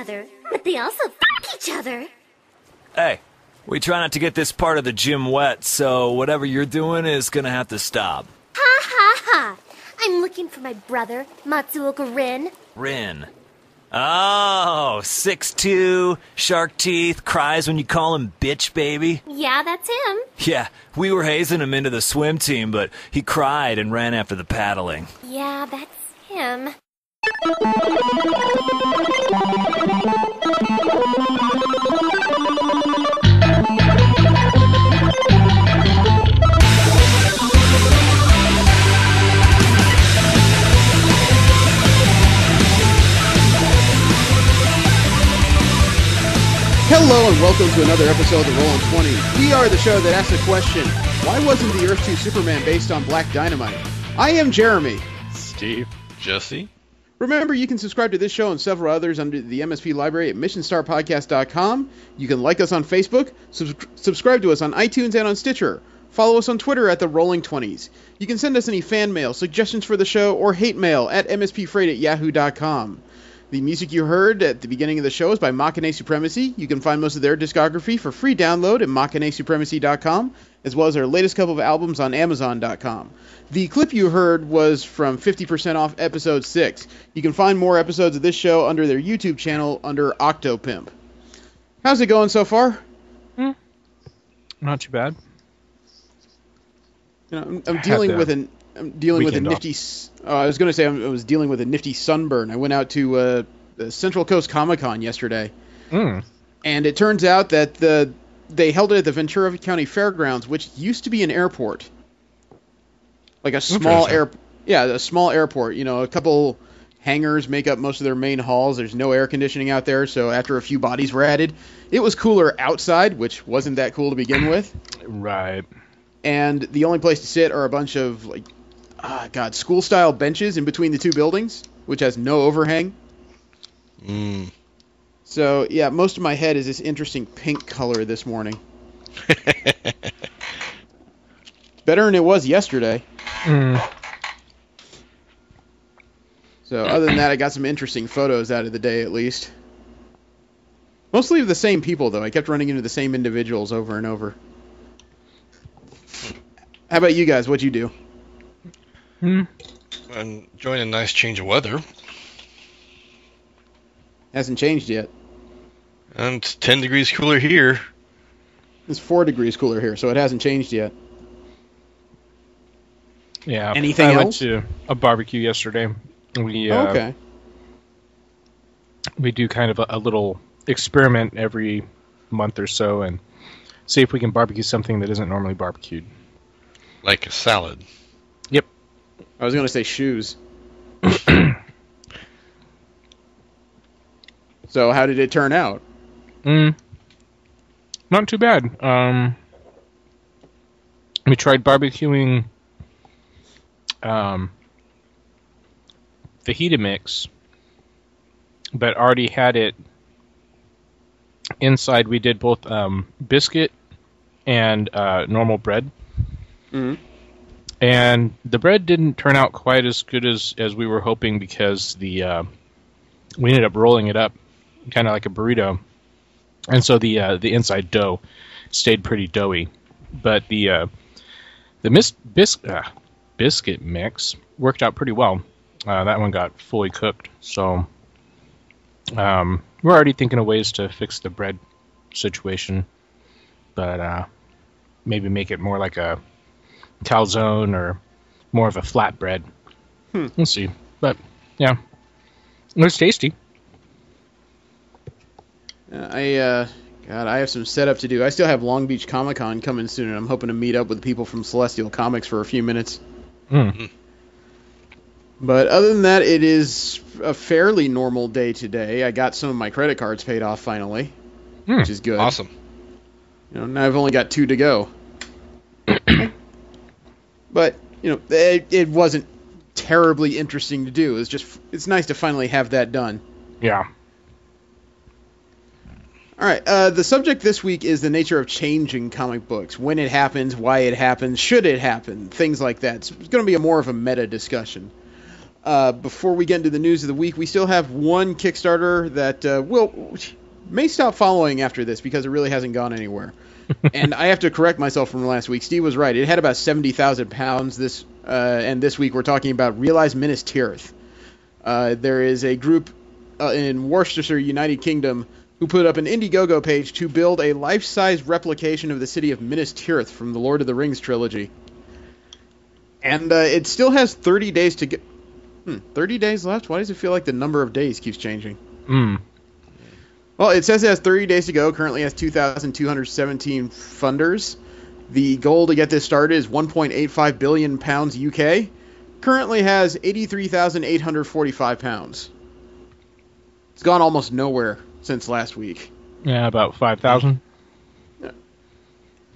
other, but they also each other. Hey, we try not to get this part of the gym wet, so whatever you're doing is gonna have to stop. Ha ha ha! I'm looking for my brother, Matsuoka Rin. Rin. Oh, 6'2", shark teeth, cries when you call him bitch baby. Yeah, that's him. Yeah, we were hazing him into the swim team, but he cried and ran after the paddling. Yeah, that's him. Hello and welcome to another episode of the Rollin' 20s. We are the show that asks the question, why wasn't the Earth 2 Superman based on Black Dynamite? I am Jeremy. Steve. Jesse. Remember, you can subscribe to this show and several others under the MSP library at missionstarpodcast.com. You can like us on Facebook, subscribe to us on iTunes and on Stitcher. Follow us on Twitter at the Rolling 20s. You can send us any fan mail, suggestions for the show, or hate mail at mspfreight@yahoo.com. The music you heard at the beginning of the show is by Machine Supremacy. You can find most of their discography for free download at machinesupremacy.com, as well as their latest couple of albums on amazon.com. The clip you heard was from 50% Off Episode 6. You can find more episodes of this show under their YouTube channel under Octopimp. How's it going so far? Not too bad. You know, I'm dealing with a nifty. I was going to say I was dealing with a nifty sunburn. I went out to the Central Coast Comic-Con yesterday, and it turns out that they held it at the Ventura County Fairgrounds, which used to be an airport, like a small a small airport. You know, a couple hangars make up most of their main halls. There's no air conditioning out there, so after a few bodies were added, it was cooler outside, which wasn't that cool to begin with. Right. And the only place to sit are a bunch of school-style benches in between the two buildings, which has no overhang. So, yeah, most of my head is this interesting pink color this morning. Better than it was yesterday. So, other than that, I got some interesting photos out of the day, at least. Mostly of the same people, though. I kept running into the same individuals over and over. How about you guys? What'd you do? I'm enjoying a nice change of weather. Hasn't changed yet. And it's 10 degrees cooler here. It's 4 degrees cooler here, so it hasn't changed yet. Yeah. Anything else? I went to a barbecue yesterday. Okay. We do kind of a little experiment every month or so and see if we can barbecue something that isn't normally barbecued. Like a salad. Yep. I was going to say shoes. So how did it turn out? Not too bad. We tried barbecuing fajita mix, but already had it inside. We did both biscuit and normal bread. And the bread didn't turn out quite as good as we were hoping because we ended up rolling it up kind of like a burrito, and so the inside dough stayed pretty doughy. But the biscuit mix worked out pretty well. That one got fully cooked, so we're already thinking of ways to fix the bread situation, but maybe make it more like a calzone or more of a flatbread. We'll see. But yeah, it was tasty. I have some setup to do. I still have Long Beach Comic Con coming soon, and I'm hoping to meet up with the people from Celestial Comics for a few minutes. But other than that, it is a fairly normal day today. I got some of my credit cards paid off finally, which is good. Awesome. You know, now I've only got 2 to go. But, you know, it wasn't terribly interesting to do. It's nice to finally have that done. Yeah. All right, the subject this week is the nature of change in comic books. When it happens, why it happens, should it happen, things like that. So it's going to be more of a meta discussion. Before we get into the news of the week, we still have one Kickstarter that may stop following after this because it really hasn't gone anywhere. And I have to correct myself from last week. Steve was right. It had about 70,000 pounds this, and this week we're talking about Realize Minas Tirith. There is a group in Worcestershire, United Kingdom, who put up an Indiegogo page to build a life-size replication of the city of Minas Tirith from the Lord of the Rings trilogy. And it still has 30 days to get. 30 days left? Why does it feel like the number of days keeps changing? Well, it says it has 30 days to go. Currently has 2,217 funders. The goal to get this started is 1.85 billion pounds UK. Currently has 83,845 pounds. It's gone almost nowhere since last week. Yeah, about 5,000.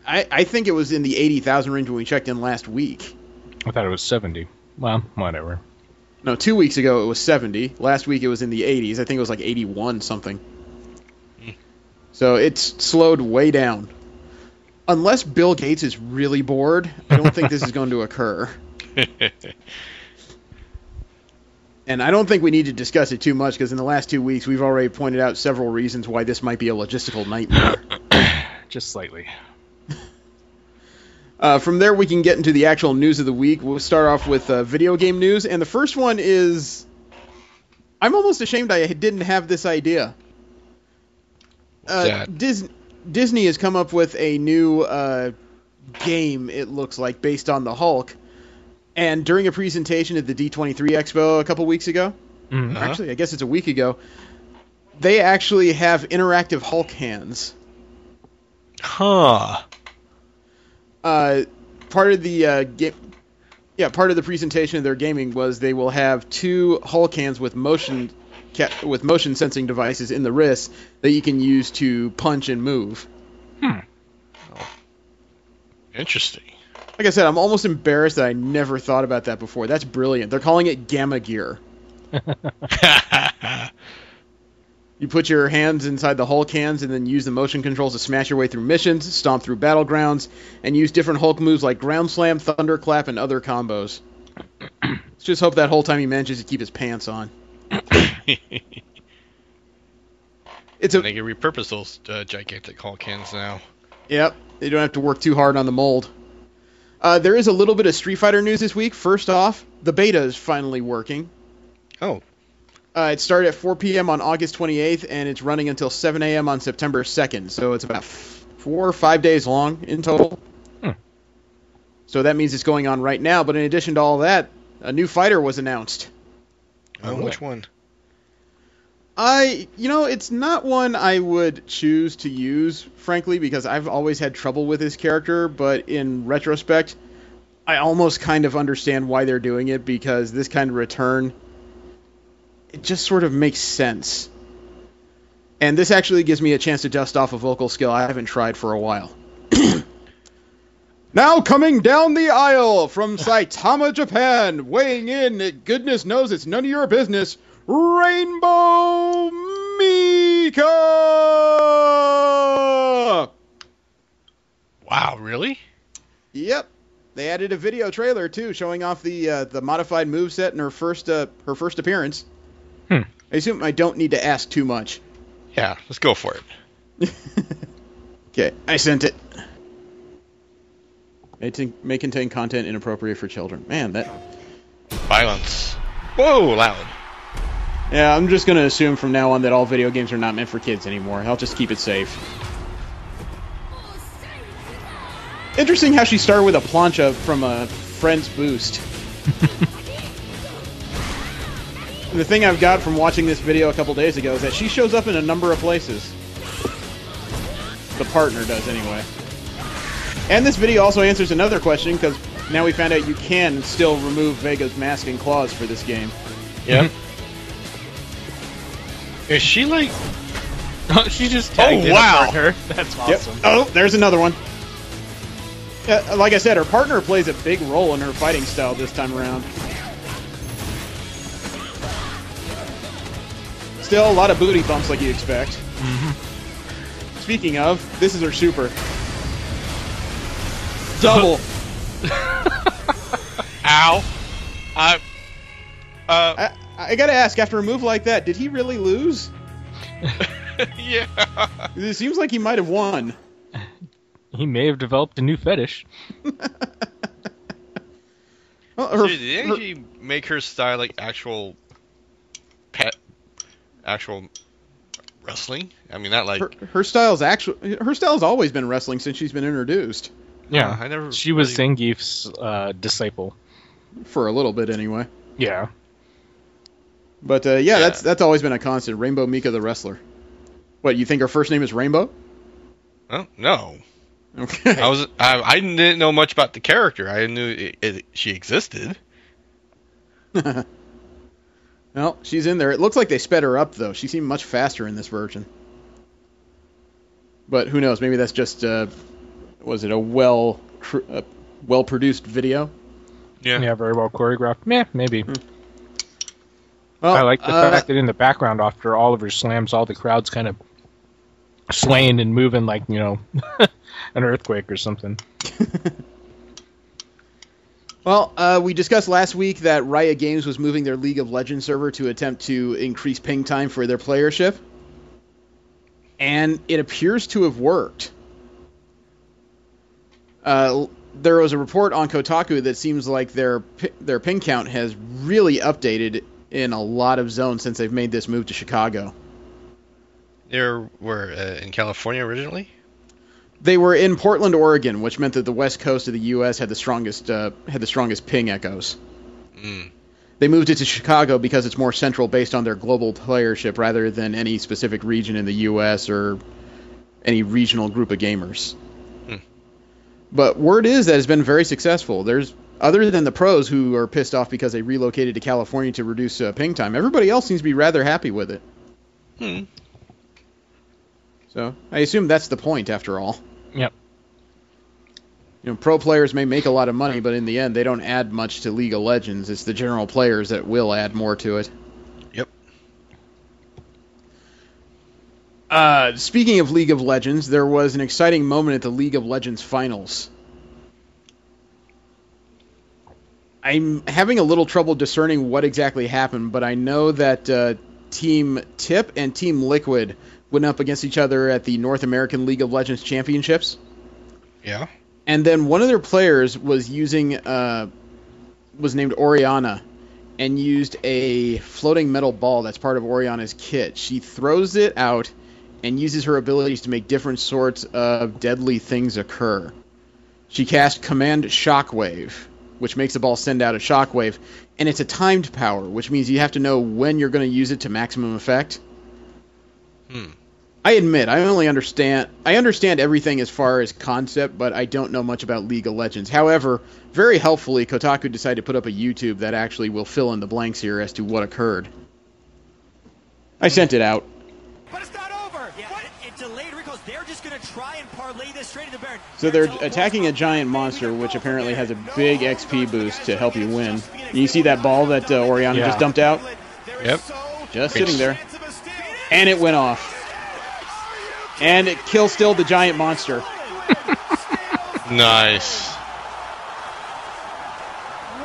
I think it was in the 80,000 range when we checked in last week. I thought it was 70. Well, whatever. No, 2 weeks ago it was 70. Last week it was in the 80s. I think it was like 81 something. So it's slowed way down. Unless Bill Gates is really bored, I don't think this is going to occur. And I don't think we need to discuss it too much because in the last 2 weeks we've already pointed out several reasons why this might be a logistical nightmare. Just slightly. From there, we can get into the actual news of the week. We'll start off with video game news, and the first one is... I'm almost ashamed I didn't have this idea. Disney has come up with a new game, it looks like, based on the Hulk. And during a presentation at the D23 Expo a couple weeks ago, actually, I guess it's a week ago, they actually have interactive Hulk hands. Huh. Part of the part of the presentation of their gaming was they will have 2 Hulk hands with motion sensing devices in the wrists that you can use to punch and move. Interesting. Like I said, I'm almost embarrassed that I never thought about that before. That's brilliant. They're calling it Gamma Gear. You put your hands inside the Hulk hands and then use the motion controls to smash your way through missions, stomp through battlegrounds, and use different Hulk moves like Ground Slam, Thunderclap, and other combos. Let's just hope that whole time he manages to keep his pants on. They can repurpose those gigantic Hulk hands now. Yep, they don't have to work too hard on the mold. There is a little bit of Street Fighter news this week. First off, the beta is finally working. Oh. It started at 4 p.m. on August 28th, and it's running until 7 a.m. on September 2nd. So it's about 4 or 5 days long in total. So that means it's going on right now. But in addition to all that, a new fighter was announced. Oh, which one? It's not one I would choose to use, frankly, because I've always had trouble with this character. But in retrospect, I almost kind of understand why they're doing it, because this kind of return... it just sort of makes sense. And this actually gives me a chance to dust off a vocal skill I haven't tried for a while. Now coming down the aisle from Saitama, Japan, weighing in, goodness knows it's none of your business, Rainbow Mika! Wow, really? Yep. They added a video trailer, too, showing off the modified moveset in her first appearance. I assume I don't need to ask too much. Yeah, let's go for it. Okay, I sent it. May contain content inappropriate for children. Man, that... Violence. Whoa, loud. Yeah, I'm just going to assume from now on that all video games are not meant for kids anymore. I'll just keep it safe. Interesting how she started with a plancha from a friend's boost. The thing I've got from watching this video a couple days ago is that she shows up in a number of places. The partner does, anyway. And this video also answers another question, because now we found out you can still remove Vega's mask and claws for this game. Yep. Is she like... Oh, she just tagged in a partner. That's awesome. Yep. Oh, there's another one. Like I said, her partner plays a big role in her fighting style this time around. Still, a lot of booty bumps like you expect. Speaking of, this is her super. Double. Ow. I gotta ask, after a move like that, did he really lose? Yeah. It seems like he might have won. He may have developed a new fetish. Well, did they actually make her style like actual wrestling? I mean, not like her style's always been wrestling since she's been introduced. Yeah, I never. She was Zangief's disciple. For a little bit, anyway. Yeah. But yeah, that's always been a constant. Rainbow Mika the wrestler. What, you think her first name is Rainbow? Oh, no. Okay. I didn't know much about the character. I knew she existed. Well, she's in there. It looks like they sped her up, though. She seemed much faster in this version. But who knows? Maybe that's just was it a well-produced video? Yeah. Very well choreographed. Maybe. Well, I like the fact that in the background, after Oliver slams, all the crowd's kind of swaying and moving like, an earthquake or something. Well, we discussed last week that Riot Games was moving their League of Legends server to attempt to increase ping time for their playership. And it appears to have worked. There was a report on Kotaku that seems like their ping count has really updated in a lot of zones since they've made this move to Chicago. They were in California originally? They were in Portland, Oregon, which meant that the west coast of the U.S. had the strongest ping echoes. Mm. They moved it to Chicago because it's more central based on their global playership rather than any specific region in the U.S. or any regional group of gamers. Mm. But word is that it's been very successful. Other than the pros who are pissed off because they relocated to California to reduce ping time, everybody else seems to be rather happy with it. Hmm. So I assume that's the point after all. Yep. Pro players may make a lot of money, but in the end, they don't add much to League of Legends. It's the general players that will add more to it. Yep. Speaking of League of Legends, there was an exciting moment at the League of Legends finals. I'm having a little trouble discerning what exactly happened, but I know that Team Tip and Team Liquid went up against each other at the North American League of Legends Championships. Yeah. And then one of their players was named Oriana, and used a floating metal ball that's part of Oriana's kit. She throws it out and uses her abilities to make different sorts of deadly things occur. She cast Command Shockwave, which makes the ball send out a shockwave, and it's a timed power, which means you have to know when you're going to use it to maximum effect. I admit, I understand everything as far as concept, but I don't know much about League of Legends. However, very helpfully, Kotaku decided to put up a YouTube that actually will fill in the blanks here as to what occurred. I sent it out. But it's not over. Yeah, it delayed because they're just going to try and parlay this straight into Baron. So they're attacking a giant monster, which apparently has a big XP boost to help you win. You see that ball that Oriana just dumped out? Yep. Just sitting there. And it went off. And it kill-stilled the giant monster. Nice.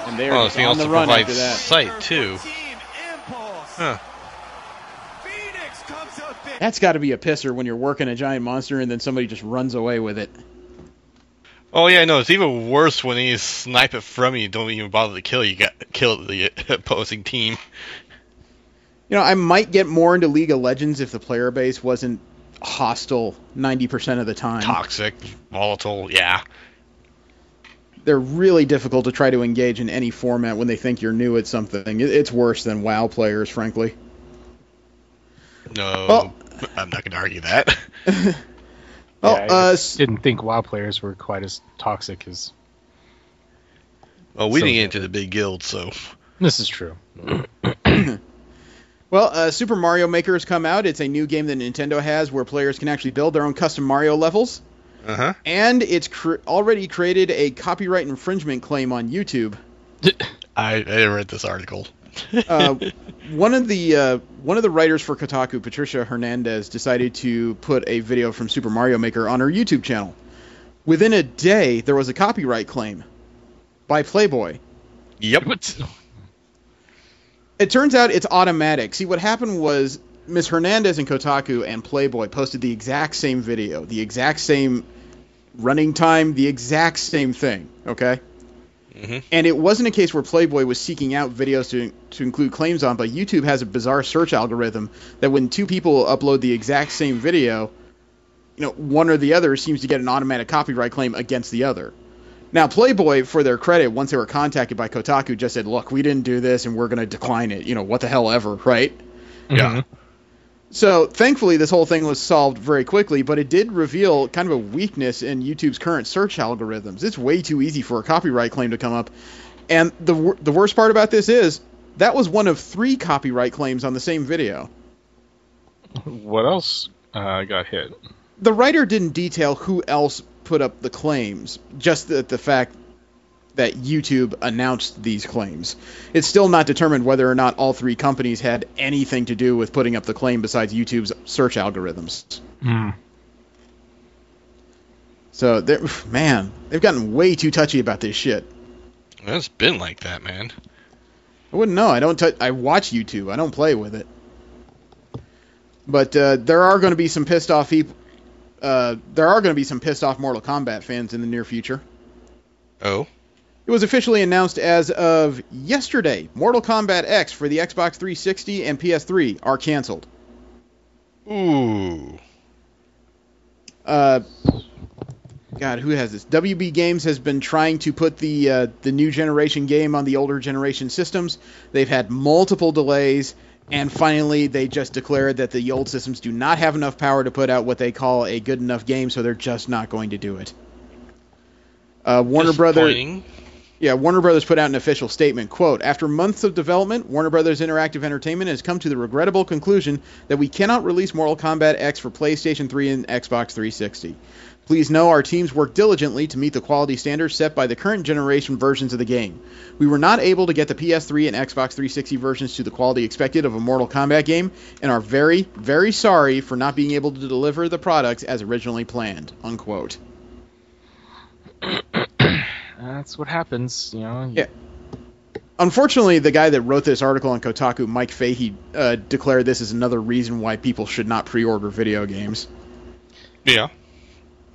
And they're Oh, the on the run provide after that. sight too. Huh. That's got to be a pisser when you're working a giant monster and then somebody just runs away with it. Oh yeah, no, it's even worse when you snipe it from you. Don't even bother to kill. You got kill the opposing team. I might get more into League of Legends if the player base wasn't hostile 90% of the time. Toxic, volatile, yeah. They're really difficult to try to engage in any format when they think you're new at something. It's worse than WoW players, frankly. No, well, I'm not going to argue that. I didn't think WoW players were quite as toxic as... Well, we didn't get into the big guild, so... This is true. Well, Super Mario Maker has come out. It's a new game that Nintendo has where players can actually build their own custom Mario levels. Uh-huh. And it's already created a copyright infringement claim on YouTube. I read this article. One of the writers for Kotaku, Patricia Hernandez, decided to put a video from Super Mario Maker on her YouTube channel. Within a day, there was a copyright claim by Playboy. Yep. It turns out it's automatic. See, what happened was Ms. Hernandez and Kotaku and Playboy posted the exact same video, the exact same running time, the exact same thing, okay? Mm-hmm. And it wasn't a case where Playboy was seeking out videos to include claims on, but YouTube has a bizarre search algorithm that when two people upload the exact same video, one or the other seems to get an automatic copyright claim against the other. Now, Playboy, for their credit, once they were contacted by Kotaku, just said, look, we didn't do this and we're going to decline it. What the hell ever, right? Yeah. So, thankfully, this whole thing was solved very quickly, but it did reveal kind of a weakness in YouTube's current search algorithms. It's way too easy for a copyright claim to come up. And the worst part about this is, that was one of 3 copyright claims on the same video. What else got hit? The writer didn't detail who else put up the claims, just the fact that YouTube announced these claims. It's still not determined whether or not all 3 companies had anything to do with putting up the claim besides YouTube's search algorithms. So, they've gotten way too touchy about this shit. It's been like that, man. I wouldn't know. I watch YouTube. I don't play with it. But there are going to be some pissed off people. There are going to be some pissed off Mortal Kombat fans in the near future. Oh? It was officially announced as of yesterday. Mortal Kombat X for the Xbox 360 and PS3 are canceled. Ooh. God, who has this? WB Games has been trying to put the new generation game on the older generation systems. They've had multiple delays, and finally they just declared that the old systems do not have enough power to put out what they call a good enough game, so they're just not going to do it. Warner Brothers put out an official statement, quote, after months of development, Warner Brothers Interactive Entertainment has come to the regrettable conclusion that we cannot release Mortal Kombat X for PlayStation 3 and Xbox 360. Please know our teams work diligently to meet the quality standards set by the current generation versions of the game. We were not able to get the PS3 and Xbox 360 versions to the quality expected of a Mortal Kombat game, and are very, very sorry for not being able to deliver the products as originally planned, unquote. That's what happens, Yeah. Unfortunately, the guy that wrote this article on Kotaku, Mike Fahey, declared this is another reason why people should not pre-order video games. Yeah.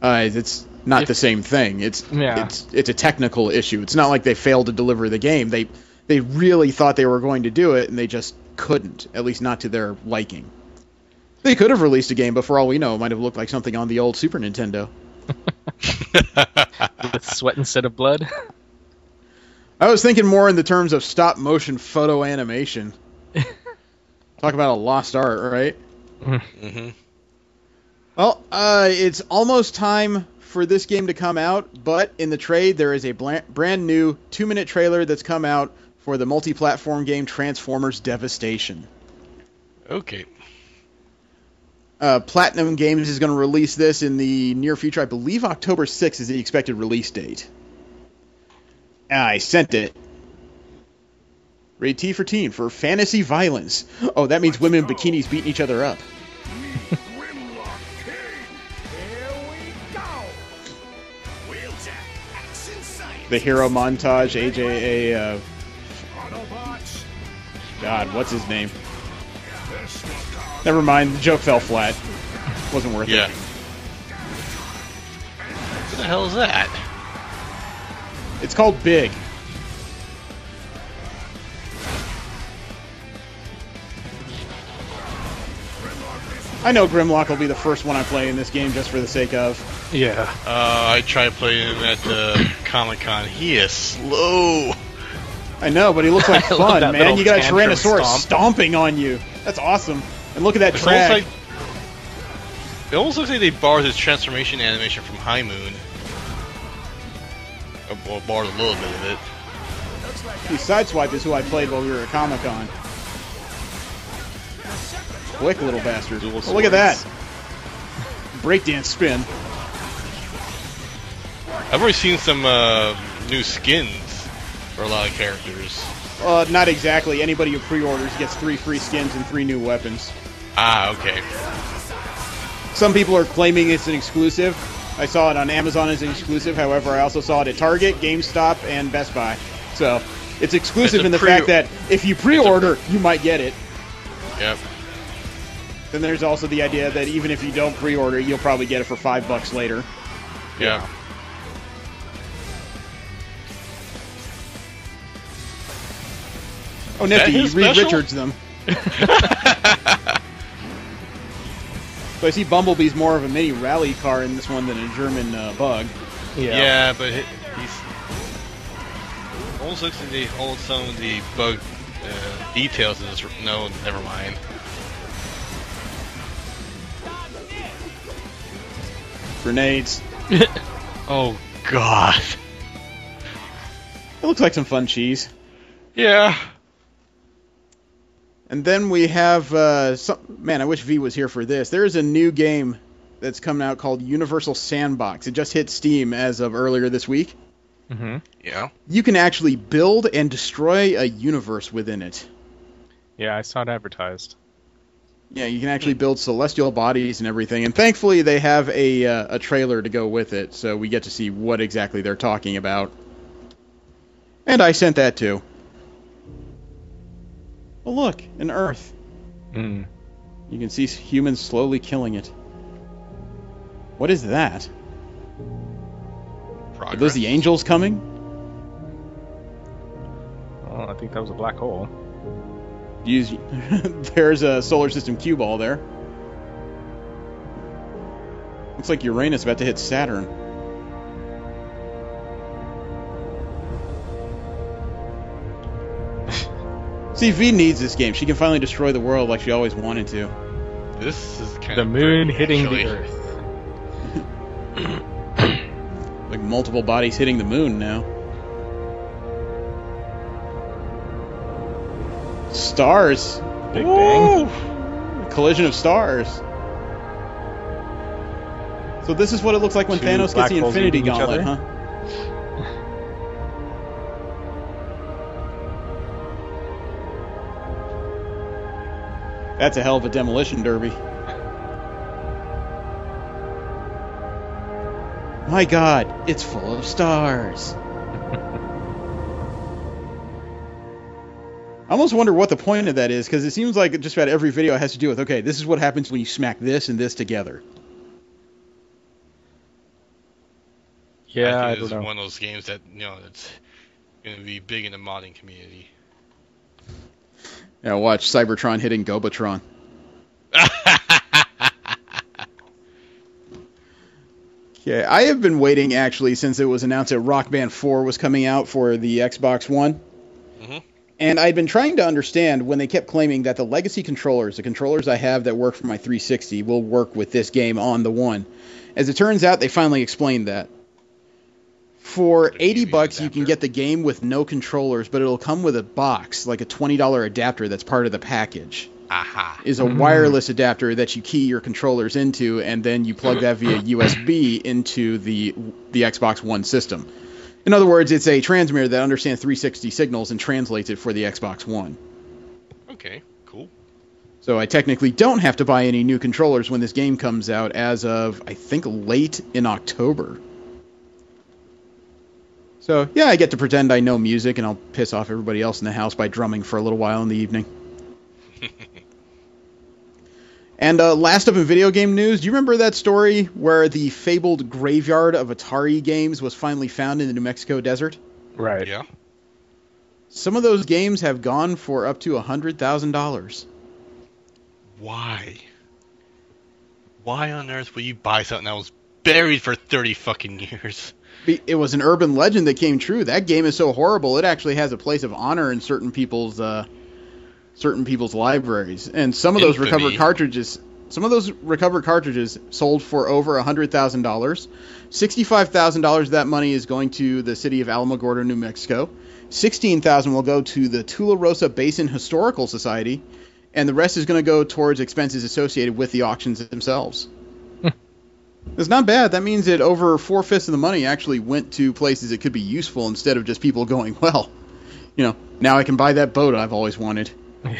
It's not the same thing. It's a technical issue. It's not like they failed to deliver the game. They really thought they were going to do it, and they just couldn't, at least not to their liking. They could have released a game, but for all we know, it might have looked like something on the old Super Nintendo. With sweat instead of blood? I was thinking more in the terms of stop-motion photo animation. Talk about a lost art, right? Mm-hmm. Well, it's almost time for this game to come out, but in the trade there is a brand new 2-minute trailer that's come out for the multi-platform game Transformers Devastation. Okay. Platinum Games is going to release this in the near future. I believe October 6th is the expected release date. I sent it. Rated T for teen for fantasy violence. Oh, that means women in bikinis beating each other up. The hero montage, AJA, God, what's his name? Never mind, the joke fell flat. Wasn't worth it. What the hell is that? It's called Big. I know Grimlock will be the first one I play in this game just for the sake of. Yeah. I tried playing him at Comic-Con. He is slow. I know, but he looks like fun, man. You got a Tyrannosaurus stomping on you. That's awesome. And look at that track. It almost looks like they borrowed his transformation animation from High Moon. Or borrowed a little bit of it. Sideswipe is who I played while we were at Comic-Con. Quick little bastard. Oh, look at that. Breakdance spin. I've already seen some new skins for a lot of characters. Not exactly. Anybody who pre-orders gets 3 free skins and 3 new weapons. Ah, okay. Some people are claiming it's an exclusive. I saw it on Amazon as an exclusive. However, I also saw it at Target, GameStop, and Best Buy. So, It's exclusive It's a in the fact that if you pre-order, you might get it. Yep. Then there's also the idea that even if you don't pre-order, you'll probably get it for $5 later. Yeah. Oh, nifty! his Reed special? Richards them. So I see Bumblebee's more of a mini rally car in this one than a German bug. Yeah, but he's almost looks at some of the bug details in this. No, never mind. Grenades. Oh God. It looks like some fun cheese. Yeah. And then we have man, I wish V was here for this. There is a new game that's coming out called Universal Sandbox. It just hit Steam as of earlier this week. Mm-hmm. Yeah. You can actually build and destroy a universe within it. Yeah, I saw it advertised. Yeah, you can actually build celestial bodies and everything. And thankfully, they have a trailer to go with it, so we get to see what exactly they're talking about. And I sent that too. Oh, look, an Earth. Mm. You can see humans slowly killing it. What is that? Progress. Are those the angels coming? Oh, I think that was a black hole. There's a solar system cue ball there. Looks like Uranus about to hit Saturn. See, V needs this game. She can finally destroy the world like she always wanted to. This is kind The of moon pretty, hitting actually. the Earth. Like multiple bodies hitting the moon now. Stars. Big Woo! bang. Collision of stars. So this is what it looks like when Two Thanos gets black the holes Infinity eating each Gauntlet, other? huh? That's a hell of a demolition derby. My God, it's full of stars. I almost wonder what the point of that is, because it seems like just about every video has to do with, okay, this is what happens when you smack this and this together. Yeah, I think don't this is know. one of those games that it's going to be big in the modding community. Yeah, watch Cybertron hitting Gobatron. Okay, I have been waiting, actually, since it was announced that Rock Band 4 was coming out for the Xbox One. Mhm. And I'd been trying to understand when they kept claiming that the legacy controllers, the controllers I have that work for my 360, will work with this game on the One. As it turns out, they finally explained that. For $80, you can get the game with no controllers, but it'll come with a box, like a $20 adapter that's part of the package. Aha. Is a wireless adapter that you key your controllers into, and then you plug that via USB into the Xbox One system. In other words, it's a transmitter that understands 360 signals and translates it for the Xbox One. Okay, cool. So I technically don't have to buy any new controllers when this game comes out as of, I think, late in October. So, yeah, I get to pretend I know music, and I'll piss off everybody else in the house by drumming for a little while in the evening. And last up in video game news, do you remember that story where the fabled graveyard of Atari games was finally found in the New Mexico desert? Right. Yeah. Some of those games have gone for up to $100,000. Why? Why on earth would you buy something that was buried for 30 fucking years? It was an urban legend that came true. That game is so horrible, it actually has a place of honor in certain people's libraries. And some of those recovered cartridges sold for over $100,000. $65,000 of that money is going to the city of Alamogordo, New Mexico. $16,000 will go to the Tularosa Basin Historical Society, and the rest is going to go towards expenses associated with the auctions themselves. It's not bad. That means that over 4/5 of the money actually went to places that could be useful instead of just people going, well, now I can buy that boat I've always wanted. Yeah.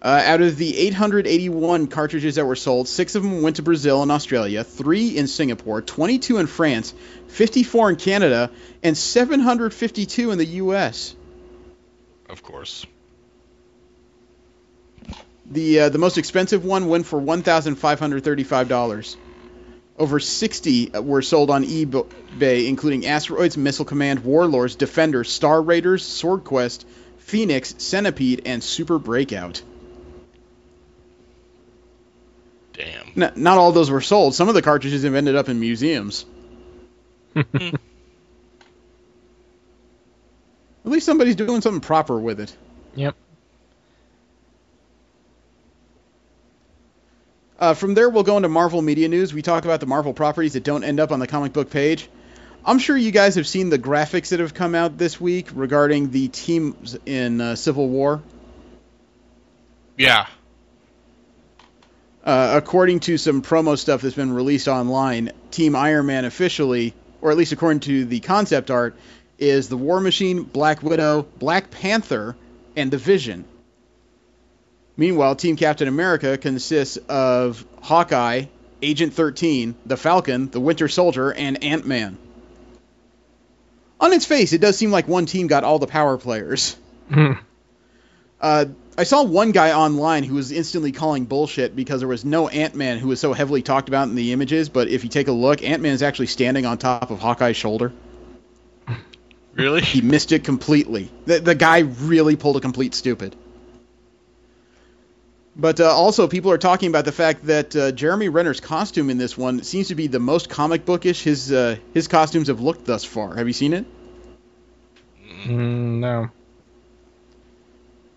Out of the 881 cartridges that were sold, 6 of them went to Brazil and Australia, 3 in Singapore, 22 in France, 54 in Canada, and 752 in the U.S. Of course. The most expensive one went for $1,535. Over 60 were sold on eBay, including Asteroids, Missile Command, Warlords, Defender, Star Raiders, Sword Quest, Phoenix, Centipede, and Super Breakout. Damn. Not all those were sold. Some of the cartridges have ended up in museums. At least somebody's doing something proper with it. Yep. From there, we'll go into Marvel Media News. We talk about the Marvel properties that don't end up on the comic book page. I'm sure you guys have seen the graphics that have come out this week regarding the teams in Civil War. Yeah. According to some promo stuff that's been released online, Team Iron Man officially, or at least according to the concept art, is the War Machine, Black Widow, Black Panther, and the Vision. Meanwhile, Team Captain America consists of Hawkeye, Agent 13, the Falcon, the Winter Soldier, and Ant-Man. On its face, it does seem like one team got all the power players. I saw one guy online who was instantly calling bullshit because there was no Ant-Man who was so heavily talked about in the images, but if you take a look, Ant-Man is actually standing on top of Hawkeye's shoulder. Really? He missed it completely. The guy really pulled a complete stupid. But also, people are talking about the fact that Jeremy Renner's costume in this one seems to be the most comic bookish his costumes have looked thus far. Have you seen it? No.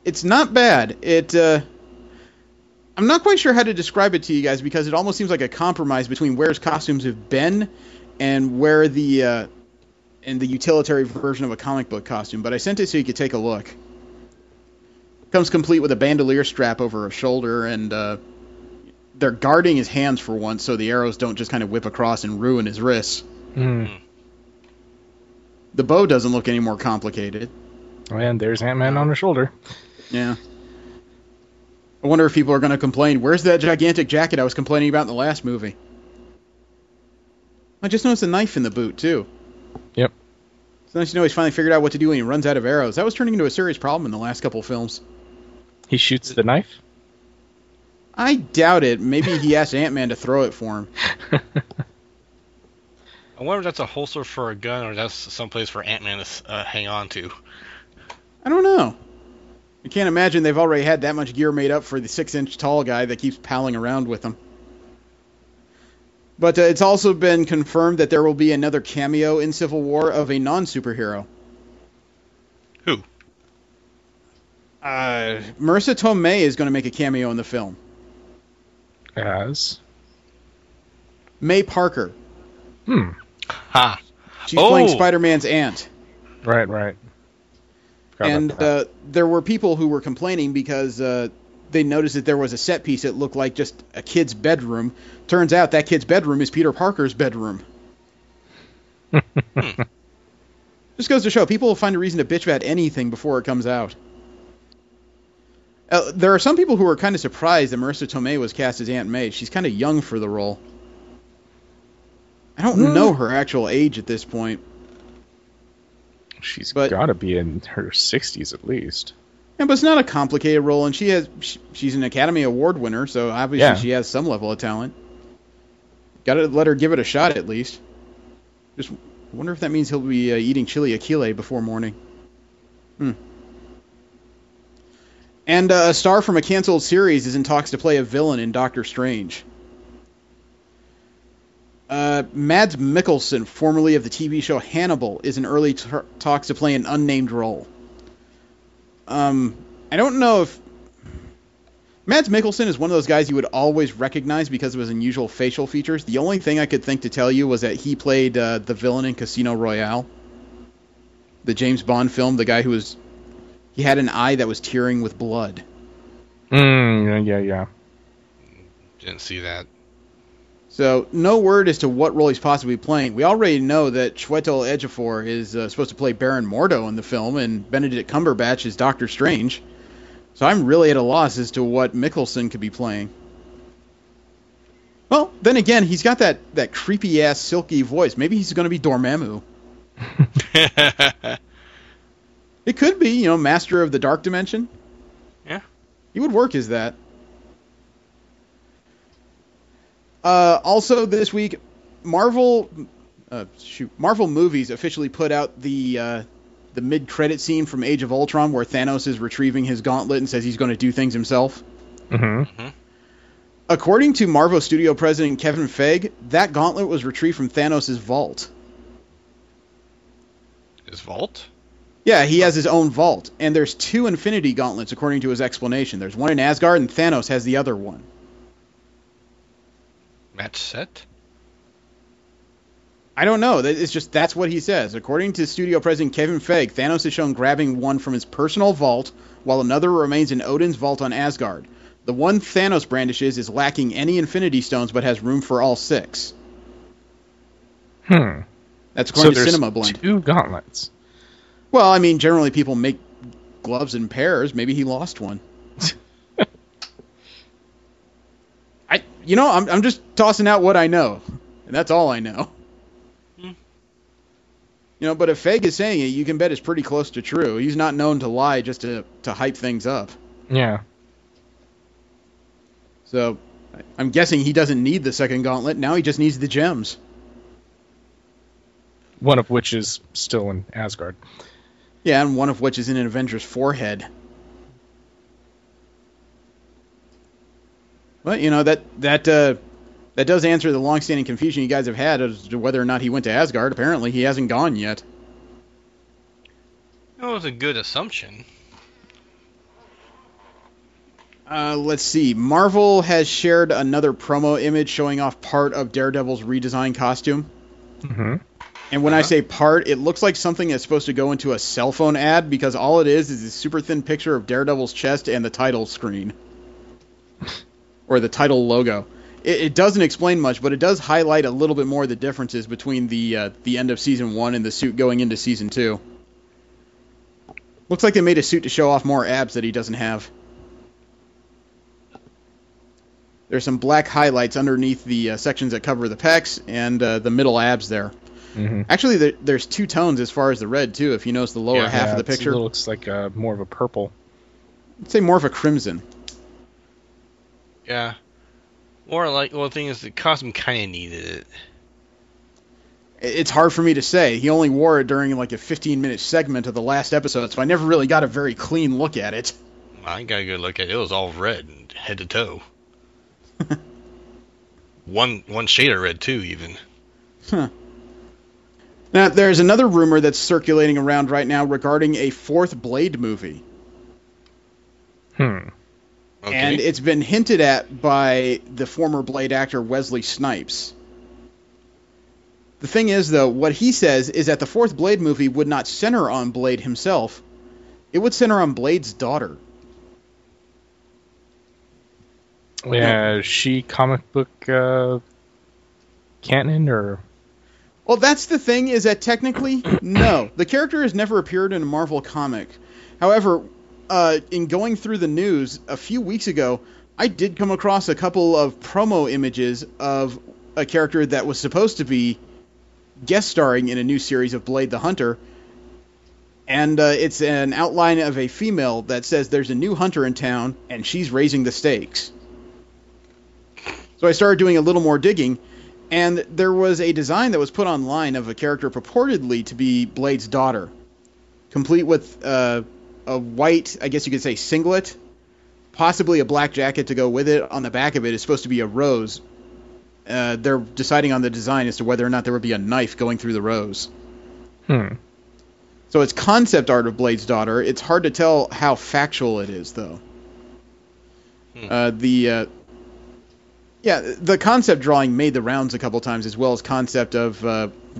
It's not bad. I'm not quite sure how to describe it to you guys because it almost seems like a compromise between where his costumes have been and where the utilitarian version of a comic book costume. But I sent it so you could take a look. Comes complete with a bandolier strap over his shoulder, and they're guarding his hands for once so the arrows don't just kind of whip across and ruin his wrists. The bow doesn't look any more complicated. And there's Ant-Man on his shoulder. Yeah. I wonder if people are going to complain, where's that gigantic jacket I was complaining about in the last movie? I just noticed a knife in the boot, too. Yep. It's nice to know he's finally figured out what to do when he runs out of arrows. That was turning into a serious problem in the last couple films. He shoots the knife? I doubt it. Maybe he asked Ant-Man to throw it for him. I wonder if that's a holster for a gun or that's someplace for Ant-Man to hang on to. I don't know. I can't imagine they've already had that much gear made up for the 6-inch tall guy that keeps palling around with them. But it's also been confirmed that there will be another cameo in Civil War of a non-superhero. Who? Marissa Tomei is going to make a cameo in the film. As? May Parker. Ha. She's playing Spider-Man's aunt. Right. And there were people who were complaining because they noticed that there was a set piece that looked like just a kid's bedroom. Turns out that kid's bedroom is Peter Parker's bedroom. Just goes to show, people will find a reason to bitch about anything before it comes out. There are some people who are kind of surprised that Marissa Tomei was cast as Aunt May. She's kind of young for the role. I don't know her actual age at this point. She's got to be in her 60s at least. Yeah, but it's not a complicated role, and she's an Academy Award winner, so obviously she has some level of talent. Got to let her give it a shot at least. Just wonder if that means he'll be eating chili aquile before morning. And a star from a canceled series is in talks to play a villain in Doctor Strange. Mads Mikkelsen, formerly of the TV show Hannibal, is in early talks to play an unnamed role. I don't know if... Mads Mikkelsen is one of those guys you would always recognize because of his unusual facial features. The only thing I could think to tell you was that he played the villain in Casino Royale. The James Bond film, the guy who was... He had an eye that was tearing with blood. Yeah. Didn't see that. So, no word as to what role he's possibly playing. We already know that Chiwetel Ejiofor is supposed to play Baron Mordo in the film, and Benedict Cumberbatch is Doctor Strange. So I'm really at a loss as to what Mikkelsen could be playing. Well, then again, he's got that creepy-ass silky voice. Maybe he's going to be Dormammu. It could be, Master of the Dark Dimension. Yeah. He would work as that. Also this week, Marvel Movies officially put out the mid-credit scene from Age of Ultron where Thanos is retrieving his gauntlet and says he's going to do things himself. Mm-hmm. According to Marvel Studio President Kevin Feige, that gauntlet was retrieved from Thanos' vault. His vault? Yeah, he has his own vault, and there's 2 Infinity Gauntlets according to his explanation. There's one in Asgard, and Thanos has the other one. Match set? I don't know. That's what he says. According to Studio President Kevin Feige, Thanos is shown grabbing one from his personal vault, while another remains in Odin's vault on Asgard. The one Thanos brandishes is lacking any Infinity Stones, but has room for all 6. That's according to Cinema Blend. 2 gauntlets. Well, I mean, generally people make gloves in pairs. Maybe he lost one. I'm just tossing out what I know, and that's all I know. But if Feige is saying it, you can bet it's pretty close to true. He's not known to lie just to hype things up. Yeah. So, I'm guessing he doesn't need the second gauntlet. Now he just needs the gems. One of which is still in Asgard. Yeah, and one of which is in an Avenger's forehead. But, that does answer the long-standing confusion you guys have had as to whether or not he went to Asgard. Apparently, he hasn't gone yet. That was a good assumption. Let's see. Marvel has shared another promo image showing off part of Daredevil's redesigned costume. Mm-hmm. And when I say part, it looks like something that's supposed to go into a cell phone ad because all it is a super thin picture of Daredevil's chest and the title screen. Or the title logo. It doesn't explain much, but it does highlight a little bit more of the differences between the end of Season 1 and the suit going into Season 2. Looks like they made a suit to show off more abs that he doesn't have. There's some black highlights underneath the sections that cover the pecs and the middle abs there. Mm-hmm. Actually, there's 2 tones as far as the red, too, if you notice the lower half of the picture. It looks like more of a purple. I'd say more of a crimson. Yeah. Or the thing is, the costume kind of needed it. It's hard for me to say. He only wore it during like a 15-minute segment of the last episode, so I never really got a very clean look at it. I got a good look at it. It was all red, head to toe. one shade of red, too, even. Huh. Now, there's another rumor that's circulating around right now regarding a 4th Blade movie. Okay. And it's been hinted at by the former Blade actor Wesley Snipes. The thing is, though, what he says is that the 4th Blade movie would not center on Blade himself. It would center on Blade's daughter. Yeah, is she comic book canon, or...? Well, that's the thing, is that technically, no. The character has never appeared in a Marvel comic. However, in going through the news a few weeks ago, I did come across a couple of promo images of a character that was supposed to be guest starring in a new series of Blade the Hunter. And it's an outline of a female that says there's a new hunter in town, and she's raising the stakes. So I started doing a little more digging, and there was a design that was put online of a character purportedly to be Blade's daughter, complete with a white, I guess you could say, singlet, possibly a black jacket to go with it. On the back of it is supposed to be a rose. They're deciding on the design as to whether or not there would be a knife going through the rose. So it's concept art of Blade's daughter. It's hard to tell how factual it is, though. The concept drawing made the rounds a couple times, as well as concept of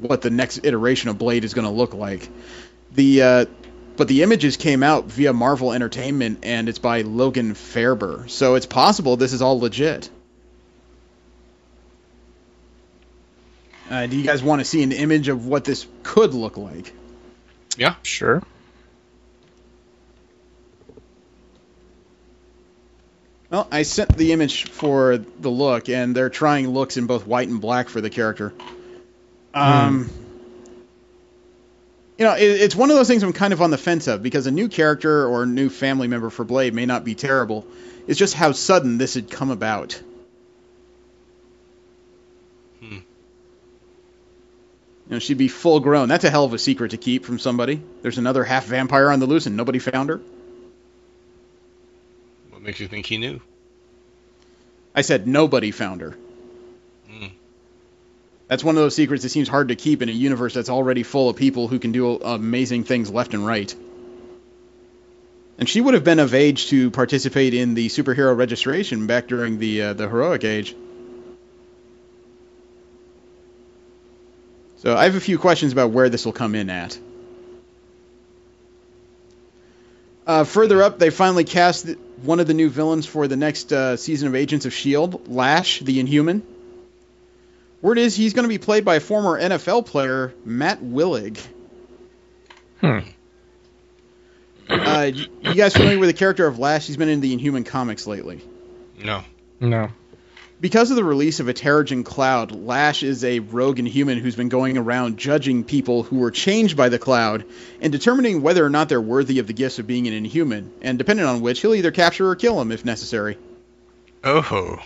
what the next iteration of Blade is going to look like. But the images came out via Marvel Entertainment, and it's by Logan Faerber. So it's possible this is all legit. Do you guys want to see an image of what this could look like? Yeah. Sure. Well, I sent the image for the look, and they're trying looks in both white and black for the character. It's one of those things I'm kind of on the fence of, because a new character or a new family member for Blade may not be terrible. It's just how sudden this had come about. She'd be full grown. That's a hell of a secret to keep from somebody. There's another half vampire on the loose and nobody found her. What makes you think he knew? I said nobody found her. That's one of those secrets that seems hard to keep in a universe that's already full of people who can do amazing things left and right. And she would have been of age to participate in the superhero registration back during the heroic age. So I have a few questions about where this will come in at. Further up, they finally cast one of the new villains for the next season of Agents of S.H.I.E.L.D., Lash, the Inhuman. Word is he's going to be played by a former NFL player, Matt Willig. You guys familiar with the character of Lash? He's been in the Inhuman comics lately. No. Because of the release of a Terrigen Cloud, Lash is a rogue Inhuman who's been going around judging people who were changed by the Cloud and determining whether or not they're worthy of the gifts of being an Inhuman, and depending on which, he'll either capture or kill them if necessary. Oh.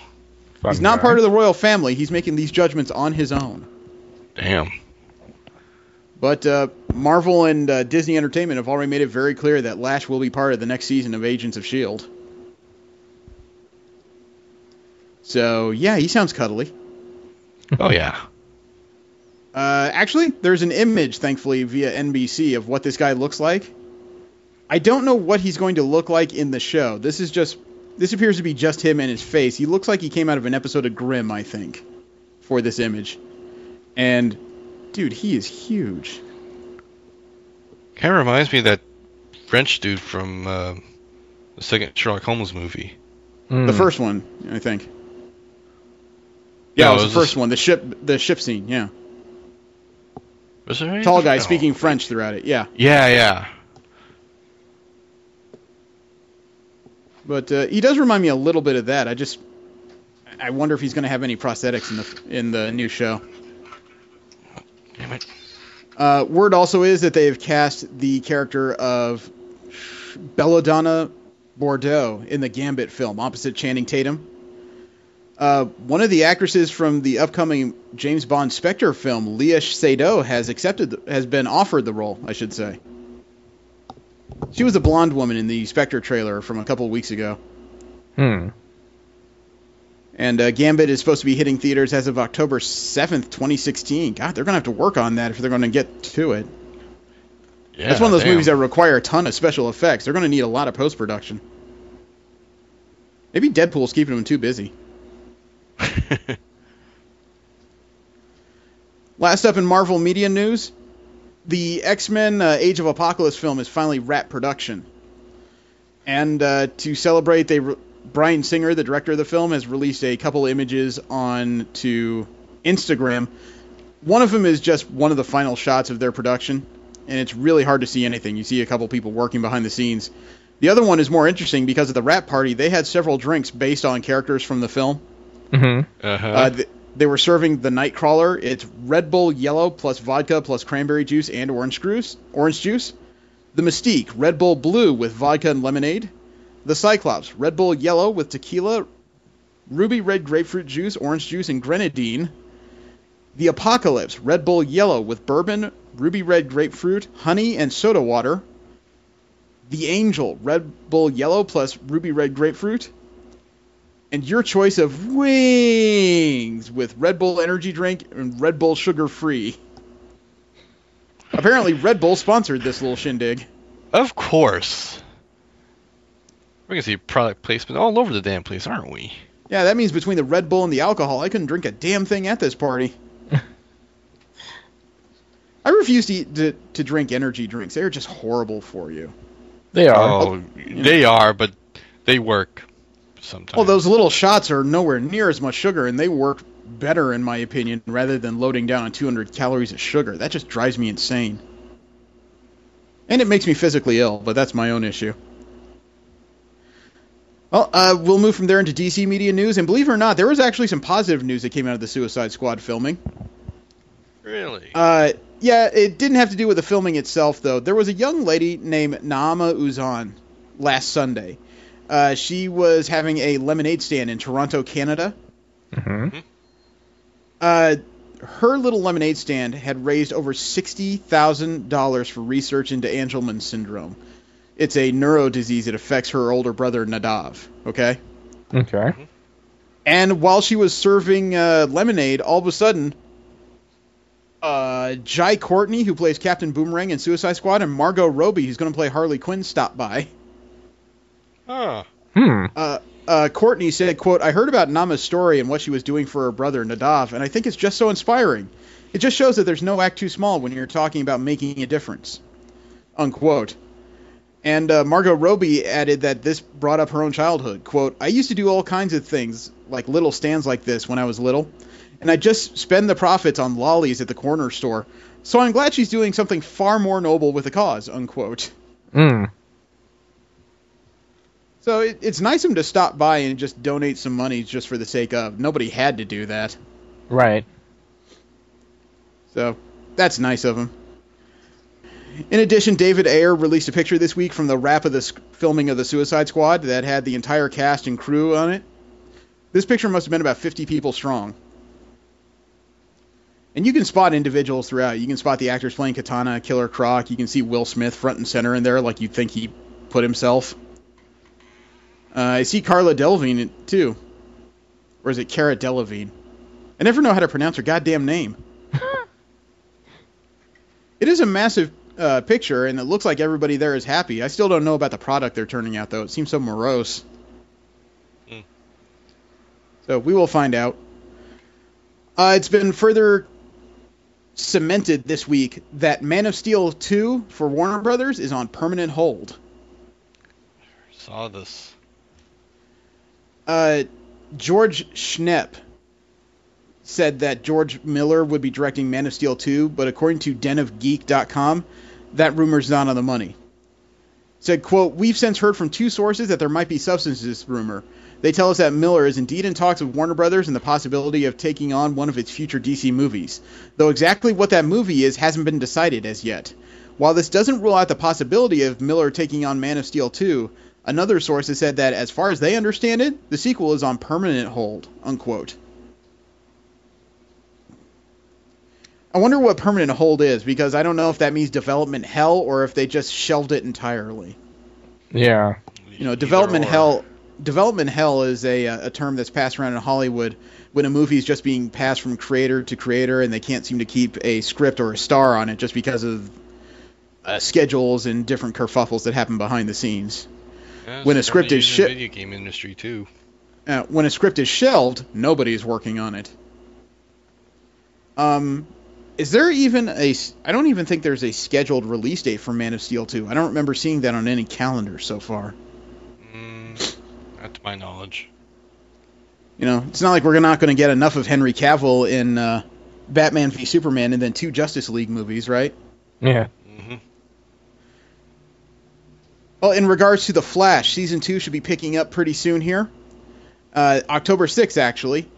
He's not part of the royal family. He's making these judgments on his own. Damn. But Marvel and Disney Entertainment have already made it very clear that Lash will be part of the next season of Agents of S.H.I.E.L.D. So, yeah, he sounds cuddly. Oh, yeah. Actually, there's an image, thankfully, via NBC of what this guy looks like. I don't know what he's going to look like in the show. This appears to be just him and his face. He looks like he came out of an episode of Grimm, I think, for this image. And, dude, he is huge. Kind of reminds me of that French dude from the second Sherlock Holmes movie. The first one, I think. Yeah, it was the first one. The ship scene, yeah. Was there any? Tall guy speaking French throughout it, yeah. Yeah. But he does remind me a little bit of that. I wonder if he's going to have any prosthetics in the new show. Damn it. Word also is that they have cast the character of Belladonna Bordeaux in the Gambit film, opposite Channing Tatum. One of the actresses from the upcoming James Bond Spectre film, Léa Seydoux, has been offered the role, I should say. She was a blonde woman in the Spectre trailer from a couple of weeks ago. And Gambit is supposed to be hitting theaters as of October 7th, 2016. God, they're going to have to work on that if they're going to get to it. Yeah, that's one of those movies that require a ton of special effects. They're going to need a lot of post-production. Maybe Deadpool's keeping them too busy. Last up in Marvel media news, the X-Men Age of Apocalypse film is finally wrapped production. And to celebrate, Bryan Singer, the director of the film, has released a couple images onto Instagram. One of them is just one of the final shots of their production, and it's really hard to see anything. You see a couple people working behind the scenes. The other one is more interesting because at the wrap party, they had several drinks based on characters from the film. They were serving the Nightcrawler. It's Red Bull Yellow plus vodka plus cranberry juice and orange juice. The Mystique, Red Bull Blue with vodka and lemonade. The Cyclops, Red Bull Yellow with tequila, ruby red grapefruit juice, orange juice, and grenadine. The Apocalypse, Red Bull Yellow with bourbon, ruby red grapefruit, honey, and soda water. The Angel, Red Bull Yellow plus ruby red grapefruit. And your choice of wings with Red Bull energy drink and Red Bull sugar free. Apparently Red Bull sponsored this little shindig. Of course. We're going to see product placement all over the damn place, aren't we? Yeah, that means between the Red Bull and the alcohol, I couldn't drink a damn thing at this party. I refuse to drink energy drinks. They're just horrible for you. They are. Oh, they are, but they work sometimes. Well, those little shots are nowhere near as much sugar, and they work better, in my opinion, rather than loading down on 200 calories of sugar. That just drives me insane. And it makes me physically ill, but that's my own issue. Well, we'll move from there into DC media news, and believe it or not, there was actually some positive news that came out of the Suicide Squad filming. Really? Yeah, it didn't have to do with the filming itself, though. There was a young lady named Naama Uzan last Sunday. She was having a lemonade stand in Toronto, Canada. Mm-hmm. Her little lemonade stand had raised over $60,000 for research into Angelman syndrome. It's a neuro disease that affects her older brother, Nadav. Okay? Okay. And while she was serving lemonade, all of a sudden, Jai Courtney, who plays Captain Boomerang in Suicide Squad, and Margot Robbie, who's going to play Harley Quinn, stopped by. Courtney said, quote, "I heard about Nama's story and what she was doing for her brother, Nadav, and I think it's just so inspiring. It just shows that there's no act too small when you're talking about making a difference." Unquote. And Margot Robbie added that this brought up her own childhood. Quote, "I used to do all kinds of things, like little stands like this when I was little, and I just spend the profits on lollies at the corner store. So I'm glad she's doing something far more noble with the cause." Unquote. So it's nice of him to stop by and just donate some money just for the sake of. Nobody had to do that. Right. So that's nice of him. In addition, David Ayer released a picture this week from the wrap of the filming of the Suicide Squad that had the entire cast and crew on it. This picture must have been about 50 people strong. And you can spot individuals throughout. You can spot the actors playing Katana, Killer Croc. You can see Will Smith front and center in there like you'd think he put himself. I see Carla Delevingne, too. Or is it Cara Delevingne? I never know how to pronounce her goddamn name. It is a massive picture, and it looks like everybody there is happy. I still don't know about the product they're turning out, though. It seems so morose. So we will find out. It's been further cemented this week that Man of Steel 2 for Warner Brothers is on permanent hold. Saw this. George Schnepp said that George Miller would be directing Man of Steel 2, but according to denofgeek.com, that rumor's not on the money. Said, quote, "We've since heard from two sources that there might be substance to this rumor. They tell us that Miller is indeed in talks with Warner Brothers and the possibility of taking on one of its future DC movies, though exactly what that movie is hasn't been decided as yet. While this doesn't rule out the possibility of Miller taking on Man of Steel 2, another source has said that as far as they understand it, the sequel is on permanent hold," unquote. I wonder what permanent hold is, because I don't know if that means development hell or if they just shelved it entirely. Yeah. You know, development hell is a term that's passed around in Hollywood when a movie is just being passed from creator to creator and they can't seem to keep a script or a star on it just because of schedules and different kerfuffles that happen behind the scenes. Yeah, When a script is in the video game industry too. When a script is shelved, nobody's working on it. Is there even I don't even think there's a scheduled release date for Man of Steel 2. I don't remember seeing that on any calendar so far. Not to my knowledge. You know, it's not like we're not going to get enough of Henry Cavill in Batman v Superman and then 2 Justice League movies, right? Yeah. Well, in regards to The Flash, Season 2 should be picking up pretty soon here. October 6th, actually.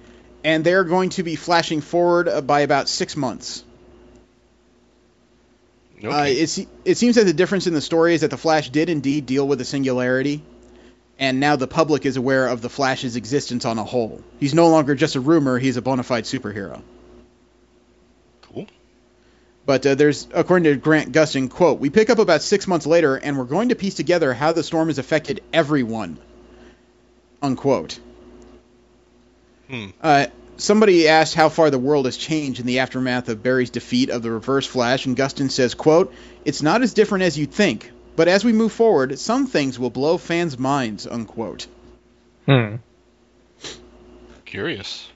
And they're going to be flashing forward by about 6 months. Okay. It seems that the difference in the story is that the Flash did indeed deal with the singularity, and now the public is aware of the Flash's existence on a whole. He's no longer just a rumor, he's a bona fide superhero. Cool. But there's, according to Grant Gustin, quote, "We pick up about 6 months later, and we're going to piece together how the storm has affected everyone," unquote. Somebody asked how far the world has changed in the aftermath of Barry's defeat of the Reverse Flash, and Gustin says, quote, "It's not as different as you'd think, but as we move forward, some things will blow fans' minds," unquote. Curious.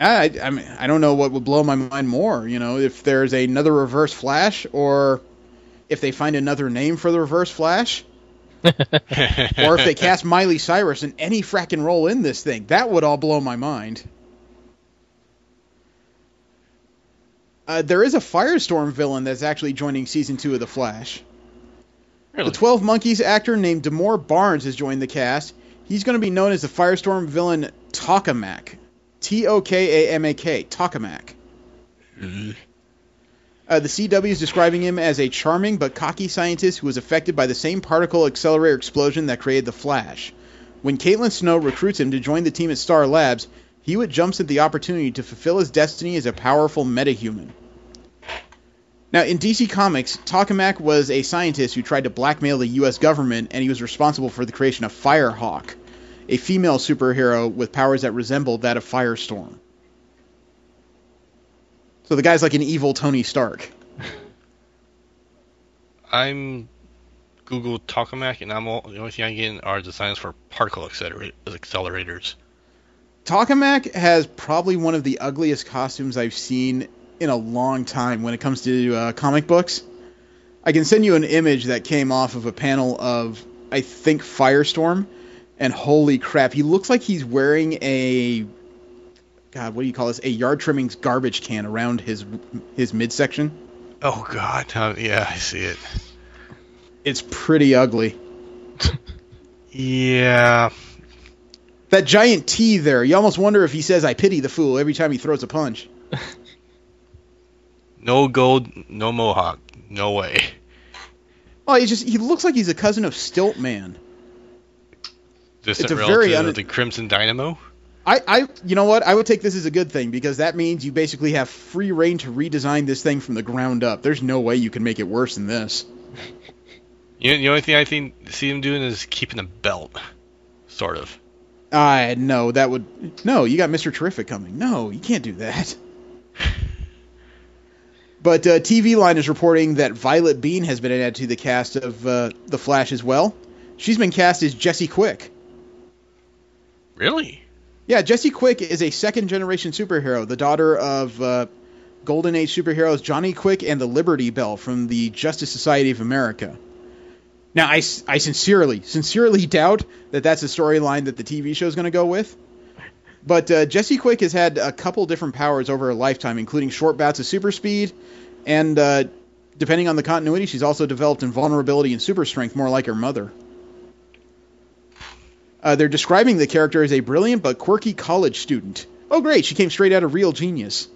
I mean, I don't know what would blow my mind more, you know, if there's another Reverse Flash, or if they find another name for the Reverse Flash. Or if they cast Miley Cyrus in any frackin' role in this thing. That would all blow my mind. There is a Firestorm villain that's actually joining Season 2 of The Flash. Really? The 12 Monkeys actor named Damore Barnes has joined the cast. He's going to be known as the Firestorm villain Tokamak. Tokamak. Tokamak. Mm-hmm. The CW is describing him as a charming but cocky scientist who was affected by the same particle accelerator explosion that created the Flash. When Caitlin Snow recruits him to join the team at Star Labs, Hewitt jumps at the opportunity to fulfill his destiny as a powerful metahuman. Now, in DC Comics, Tokamak was a scientist who tried to blackmail the U.S. government, and he was responsible for the creation of Firehawk, a female superhero with powers that resembled that of Firestorm. So the guy's like an evil Tony Stark. I'm Google Tokamak, and the only thing I'm getting are designs for particle accelerators. Tokamak has probably one of the ugliest costumes I've seen in a long time when it comes to comic books. I can send you an image that came off of a panel of, I think, Firestorm, and holy crap, he looks like he's wearing a... God, what do you call this? A yard trimmings garbage can around his midsection. Oh God, yeah, I see it. It's pretty ugly. Yeah. That giant T there, you almost wonder if he says, "I pity the fool," every time he throws a punch. No gold, no mohawk, no way. Oh, he looks like he's a cousin of Stiltman. Distant It's a relative very of the Crimson Dynamo? You know what? I would take this as a good thing, because that means you basically have free reign to redesign this thing from the ground up. There's no way you can make it worse than this. The only thing I see him doing is keeping a belt, sort of. No, that would... No, you got Mr. Terrific coming. No, you can't do that. But TV Line is reporting that Violet Bean has been added to the cast of The Flash as well. She's been cast as Jessie Quick. Really? Yeah, Jessie Quick is a second-generation superhero, the daughter of Golden Age superheroes Johnny Quick and the Liberty Bell from the Justice Society of America. Now, I sincerely doubt that that's a storyline that the TV show is going to go with. But Jessie Quick has had a couple different powers over her lifetime, including short bouts of super speed, and depending on the continuity, she's also developed invulnerability and super strength, more like her mother. They're describing the character as a brilliant but quirky college student. Oh, great, she came straight out of Real Genius.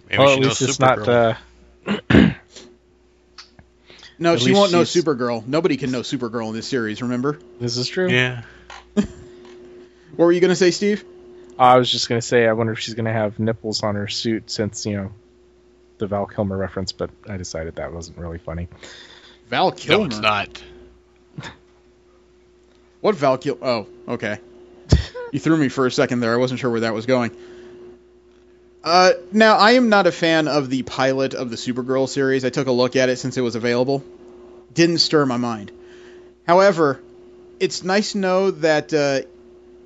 Maybe Well, at least it's not... No, At she least won't know she's- Supergirl. Nobody can know Supergirl in this series, remember? This is true. Yeah. What were you going to say, Steve? I was just going to say, I wonder if she's going to have nipples on her suit since, the Val Kilmer reference, but I decided that wasn't really funny. Val Kilmer? No, it's not. What Val Kilmer? Oh, okay. You threw me for a second there. I wasn't sure where that was going. Now, I am not a fan of the pilot of the Supergirl series. I took a look at it since it was available. Didn't stir my mind. However, it's nice to know that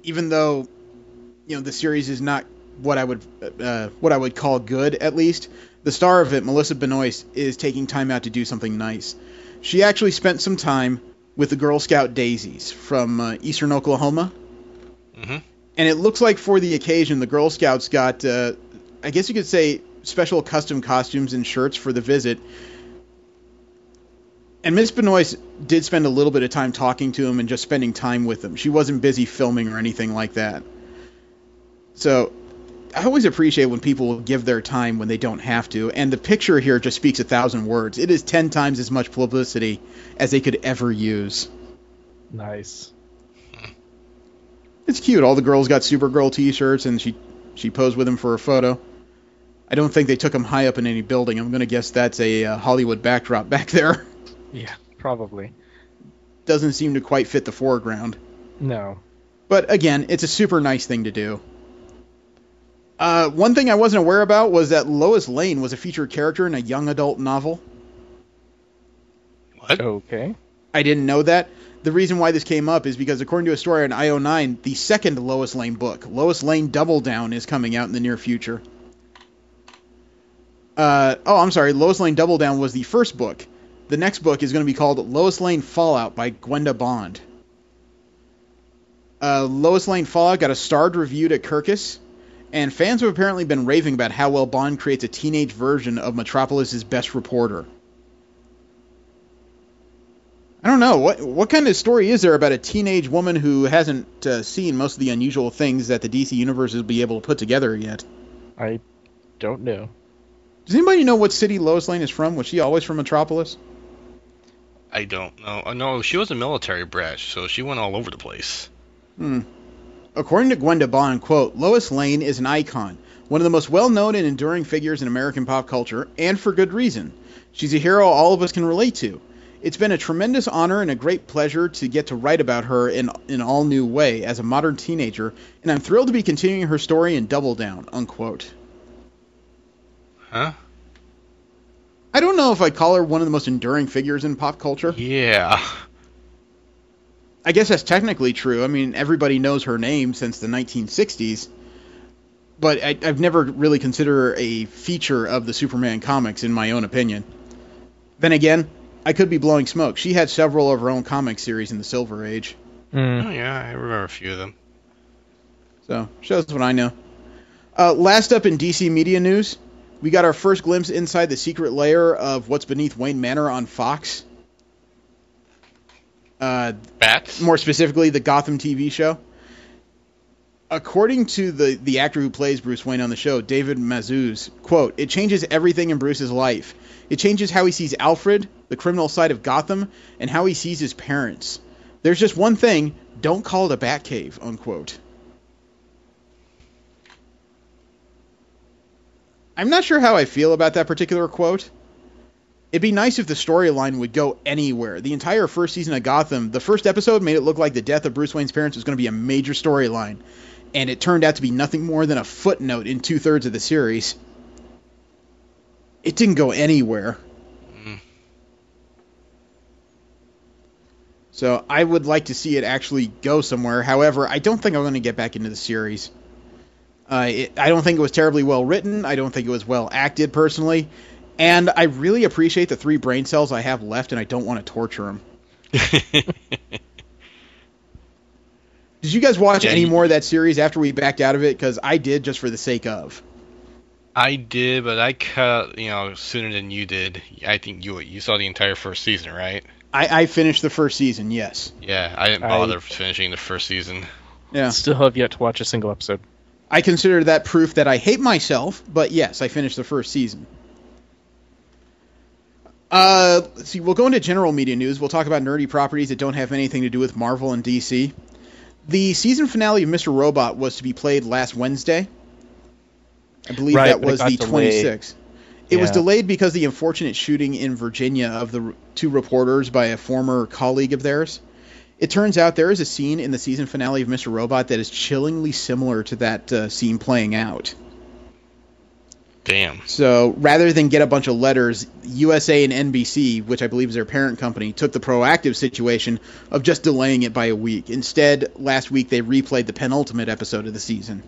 even though the series is not what I would call good, at least, the star of it, Melissa Benoist, is taking time out to do something nice. She actually spent some time with the Girl Scout Daisies from eastern Oklahoma. Mm-hmm. And it looks like for the occasion, the Girl Scouts got, I guess you could say, special custom costumes and shirts for the visit. And Miss Benoist did spend a little bit of time talking to him and just spending time with him. She wasn't busy filming or anything like that. So I always appreciate when people give their time when they don't have to. And the picture here just speaks 1,000 words. It is 10 times as much publicity as they could ever use. Nice. It's cute. All the girls got Supergirl t-shirts, and she posed with him for a photo. I don't think they took him high up in any building. I'm going to guess that's a Hollywood backdrop back there. Yeah, probably. Doesn't seem to quite fit the foreground. No. But again, it's a super nice thing to do. One thing I wasn't aware about was that Lois Lane was a featured character in a young adult novel. What? Okay. I didn't know that. The reason why this came up is because according to a story on IO9, the second Lois Lane book, Lois Lane Double Down, is coming out in the near future. I'm sorry, Lois Lane Double Down was the first book. The next book is going to be called Lois Lane Fallout by Gwenda Bond. Lois Lane Fallout got a starred review at Kirkus, and fans have apparently been raving about how well Bond creates a teenage version of Metropolis's best reporter. I don't know. What kind of story is there about a teenage woman who hasn't seen most of the unusual things that the DC universe will be able to put together yet? I don't know. Does anybody know what city Lois Lane is from? Was she always from Metropolis? I don't know. No, she was a military brat, so she went all over the place. According to Gwenda Bond, quote, Lois Lane is an icon, one of the most well-known and enduring figures in American pop culture, and for good reason. She's a hero all of us can relate to. It's been a tremendous honor and a great pleasure to get to write about her in an all-new way as a modern teenager, and I'm thrilled to be continuing her story in Double Down, unquote. Huh? I don't know if I'd call her one of the most enduring figures in pop culture. Yeah. I guess that's technically true. I mean, everybody knows her name since the 1960s, but I've never really considered her a feature of the Superman comics, in my own opinion. Then again, I could be blowing smoke. She had several of her own comic series in the Silver Age. Oh, yeah, I remember a few of them. So, shows what I know. Last up in DC media news, we got our first glimpse inside the secret lair of what's beneath Wayne Manor on Fox. Bats? More specifically, the Gotham TV show. According to the actor who plays Bruce Wayne on the show, David Mazouz, quote, it changes everything in Bruce's life. It changes how he sees Alfred, the criminal side of Gotham, and how he sees his parents. There's just one thing, don't call it a Batcave, unquote. I'm not sure how I feel about that particular quote. It'd be nice if the storyline would go anywhere. The entire first season of Gotham, the first episode made it look like the death of Bruce Wayne's parents was going to be a major storyline, and it turned out to be nothing more than a footnote in 2/3 of the series. It didn't go anywhere. So I would like to see it actually go somewhere. However, I don't think I'm going to get back into the series. I don't think it was terribly well written. I don't think it was well acted, personally. And I really appreciate the 3 brain cells I have left, and I don't want to torture them. Did you guys watch any more of that series after we backed out of it? Because I did, just for the sake of. I did, but I cut, sooner than you did. I think you saw the entire first season, right? I finished the first season, yes. Yeah, I didn't bother finishing the first season. Yeah. Still have yet to watch a single episode. I consider that proof that I hate myself, but yes, I finished the first season. Let's see, we'll go into general media news. We'll talk about nerdy properties that don't have anything to do with Marvel and DC. The season finale of Mr. Robot was to be played last Wednesday. I believe that was the 26th. It was delayed because of the unfortunate shooting in Virginia of the 2 reporters by a former colleague of theirs. It turns out there is a scene in the season finale of Mr. Robot that is chillingly similar to that scene playing out. Damn. So rather than get a bunch of letters, USA and NBC, which I believe is their parent company, took the proactive situation of just delaying it by a week. Instead, last week they replayed the penultimate episode of the season.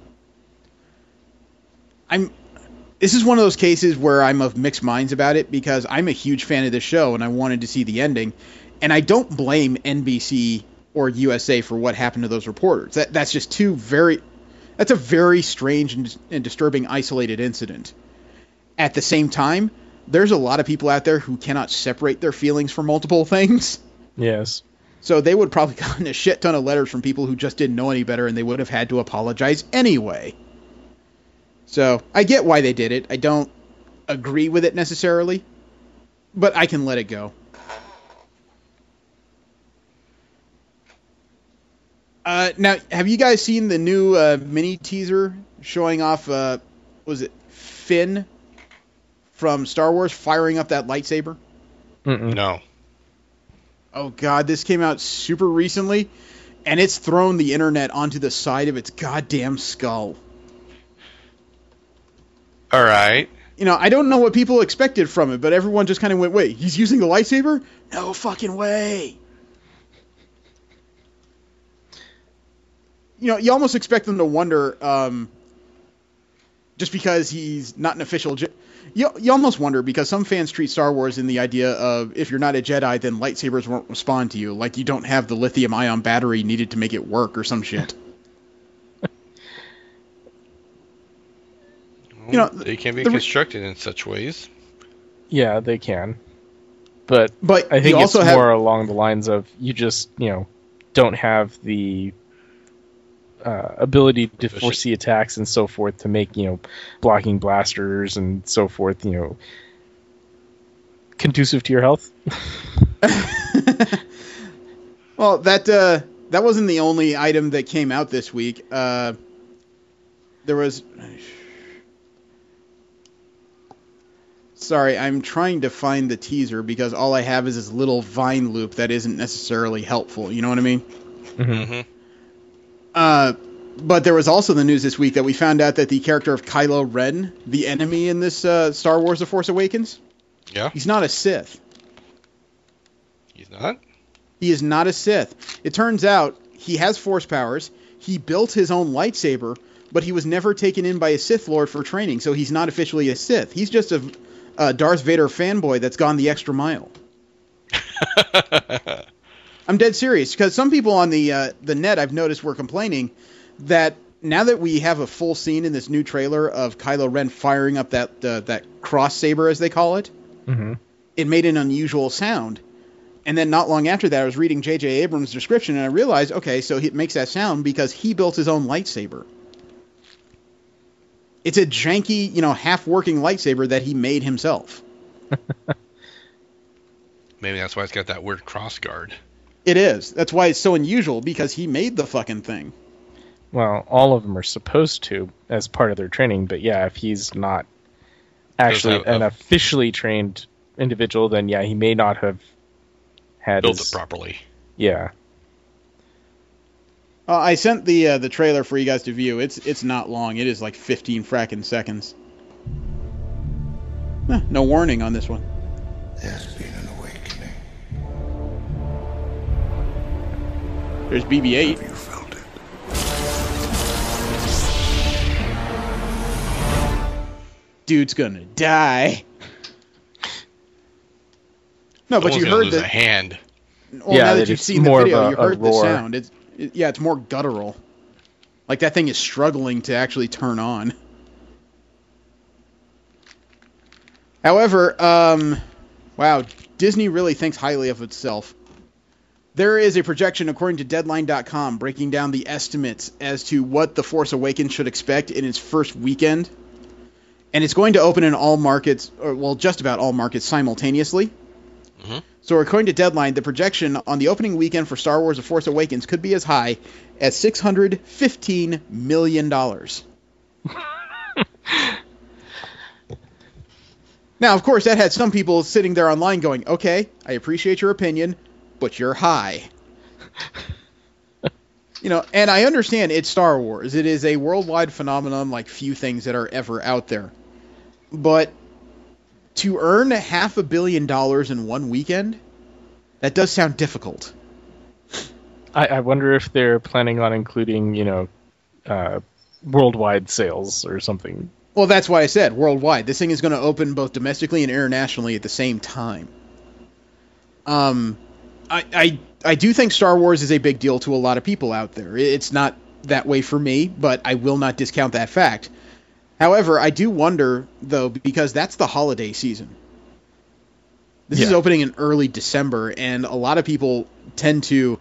This is one of those cases where I'm of mixed minds about it, because I'm a huge fan of this show and I wanted to see the ending. And I don't blame NBC or USA for what happened to those reporters. That's just that's a very strange and disturbing isolated incident. At the same time, there's a lot of people out there who cannot separate their feelings from multiple things. Yes. So they would probably gotten a shit ton of letters from people who just didn't know any better, and they would have had to apologize anyway. So I get why they did it. I don't agree with it necessarily, but I can let it go. Now, have you guys seen the new mini teaser showing off, was it Finn from Star Wars firing up that lightsaber? No. Oh, God, this came out super recently, and it's thrown the internet onto the side of its goddamn skull. All right. I don't know what people expected from it, but everyone just kind of went, wait, he's using the lightsaber? No fucking way. You almost expect them to wonder, just because he's not an official you almost wonder, because some fans treat Star Wars in the idea of, if you're not a Jedi, then lightsabers won't respond to you, like you don't have the lithium-ion battery needed to make it work or some shit. They can be constructed in such ways. Yeah, they can. But I think you it's also have more along the lines of you just, don't have the ability to foresee attacks and so forth to make, blocking blasters and so forth, conducive to your health. Well, that wasn't the only item that came out this week. There was... Sorry, I'm trying to find the teaser because all I have is this little Vine loop that isn't necessarily helpful. You know what I mean? Mm-hmm. But there was also the news this week that we found out that the character of Kylo Ren, the enemy in this Star Wars The Force Awakens, he's not a Sith. He's not? He is not a Sith. It turns out he has Force powers. He built his own lightsaber, but he was never taken in by a Sith Lord for training, so he's not officially a Sith. He's just a Darth Vader fanboy that's gone the extra mile. I'm dead serious, because some people on the net I've noticed were complaining that now that we have a full scene in this new trailer of Kylo Ren firing up that cross saber, as they call it, it made an unusual sound. And then not long after that, I was reading J.J. Abrams' description, and I realized, okay, so it makes that sound because he built his own lightsaber. It's a janky, half-working lightsaber that he made himself. Maybe that's why it's got that weird cross guard. It is. That's why it's so unusual, because he made the fucking thing. Well, all of them are supposed to as part of their training, but yeah, if he's not actually an officially trained individual, then yeah, he may not have had built it properly. Yeah. I sent the trailer for you guys to view. It's not long. It is like 15 fracking seconds. No warning on this one. There's been an awakening. There's BB-8. Have you felt it? Dude's gonna die. No, but you heard a hand. Well, now that you've seen the video, you heard the sound. It's more guttural. Like that thing is struggling to actually turn on. However, wow, Disney really thinks highly of itself. There is a projection, according to Deadline.com, breaking down the estimates as to what The Force Awakens should expect in its first weekend. And it's going to open in all markets, or well, just about all markets simultaneously. Mm-hmm. So according to Deadline, the projection on the opening weekend for Star Wars The Force Awakens could be as high as $615 million. Now, of course, that had some people sitting there online going, okay, I appreciate your opinion, but you're high. And I understand it's Star Wars. It is a worldwide phenomenon like few things that are ever out there. But to earn $500 million in one weekend, that does sound difficult. I wonder if they're planning on including, worldwide sales or something. Well, that's why I said worldwide. This thing is going to open both domestically and internationally at the same time. I do think Star Wars is a big deal to a lot of people out there. It's not that way for me, but I will not discount that fact. However, I do wonder, though, because that's the holiday season. This is opening in early December, and a lot of people tend to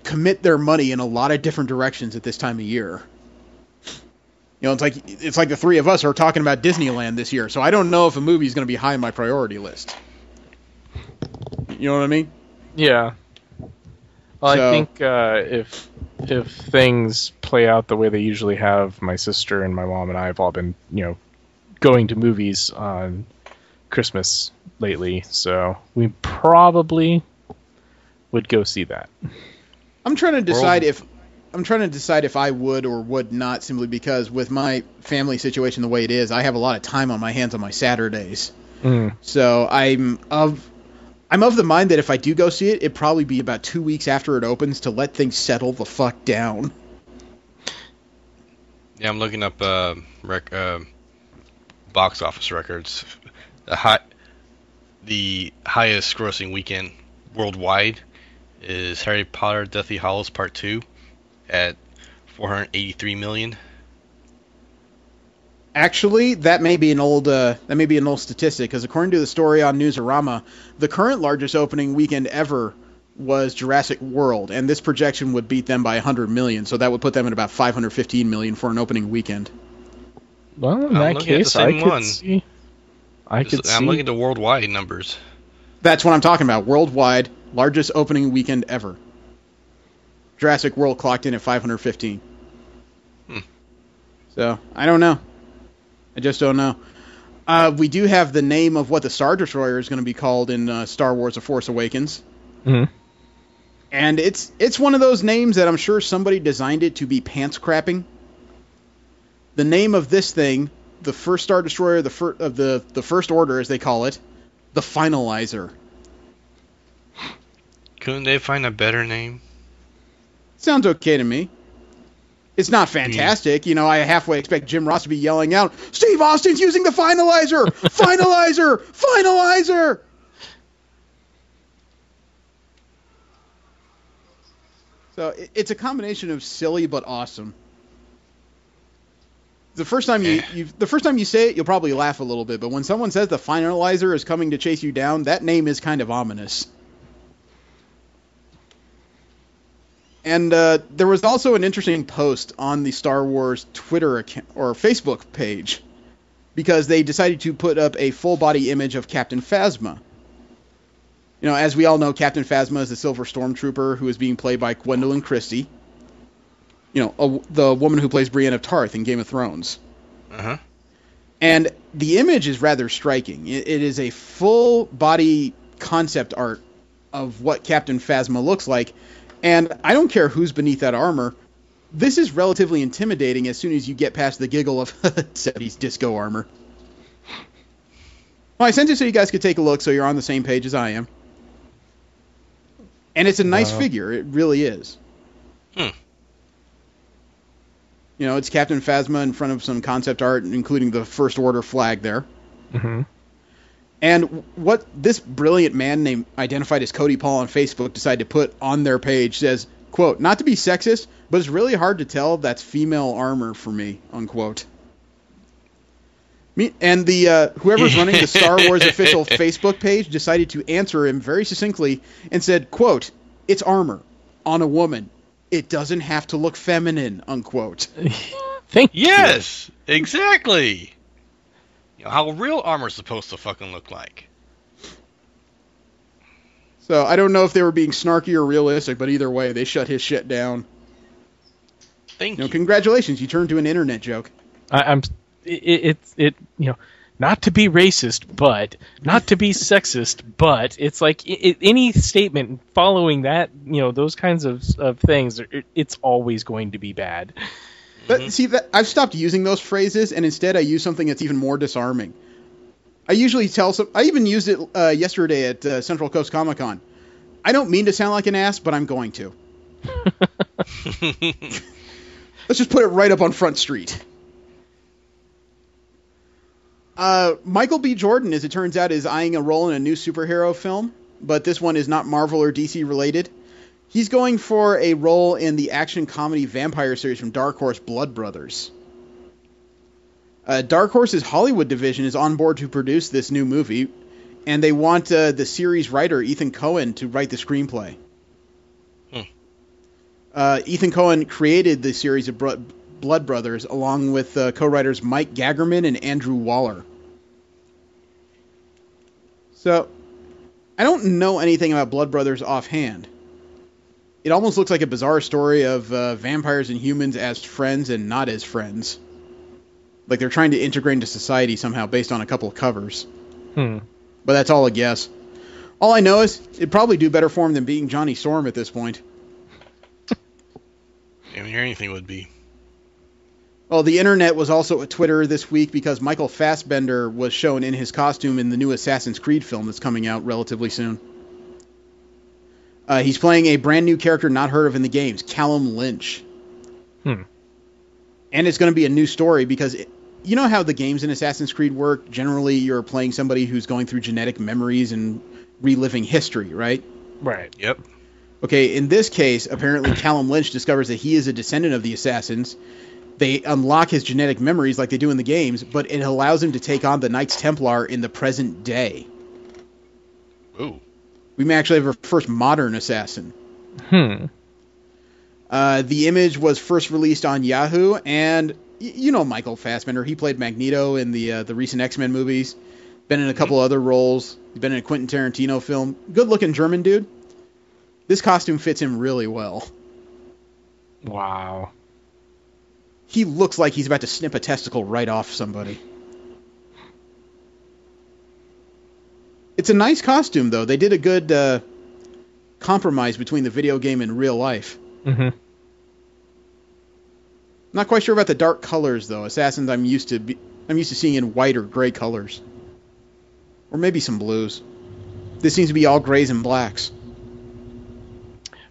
commit their money in a lot of different directions at this time of year. It's like the three of us are talking about Disneyland this year, so I don't know if a movie is going to be high on my priority list. You know what I mean? Yeah. Well, I think if things play out the way they usually have, my sister and my mom and I have all been, going to movies on Christmas lately, so we probably would go see that. I'm trying to decide if I would or would not, simply because with my family situation the way it is, I have a lot of time on my hands on my Saturdays. So I'm of the mind that if I do go see it, it'd probably be about 2 weeks after it opens to let things settle the fuck down. Yeah, I'm looking up box office records. The highest grossing weekend worldwide is Harry Potter Deathly Hallows Part 2 at $483 million. Actually, that may be an old statistic, because according to the story on Newsarama, the current largest opening weekend ever was Jurassic World, and this projection would beat them by 100 million, so that would put them at about 515 million for an opening weekend. Well, in that case, I could see. I'm looking at the worldwide numbers. That's what I'm talking about. Worldwide, largest opening weekend ever. Jurassic World clocked in at 515. So, I don't know. I just don't know. We do have the name of what the Star Destroyer is going to be called in Star Wars: The Force Awakens. Mm-hmm. And it's one of those names that I'm sure somebody designed it to be pants crapping. The name of this thing, the first Star Destroyer of the First Order, as they call it, the Finalizer. Couldn't they find a better name? Sounds okay to me. It's not fantastic. You know, I halfway expect Jim Ross to be yelling out, "Steve Austin's using the Finalizer! Finalizer! Finalizer!" So it's a combination of silly but awesome. The first time you say it, you'll probably laugh a little bit, but when someone says the Finalizer is coming to chase you down, that name is kind of ominous. And there was also an interesting post on the Star Wars Twitter account or Facebook page, because they decided to put up a full-body image of Captain Phasma. You know, as we all know, Captain Phasma is the Silver Stormtrooper who is being played by Gwendolyn Christie. You know, the woman who plays Brienne of Tarth in Game of Thrones. Uh-huh. And the image is rather striking. It is a full-body concept art of what Captain Phasma looks like. And I don't care who's beneath that armor. This is relatively intimidating as soon as you get past the giggle of 70s disco armor. Well, I sent it so you guys could take a look so you're on the same page as I am. And it's a nice figure. It really is. You know, it's Captain Phasma in front of some concept art, including the First Order flag there. Mm-hmm. And what this brilliant man named identified as Cody Paul on Facebook decided to put on their page says, quote, "Not to be sexist, but it's really hard to tell if that's female armor for me," unquote. And the whoever's running the Star Wars official Facebook page decided to answer him very succinctly and said, quote, "It's armor on a woman. It doesn't have to look feminine," unquote. Thank Yes, exactly. You know, how real armor's supposed to fucking look like. So I don't know if they were being snarky or realistic, but either way, they shut his shit down. Thank you. Congratulations, you turned to an internet joke. It's you know, not to be racist, but not to be sexist, but it's like any statement following that, you know, those kinds of things, it's always going to be bad. But see, that I've stopped using those phrases, and instead I use something that's even more disarming. I usually I even used it yesterday at Central Coast Comic Con. I don't mean to sound like an ass, but I'm going to. Let's just put it right up on Front Street. Michael B. Jordan, as it turns out, is eyeing a role in a new superhero film, but this one is not Marvel or DC related. He's going for a role in the action comedy vampire series from Dark Horse, Blood Brothers. Dark Horse's Hollywood division is on board to produce this new movie, and they want the series writer Ethan Coen to write the screenplay. Ethan Coen created the series of Blood Brothers along with co-writers Mike Gagerman and Andrew Waller. So, I don't know anything about Blood Brothers offhand. It almost looks like a bizarre story of vampires and humans as friends and not as friends. Like they're trying to integrate into society somehow based on a couple of covers. But that's all a guess. All I know is it'd probably do better for him than beating Johnny Storm at this point. I mean, anything would be. Well, the internet was also at Twitter this week because Michael Fassbender was shown in his costume in the new Assassin's Creed film that's coming out relatively soon. He's playing a brand new character not heard of in the games, Callum Lynch. And it's going to be a new story because you know how the games in Assassin's Creed work? Generally, you're playing somebody who's going through genetic memories and reliving history, right? Right. Yep. Okay, in this case, apparently Callum Lynch discovers that he is a descendant of the Assassins, They unlock his genetic memories like they do in the games, but it allows him to take on the Knights Templar in the present day. Ooh. We may actually have our first modern assassin. Hmm. The image was first released on Yahoo, and you know Michael Fassbender. He played Magneto in the recent X-Men movies. Been in a couple other roles. He's been in a Quentin Tarantino film. Good-looking German dude. This costume fits him really well. Wow. He looks like he's about to snip a testicle right off somebody. It's a nice costume, though. They did a good compromise between the video game and real life. Mm-hmm. Not quite sure about the dark colors, though. Assassins I'm used to seeing in white or gray colors. Or maybe some blues. This seems to be all grays and blacks.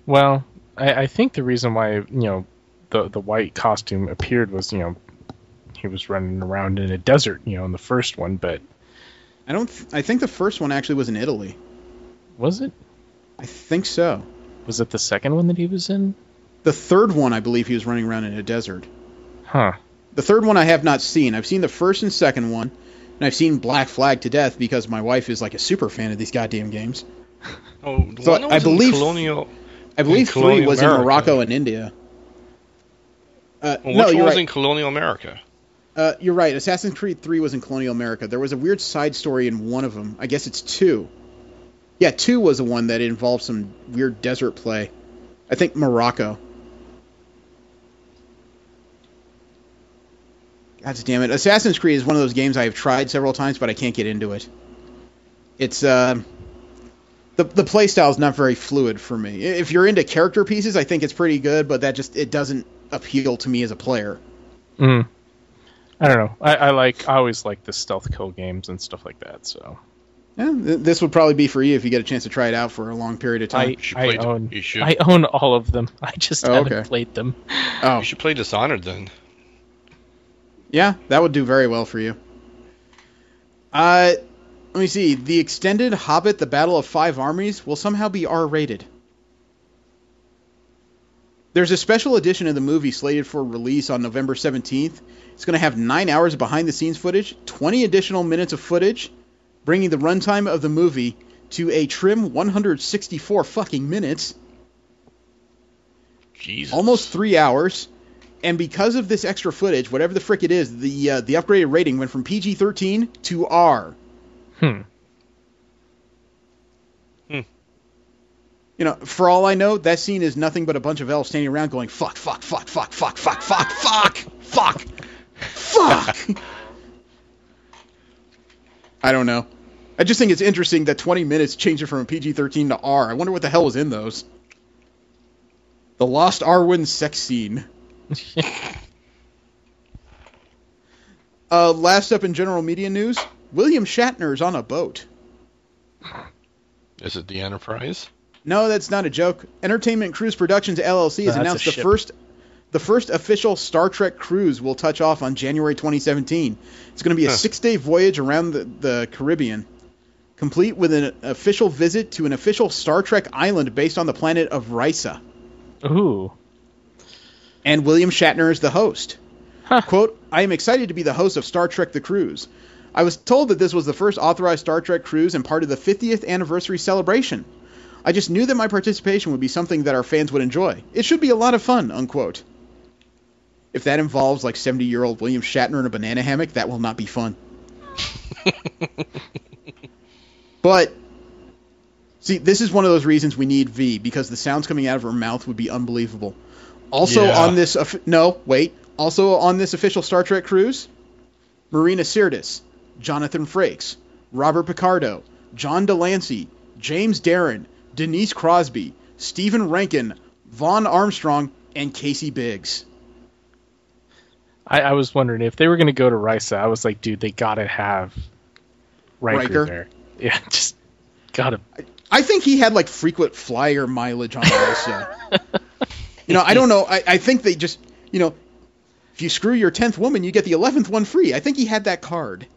Well, I think the reason why, the white costume appeared was, he was running around in a desert, in the first one, but... I think the first one actually was in Italy. Was it? I think so. Was it the second one that he was in? The third one, I believe he was running around in a desert. Huh. The third one I have not seen. I've seen the first and second one, and I've seen Black Flag to death because my wife is like a super fan of these goddamn games. Oh, So one was I believe in colonial. I believe colonial 3 was America. in Morocco and India. Well, No, which one you're was right. in colonial America? You're right. Assassin's Creed 3 was in colonial America. There was a weird side story in one of them. I guess it's 2. Yeah, 2 was the one that involved some weird desert play. I think Morocco. God damn it. Assassin's Creed is one of those games I have tried several times, but I can't get into it. It's, the playstyle is not very fluid for me. If you're into character pieces, I think it's pretty good, but it doesn't appeal to me as a player. Mm. I don't know. I always like the stealth kill games and stuff like that, so... Yeah, this would probably be for you if you get a chance to try it out for a long period of time. I own all of them. I just haven't played them. Oh, You should play Dishonored then. yeah, that would do very well for you. Let me see. The extended Hobbit: The Battle of Five Armies will somehow be R-rated. There's a special edition of the movie slated for release on November 17th. It's going to have 9 hours of behind-the-scenes footage, 20 additional minutes of footage, bringing the runtime of the movie to a trim 164 fucking minutes. Jesus. Almost 3 hours. And because of this extra footage, whatever the frick it is, the upgraded rating went from PG-13 to R. You know, for all I know, that scene is nothing but a bunch of elves standing around going, fuck, fuck, fuck, fuck, fuck, fuck, fuck, fuck, fuck, fuck. I don't know. I just think it's interesting that 20 minutes changed it from a PG-13 to R. I wonder what the hell was in those. The Lost Arwen sex scene. Last up in general media news, William Shatner's on a boat. Is it the Enterprise? No, that's not a joke. Entertainment Cruise Productions LLC has announced the first official Star Trek cruise will touch off on January 2017. It's going to be a 6-day voyage around the Caribbean, complete with an official visit to an official Star Trek island based on the planet of Risa. Ooh. And William Shatner is the host. Huh. Quote, I am excited to be the host of Star Trek The Cruise. I was told that this was the first authorized Star Trek cruise and part of the 50th anniversary celebration. I just knew that my participation would be something that our fans would enjoy. It should be a lot of fun, unquote. If that involves like 70-year-old William Shatner in a banana hammock, that will not be fun. But, see, this is one of those reasons we need V, because the sounds coming out of her mouth would be unbelievable. Also on this... Also on this official Star Trek cruise, Marina Sirtis, Jonathan Frakes, Robert Picardo, John Delancey, James Darren, Denise Crosby, Stephen Rankin, Vaughn Armstrong, and Casey Biggs. I was wondering if they were going to go to Risa. I was like, dude, they got to have Riker there. Yeah, just got to. I think he had like frequent flyer mileage on Risa. You know, I don't know. I think they just, you know, if you screw your 10th woman, you get the 11th one free. I think he had that card.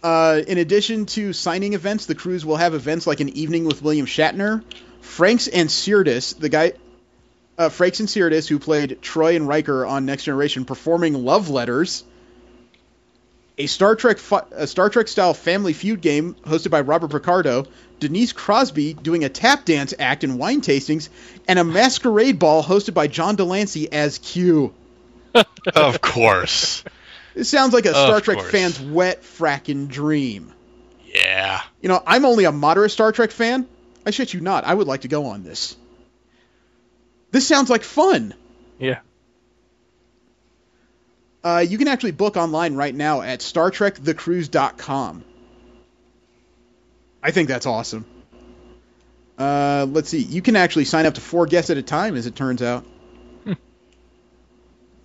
In addition to signing events, the cruise will have events like an evening with William Shatner, Franks and Sirtis, the guy... Frakes and Sirtis, who played Troy and Riker on Next Generation, performing love letters. A Star Trek style Family Feud game hosted by Robert Picardo. Denise Crosby doing a tap dance act and wine tastings, and a masquerade ball hosted by John Delancey as Q. Of course. This sounds like a Star Trek course. fan's wet frackin' dream. Yeah. You know, I'm only a moderate Star Trek fan. I shit you not. I would like to go on this. This sounds like fun. Yeah. You can actually book online right now at StarTrekTheCruise.com. I think that's awesome. Let's see. You can actually sign up to 4 guests at a time, as it turns out. Let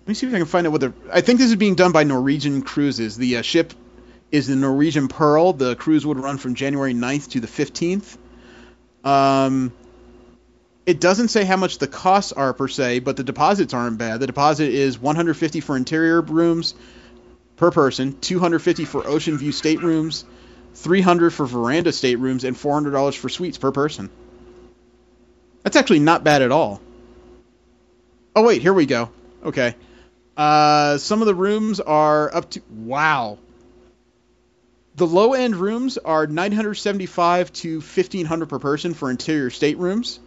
me see if I can find out what I think this is being done by Norwegian Cruises. The ship is the Norwegian Pearl. The cruise would run from January 9th to the 15th. It doesn't say how much the costs are per se, but the deposits aren't bad. The deposit is $150 for interior rooms per person, $250 for ocean view staterooms, $300 for veranda staterooms, and $400 for suites per person. That's actually not bad at all. Oh wait, here we go. Okay. Some of the rooms are up to... Wow. The low-end rooms are $975 to $1,500 per person for interior staterooms.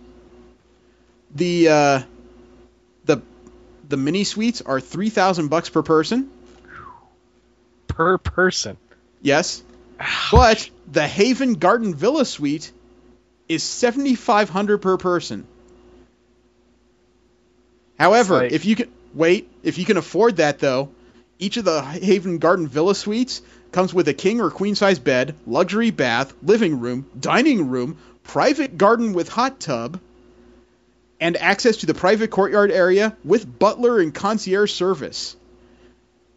The mini suites are $3,000 per person. Per person. Yes. But the Haven Garden Villa suite is $7,500 per person. However, Like... if you can afford that though, each of the Haven Garden Villa suites comes with a king or queen size bed, luxury bath, living room, dining room, private garden with hot tub, and access to the private courtyard area with butler and concierge service.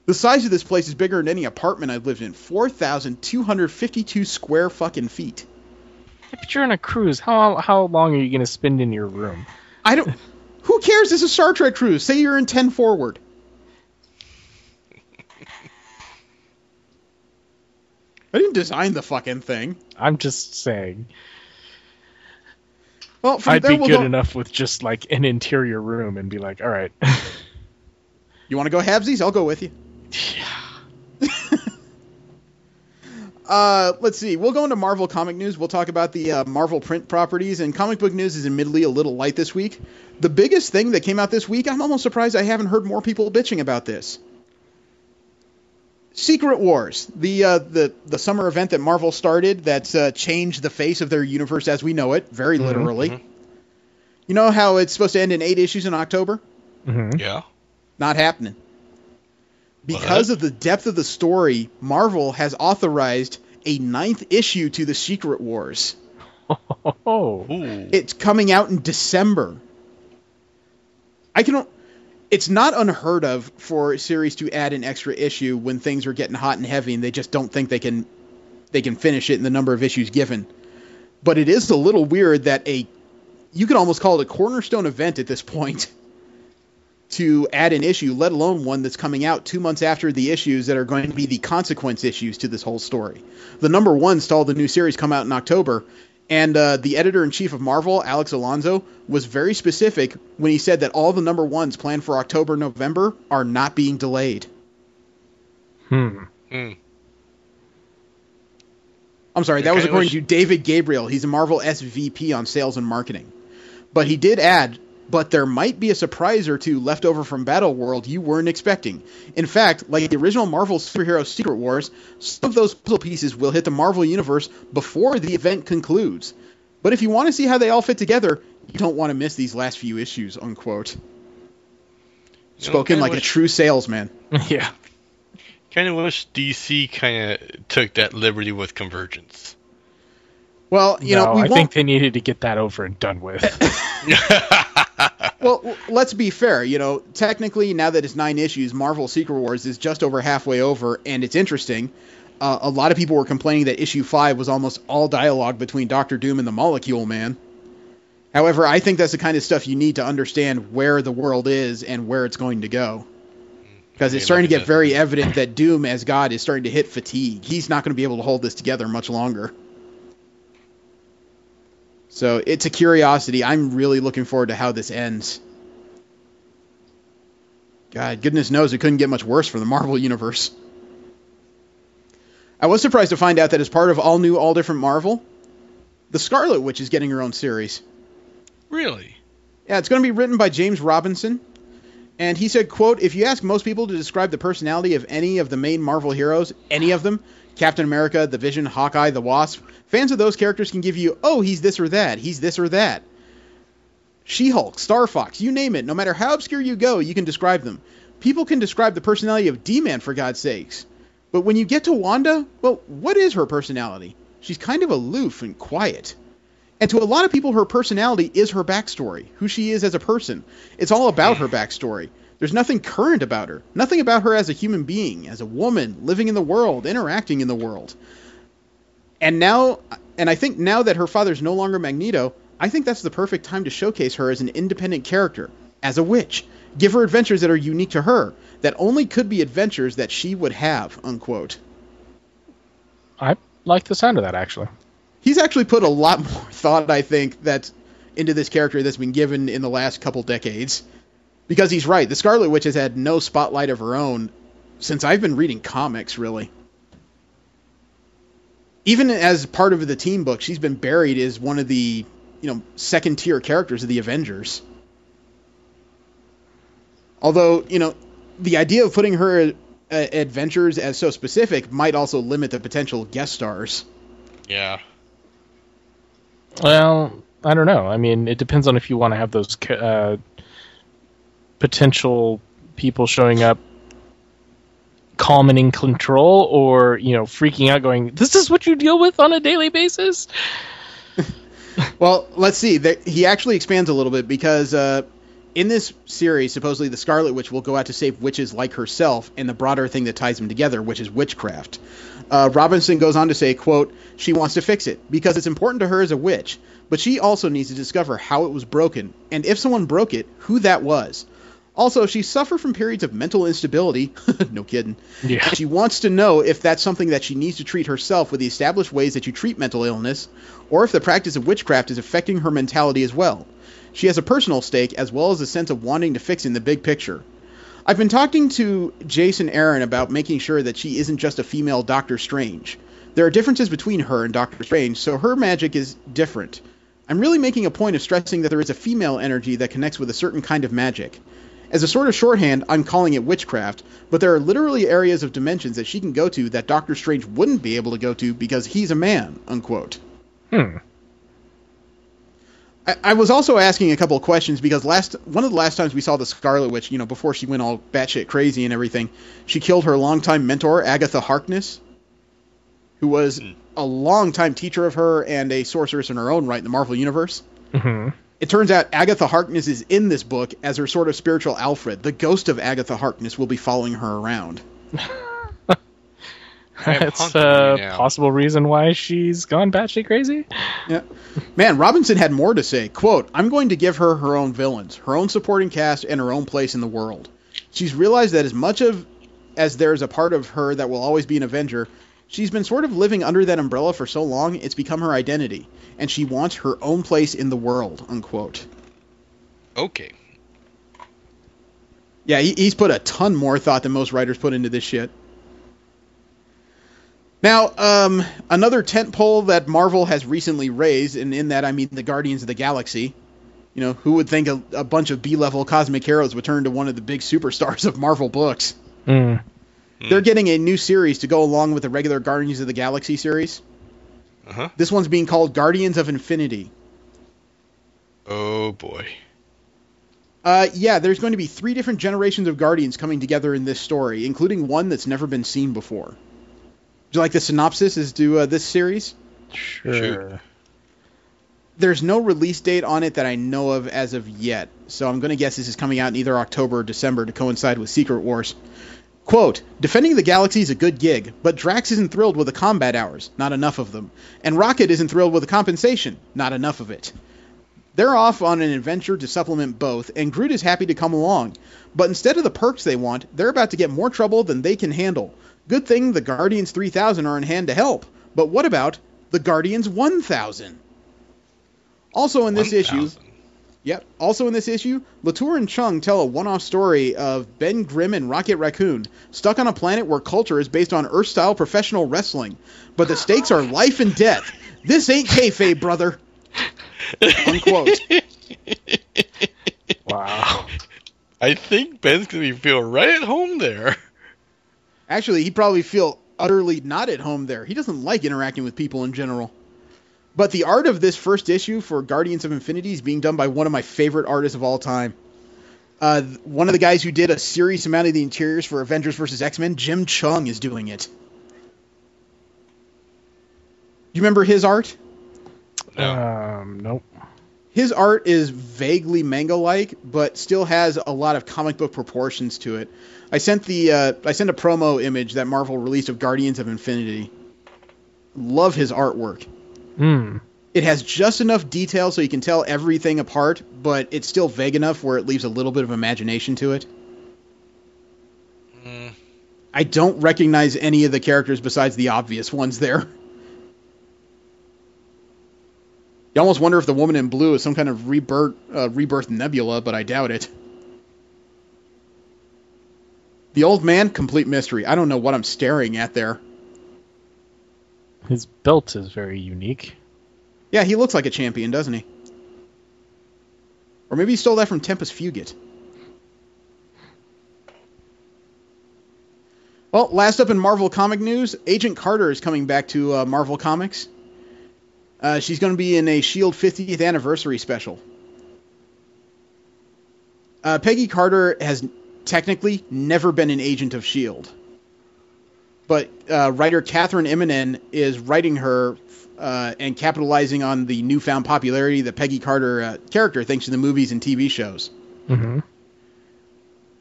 The size of this place is bigger than any apartment I've lived in. 4,252 square fucking feet. If you're on a cruise, how long are you going to spend in your room? I don't... Who cares? It's a Star Trek cruise. Say you're in 10 forward. I didn't design the fucking thing. I'm just saying. Well, I'd be good enough with just like an interior room and be like, all right. You want to go halvesies? I'll go with you. Let's see. We'll go into Marvel comic news. We'll talk about the Marvel print properties, and comic book news is admittedly a little light this week. The biggest thing that came out this week, I'm almost surprised I haven't heard more people bitching about this. Secret Wars, the summer event that Marvel started that's changed the face of their universe as we know it, very literally. Mm-hmm. You know how it's supposed to end in 8 issues in October? Mm-hmm. Yeah. Not happening. Because of the depth of the story, Marvel has authorized a 9th issue to the Secret Wars. Oh. It's coming out in December. It's not unheard of for a series to add an extra issue when things are getting hot and heavy and they just don't think they can finish it in the number of issues given. But it is a little weird that you could almost call it a cornerstone event at this point to add an issue, let alone one that's coming out 2 months after the issues that are going to be the consequence issues to this whole story. The number 1 saw the new series come out in October, and the editor-in-chief of Marvel, Alex Alonso, was very specific when he said that all the number 1s planned for October, November are not being delayed. I'm sorry, that was according to David Gabriel. He's a Marvel SVP on sales and marketing. But he did add, but there might be a surprise or two left over from Battleworld you weren't expecting. In fact, like the original Marvel superhero Secret Wars, some of those puzzle pieces will hit the Marvel Universe before the event concludes. But if you want to see how they all fit together, you don't want to miss these last few issues, unquote. Spoken like a true salesman. Yeah. Kind of wish DC kind of took that liberty with Convergence. Well, I think they needed to get that over and done with. Well, let's be fair. Technically, now that it's 9 issues, Marvel Secret Wars is just over halfway over, and it's interesting. A lot of people were complaining that issue 5 was almost all dialogue between Doctor Doom and the Molecule Man. However, I think that's the kind of stuff you need to understand where the world is and where it's going to go. Because it's starting to get very evident that Doom as God is starting to hit fatigue. He's not going to be able to hold this together much longer. So it's a curiosity. I'm really looking forward to how this ends. God, goodness knows it couldn't get much worse for the Marvel Universe. I was surprised to find out that as part of All New, All Different Marvel, the Scarlet Witch is getting her own series. Really? Yeah, it's going to be written by James Robinson. And he said, quote, if you ask most people to describe the personality of any of the main Marvel heroes, any of them, Captain America, the Vision, Hawkeye, the Wasp, fans of those characters can give you, oh, he's this or that, he's this or that. She-Hulk, Star Fox, you name it, no matter how obscure you go, you can describe them. People can describe the personality of D-Man, for God's sakes. But when you get to Wanda, well, what is her personality? She's kind of aloof and quiet. And to a lot of people, her personality is her backstory, who she is as a person. It's all about her backstory. There's nothing current about her. Nothing about her as a human being, as a woman, living in the world, interacting in the world. And I think now that her father's no longer Magneto, I think that's the perfect time to showcase her as an independent character, as a witch. Give her adventures that are unique to her, that only could be adventures that she would have, unquote. I like the sound of that, actually. He's actually put a lot more thought, I think, into this character that's been given in the last couple decades. Because he's right, the Scarlet Witch has had no spotlight of her own since I've been reading comics, really. Even as part of the team book, she's been buried as one of the, second-tier characters of the Avengers. Although, the idea of putting her adventures as so specific might also limit the potential guest stars. Yeah. Well, I don't know. I mean, it depends on if you want to have those potential people showing up calm and in control, or, freaking out going, this is what you deal with on a daily basis? Well, let's see. He actually expands a little bit because in this series, supposedly the Scarlet Witch will go out to save witches like herself and the broader thing that ties them together, which is witchcraft. Robinson goes on to say, quote, she wants to fix it because it's important to her as a witch, but she also needs to discover how it was broken, and if someone broke it, who that was. Also, she suffered from periods of mental instability. No kidding. Yeah. And she wants to know if that's something that she needs to treat herself with the established ways that you treat mental illness, or if the practice of witchcraft is affecting her mentality as well. She has a personal stake as well as a sense of wanting to fix in the big picture. I've been talking to Jason Aaron about making sure that she isn't just a female Doctor Strange. There are differences between her and Doctor Strange, so her magic is different. I'm really making a point of stressing that there is a female energy that connects with a certain kind of magic. As a sort of shorthand, I'm calling it witchcraft, but there are literally areas of dimensions that she can go to that Doctor Strange wouldn't be able to go to because he's a man, unquote. I was also asking a couple of questions because one of the last times we saw the Scarlet Witch, before she went all batshit crazy and everything, she killed her longtime mentor, Agatha Harkness, who was a longtime teacher of her and a sorceress in her own right in the Marvel Universe. Mm-hmm. It turns out Agatha Harkness is in this book as her sort of spiritual Alfred. The ghost of Agatha Harkness will be following her around. That's a possible reason why she's gone batshit crazy. Yeah. Man, Robinson had more to say. Quote, I'm going to give her her own villains, her own supporting cast, and her own place in the world. She's realized that as much as there's a part of her that will always be an Avenger, she's been sort of living under that umbrella for so long, it's become her identity. And she wants her own place in the world, unquote. Okay. Yeah, he's put a ton more thought than most writers put into this shit. Now, another tentpole that Marvel has recently raised, and in that I mean the Guardians of the Galaxy. Who would think a bunch of B-level cosmic heroes would turn to one of the big superstars of Marvel books? They're getting a new series to go along with the regular Guardians of the Galaxy series. Uh-huh. This one's being called Guardians of Infinity. Oh, boy. Yeah, there's going to be 3 different generations of Guardians coming together in this story, including one that's never been seen before. Would you like the synopsis as to this series? Sure. There's no release date on it that I know of as of yet, so I'm going to guess this is coming out in either October or December to coincide with Secret Wars. Quote, defending the galaxy is a good gig, but Drax isn't thrilled with the combat hours, not enough of them. And Rocket isn't thrilled with the compensation, not enough of it. They're off on an adventure to supplement both, and Groot is happy to come along. But instead of the perks they want, they're about to get more trouble than they can handle. Good thing the Guardians 3000 are in hand to help. But what about the Guardians 1000? Also in this 1,000. issue... Yep. Also in this issue, Latour and Chung tell a one-off story of Ben Grimm and Rocket Raccoon stuck on a planet where culture is based on Earth-style professional wrestling, but the stakes are life and death. This ain't kayfabe, brother. Unquote. Wow. I think Ben's going to feel right at home there. Actually, he'd probably feel utterly not at home there. He doesn't like interacting with people in general. But the art of this first issue for Guardians of Infinity is being done by one of my favorite artists of all time. One of the guys who did a serious amount of the interiors for Avengers vs. X-Men, Jim Chung, is doing it. Do you remember his art? No. Nope. His art is vaguely manga-like, but still has a lot of comic book proportions to it. I sent a promo image that Marvel released of Guardians of Infinity. Love his artwork. It has just enough detail so you can tell everything apart, but it's still vague enough where it leaves a little bit of imagination to it. I don't recognize any of the characters besides the obvious ones there. You almost wonder if the woman in blue is some kind of rebirth Nebula, but I doubt it. The old man, complete mystery. I don't know what I'm staring at there. His belt is very unique. Yeah, he looks like a champion, doesn't he? Or maybe he stole that from Tempest Fugit. Well, last up in Marvel comic news, Agent Carter is coming back to Marvel Comics. She's going to be in a S.H.I.E.L.D. 50th anniversary special. Peggy Carter has technically never been an agent of S.H.I.E.L.D. But writer Catherine Eminem is writing her and capitalizing on the newfound popularity that Peggy Carter character thanks to the movies and TV shows. Mm-hmm.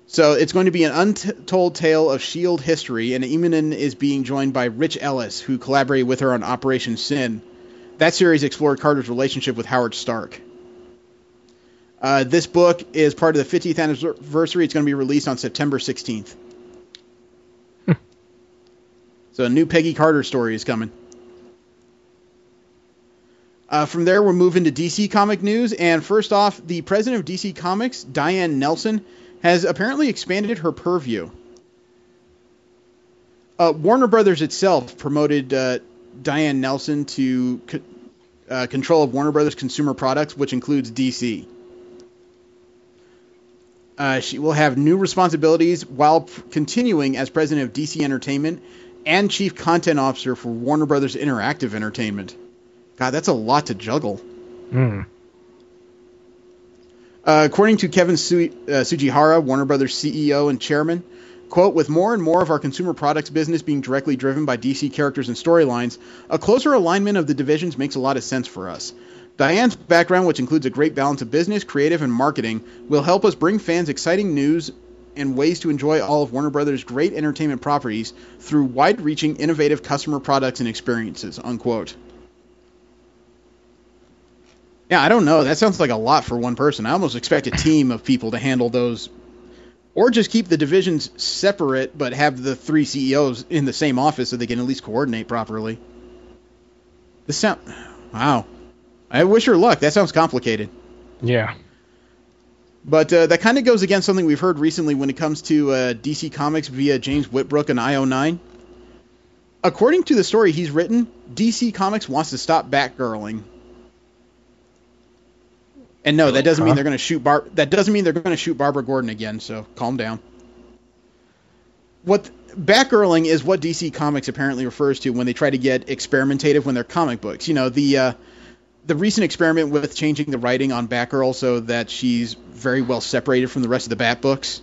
So it's going to be an untold tale of S.H.I.E.L.D. history, and Eminem is being joined by Rich Ellis, who collaborated with her on Operation Sin. That series explored Carter's relationship with Howard Stark. This book is part of the 50th anniversary. It's going to be released on September 16th. So a new Peggy Carter story is coming. From there, we'll move into DC comic news. And first off, the president of DC Comics, Diane Nelson, has apparently expanded her purview. Warner Brothers itself promoted Diane Nelson to control of Warner Brothers consumer products, which includes DC. She will have new responsibilities while continuing as president of DC Entertainment and chief content officer for Warner Brothers Interactive Entertainment. God, that's a lot to juggle. According to Kevin Sugihara, Warner Brothers CEO and chairman, quote, with more and more of our consumer products business being directly driven by DC characters and storylines, a closer alignment of the divisions makes a lot of sense for us. Diane's background, which includes a great balance of business, creative, and marketing, will help us bring fans exciting news and ways to enjoy all of Warner Brothers' great entertainment properties through wide-reaching, innovative customer products and experiences, unquote. Yeah, I don't know. That sounds like a lot for one person. I almost expect a team of people to handle those. Or just keep the divisions separate, but have the three CEOs in the same office so they can at least coordinate properly. Wow. I wish her luck. That sounds complicated. Yeah. But that kind of goes against something we've heard recently when it comes to DC Comics via James Whitbrook and IO9. According to the story he's written, DC Comics wants to stop Batgirling. And no, that doesn't mean they're going to shoot that doesn't mean they're going to shoot Barbara Gordon again, so calm down. What Batgirling is what DC Comics apparently refers to when they try to get experimentative when they're comic books. You know, the recent experiment with changing the writing on Batgirl so that she's very well separated from the rest of the Bat books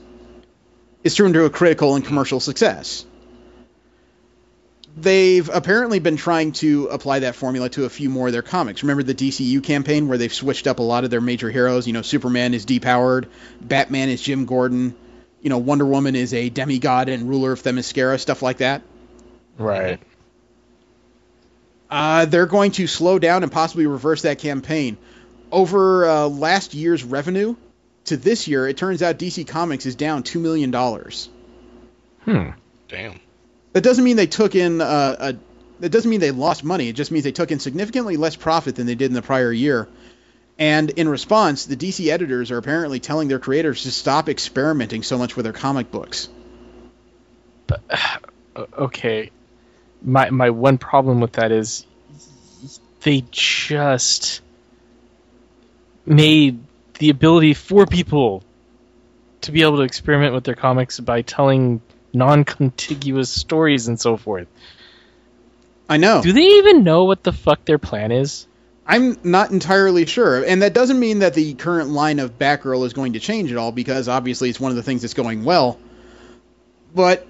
is turned into a critical and commercial success. They've apparently been trying to apply that formula to a few more of their comics. Remember the DCU campaign where they've switched up a lot of their major heroes? You know, Superman is depowered, Batman is Jim Gordon, you know, Wonder Woman is a demigod and ruler of Themyscira, stuff like that. Right. They're going to slow down and possibly reverse that campaign. Over last year's revenue to this year, it turns out DC Comics is down $2 million. Damn. That doesn't mean they took in that doesn't mean they lost money. It just means they took in significantly less profit than they did in the prior year. And in response, the DC editors are apparently telling their creators to stop experimenting so much with their comic books. But, okay. My one problem with that is they just made the ability for people to be able to experiment with their comics by telling non-contiguous stories and so forth. I know. Do they even know what the fuck their plan is? I'm not entirely sure. And that doesn't mean that the current line of Batgirl is going to change at all, because obviously it's one of the things that's going well. But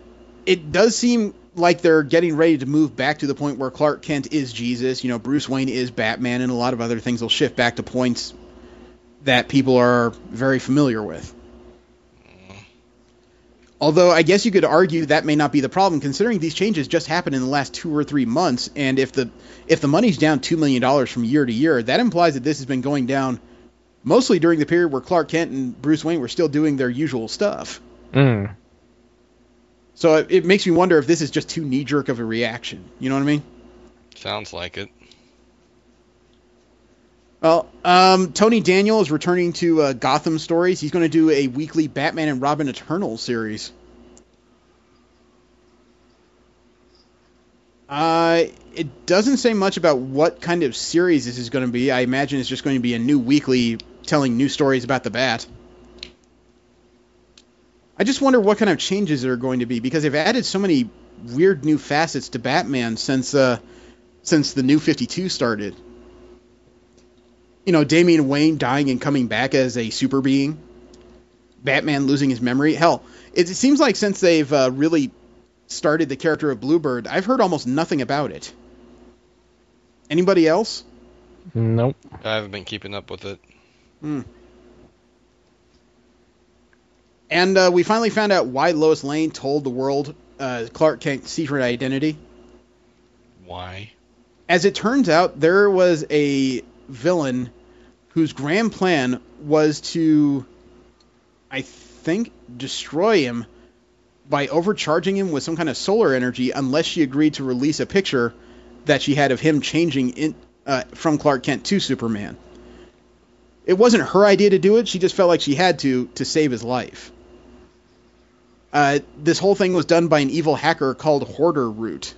it does seem like they're getting ready to move back to the point where Clark Kent is Jesus, you know, Bruce Wayne is Batman, and a lot of other things will shift back to points that people are very familiar with. Although I guess you could argue that may not be the problem, considering these changes just happened in the last 2 or 3 months, and if the money's down $2 million from year to year, that implies that this has been going down mostly during the period where Clark Kent and Bruce Wayne were still doing their usual stuff. Mm. So it makes me wonder if this is just too knee-jerk of a reaction. You know what I mean? Sounds like it. Well, Tony Daniel is returning to Gotham Stories. He's going to do a weekly Batman and Robin Eternal series. It doesn't say much about what kind of series this is going to be. I imagine it's just going to be a new weekly telling new stories about the Bat. I just wonder what kind of changes there are going to be, because they've added so many weird new facets to Batman since the New 52 started. You know, Damian Wayne dying and coming back as a super being. Batman losing his memory. Hell, it seems like since they've really started the character of Bluebird, I've heard almost nothing about it. Anybody else? Nope. I haven't been keeping up with it. And we finally found out why Lois Lane told the world Clark Kent's secret identity. Why? As it turns out, there was a villain whose grand plan was to, I think, destroy him by overcharging him with some kind of solar energy unless she agreed to release a picture that she had of him changing from Clark Kent to Superman. It wasn't her idea to do it. She just felt like she had to save his life. This whole thing was done by an evil hacker called Hoarder Root.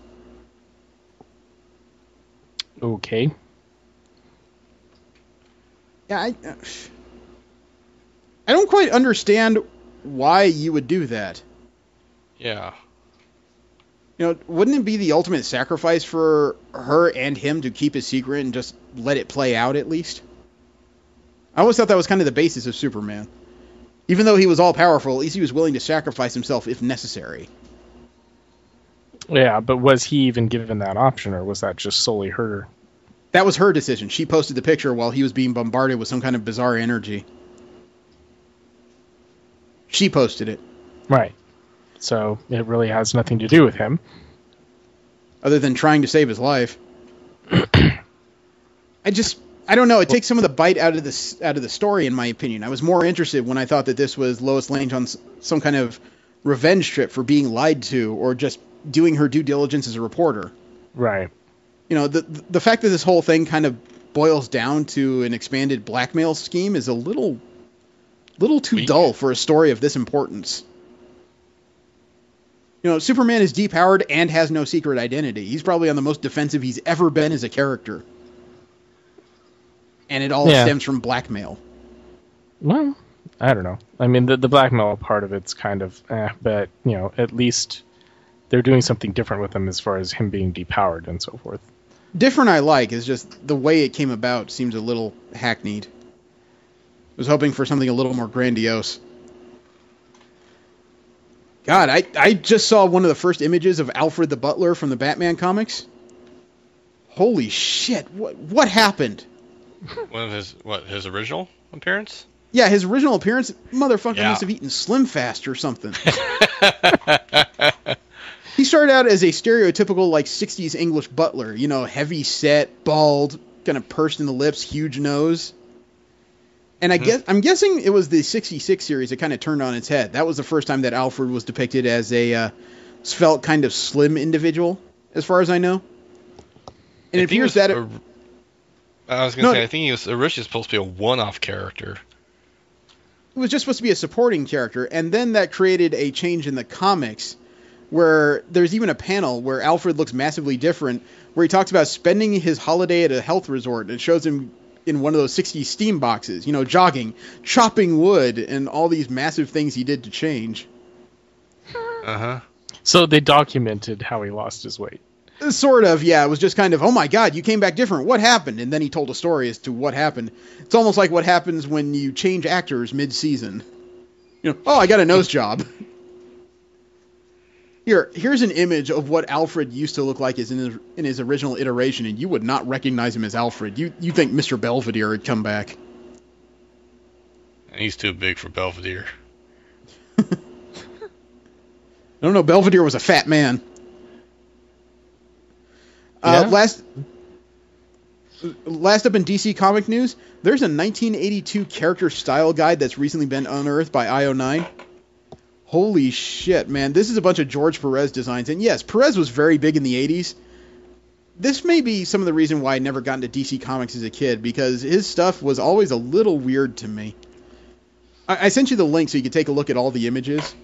Okay. Yeah, I don't quite understand why you would do that. Yeah. You know, wouldn't it be the ultimate sacrifice for her and him to keep his secret and just let it play out at least? I always thought that was kind of the basis of Superman. Even though he was all-powerful, at least he was willing to sacrifice himself if necessary. Yeah, but was he even given that option, or was that just solely her? That was her decision. She posted the picture while he was being bombarded with some kind of bizarre energy. She posted it. Right. So it really has nothing to do with him. Other than trying to save his life. I don't know. It takes some of the bite out of the story, in my opinion. I was more interested when I thought that this was Lois Lane on some kind of revenge trip for being lied to, or just doing her due diligence as a reporter. Right. You know, the fact that this whole thing kind of boils down to an expanded blackmail scheme is a little too Weak. dull for a story of this importance. You know, Superman is depowered and has no secret identity. He's probably on the most defensive he's ever been as a character. And it all stems from blackmail. Well, I don't know. I mean, the blackmail part of it's kind of but, you know, at least they're doing something different with him as far as him being depowered and so forth. Different I like, is just the way it came about seems a little hackneyed. I was hoping for something a little more grandiose. God, I just saw one of the first images of Alfred the Butler from the Batman comics. Holy shit, what happened? One of his original appearance? Yeah, his original appearance, motherfucker Yeah. must have eaten Slim Fast or something. He started out as a stereotypical, like, 60s English butler. You know, heavy set, bald, kind of pursed in the lips, huge nose. And I'm guessing it was the 66 series that kind of turned on its head. That was the first time that Alfred was depicted as a svelte, kind of slim individual, as far as I know. And it appears that I was going to say, I think he was originally supposed to be a one-off character. It was just supposed to be a supporting character, and then that created a change in the comics where there's even a panel where Alfred looks massively different, where he talks about spending his holiday at a health resort, and it shows him in one of those 60s steam boxes, jogging, chopping wood, and all these massive things he did to change. Uh-huh. So they documented how he lost his weight. Sort of, yeah. It was just kind of, oh my god, you came back different. What happened? And then he told a story as to what happened. It's almost like what happens when you change actors mid-season. Oh, I got a nose job. Here's an image of what Alfred used to look like in his original iteration, and you would not recognize him as Alfred. You think Mr. Belvedere had come back. And he's too big for Belvedere. No, Belvedere was a fat man. Yeah. Last up in DC comic news, there's a 1982 character style guide that's recently been unearthed by IO9. Holy shit, man. This is a bunch of George Perez designs. And yes, Perez was very big in the 80s. This may be some of the reason why I never got into DC Comics as a kid, because his stuff was always a little weird to me. I sent you the link so you could take a look at all the images.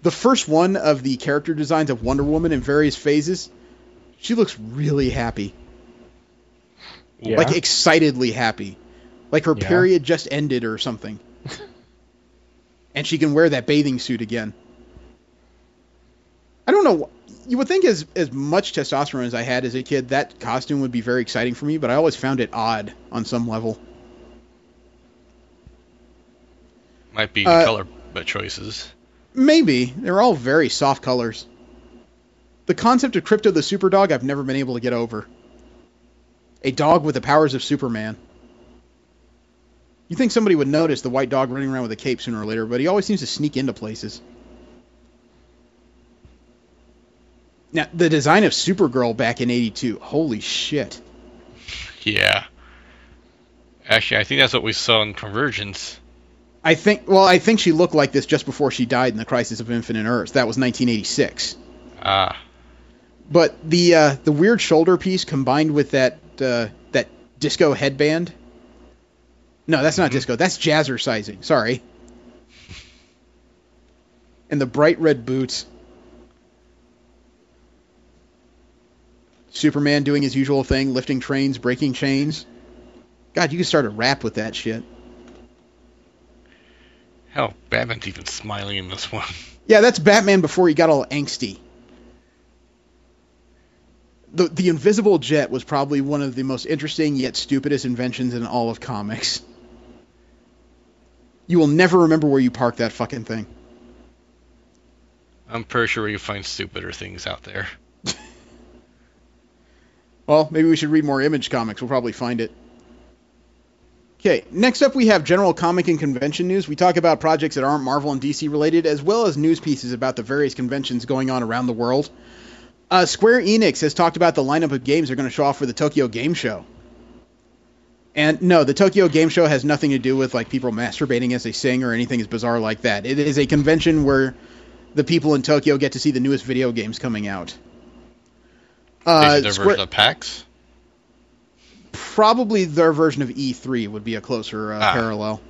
The first one of the character designs of Wonder Woman in various phases, she looks really happy. Yeah. Like excitedly happy. Like her period just ended or something. And she can wear that bathing suit again. I don't know. You would think as much testosterone as I had as a kid, that costume would be very exciting for me, but I always found it odd on some level. Might be the color choices. Maybe. They're all very soft colors. The concept of Crypto the Superdog I've never been able to get over. A dog with the powers of Superman. You think somebody would notice the white dog running around with a cape sooner or later, but he always seems to sneak into places. Now, the design of Supergirl back in 82. Holy shit. Yeah. Actually, I think that's what we saw in Convergence. I think she looked like this just before she died in the Crisis of Infinite Earths. That was 1986. Ah. But the weird shoulder piece combined with that disco headband. No, that's not disco. That's jazzercising. Sorry. And the bright red boots. Superman doing his usual thing, lifting trains, breaking chains. God, you could start a rap with that shit. Hell, Batman's even smiling in this one. Yeah, that's Batman before he got all angsty. The invisible jet was probably one of the most interesting yet stupidest inventions in all of comics. You will never remember where you parked that fucking thing. I'm pretty sure you find stupider things out there. Well, maybe we should read more Image comics. We'll probably find it. Okay, next up we have general comic and convention news. We talk about projects that aren't Marvel and DC related, as well as news pieces about the various conventions going on around the world. Square Enix has talked about the lineup of games they're going to show off for the Tokyo Game Show. And no, the Tokyo Game Show has nothing to do with like people masturbating as they sing or anything as bizarre like that. It is a convention where the people in Tokyo get to see the newest video games coming out. Is it their version of PAX? Probably their version of E3 would be a closer parallel.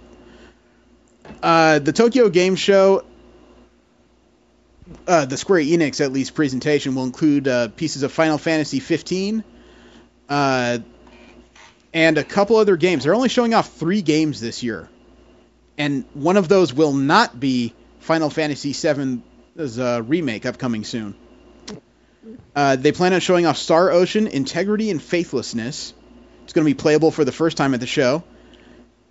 The Tokyo Game Show, the Square Enix at least presentation, will include pieces of Final Fantasy 15 and a couple other games. They're only showing off 3 games this year. And one of those will not be Final Fantasy VII's remake upcoming soon. They plan on showing off Star Ocean, Integrity, and Faithlessness. It's going to be playable for the first time at the show.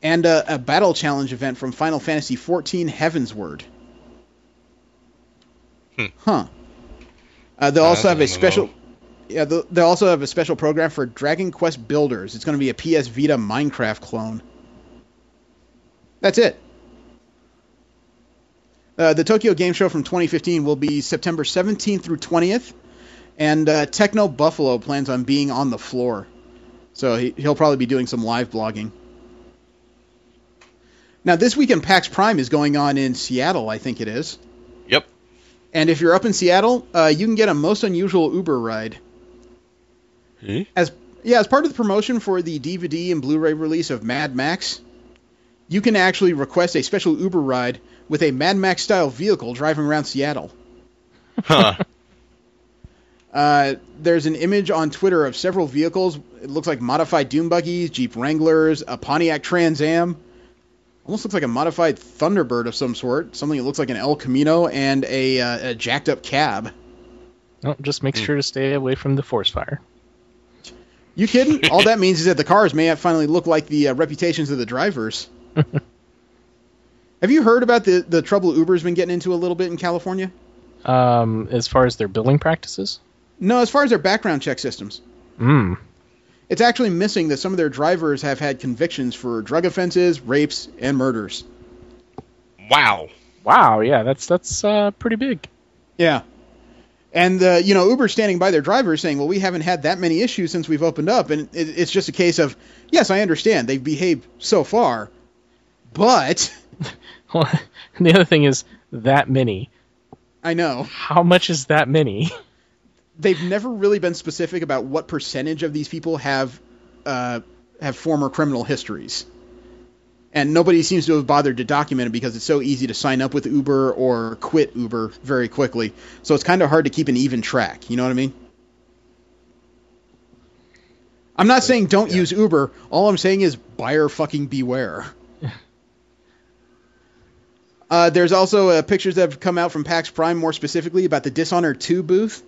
And a battle challenge event from Final Fantasy XIV Heavensward. Huh. They'll also have a special... Yeah, they'll also have a special program for Dragon Quest Builders. It's going to be a PS Vita Minecraft clone. That's it. The Tokyo Game Show from 2015 will be September 17th through 20th. And Techno Buffalo plans on being on the floor. So he'll probably be doing some live blogging. Now, this weekend, PAX Prime is going on in Seattle, I think it is. Yep. And if you're up in Seattle, you can get a most unusual Uber ride. Hmm? Yeah, as part of the promotion for the DVD and Blu-ray release of Mad Max, you can actually request a special Uber ride with a Mad Max-style vehicle driving around Seattle. Huh. There's an image on Twitter of several vehicles. It looks like modified dune buggies, Jeep Wranglers, a Pontiac Trans Am. Almost looks like a modified Thunderbird of some sort. Something that looks like an El Camino and a jacked-up cab. Well, just make sure to stay away from the forest fire. You kidding? All that means is that the cars may finally look like the reputations of the drivers. Have you heard about the trouble Uber's been getting into a little bit in California? As far as their billing practices? No, as far as their background check systems. It's actually missing that some of their drivers have had convictions for drug offenses, rapes, and murders. Wow. Wow, yeah, that's pretty big. Yeah. And, Uber's standing by their drivers saying, well, we haven't had that many issues since we've opened up. And it's just a case of, yes, I understand. They've behaved so far. But... Well, the other thing is, that many. I know. How much is that many? They've never really been specific about what percentage of these people have former criminal histories. And nobody seems to have bothered to document it because it's so easy to sign up with Uber or quit Uber very quickly. So it's kind of hard to keep an even track. You know what I mean? I'm not saying don't use Uber. All I'm saying is buyer fucking beware. There's also pictures that have come out from PAX Prime more specifically about the Dishonored 2 booth.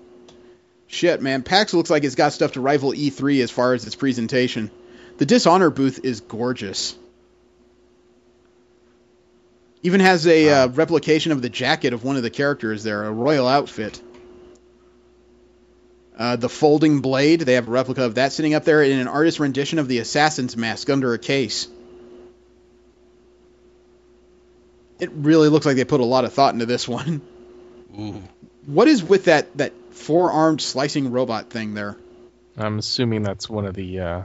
Shit, man. PAX looks like it's got stuff to rival E3 as far as its presentation. The Dishonored booth is gorgeous. Even has a replication of the jacket of one of the characters there, a royal outfit. The folding blade, they have a replica of that sitting up there, and an artist's rendition of the assassin's mask under a case. It really looks like they put a lot of thought into this one. Ooh. What is with that four-armed slicing robot thing there? I'm assuming that's one of the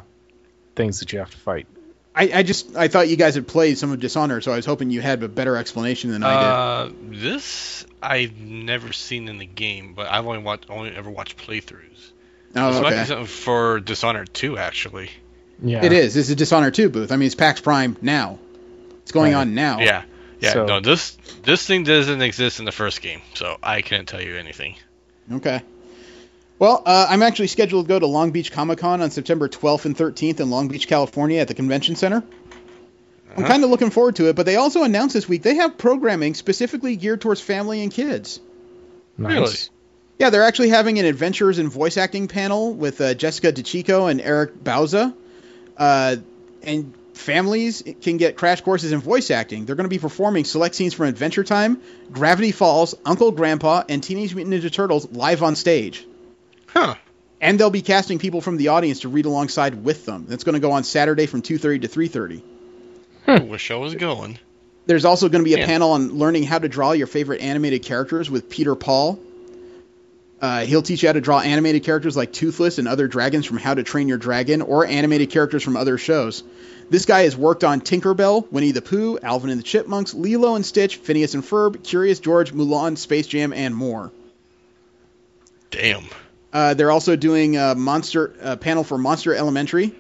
things that you have to fight. I thought you guys had played some of Dishonored, so I was hoping you had a better explanation than I did. This I've never seen in the game, but I've only ever watched playthroughs. Oh, This might okay. be something for Dishonored 2, actually. Yeah. It is. This is a Dishonored 2 booth. I mean, it's PAX Prime now. It's going on now. Yeah. So- No, this thing doesn't exist in the first game, so I can't tell you anything. Okay. Well, I'm actually scheduled to go to Long Beach Comic-Con on September 12th and 13th in Long Beach, California at the Convention Center. I'm kind of looking forward to it, but they also announced this week they have programming specifically geared towards family and kids. Nice. Really? Yeah, they're actually having an Adventures in Voice Acting panel with Jessica DeChico and Eric Bauza. And families can get crash courses in voice acting. They're going to be performing select scenes from Adventure Time, Gravity Falls, Uncle Grandpa, and Teenage Mutant Ninja Turtles live on stage. Huh. And they'll be casting people from the audience to read alongside with them. That's going to go on Saturday from 2:30 to 3:30. Wish I was going. There's also going to be a Yeah. panel on learning how to draw your favorite animated characters with Peter Paul. He'll teach you how to draw animated characters like Toothless and other dragons from How to Train Your Dragon, or animated characters from other shows. This guy has worked on Tinkerbell, Winnie the Pooh, Alvin and the Chipmunks, Lilo and Stitch, Phineas and Ferb, Curious George, Mulan, Space Jam, and more. Damn. They're also doing a panel for Monster Elementary.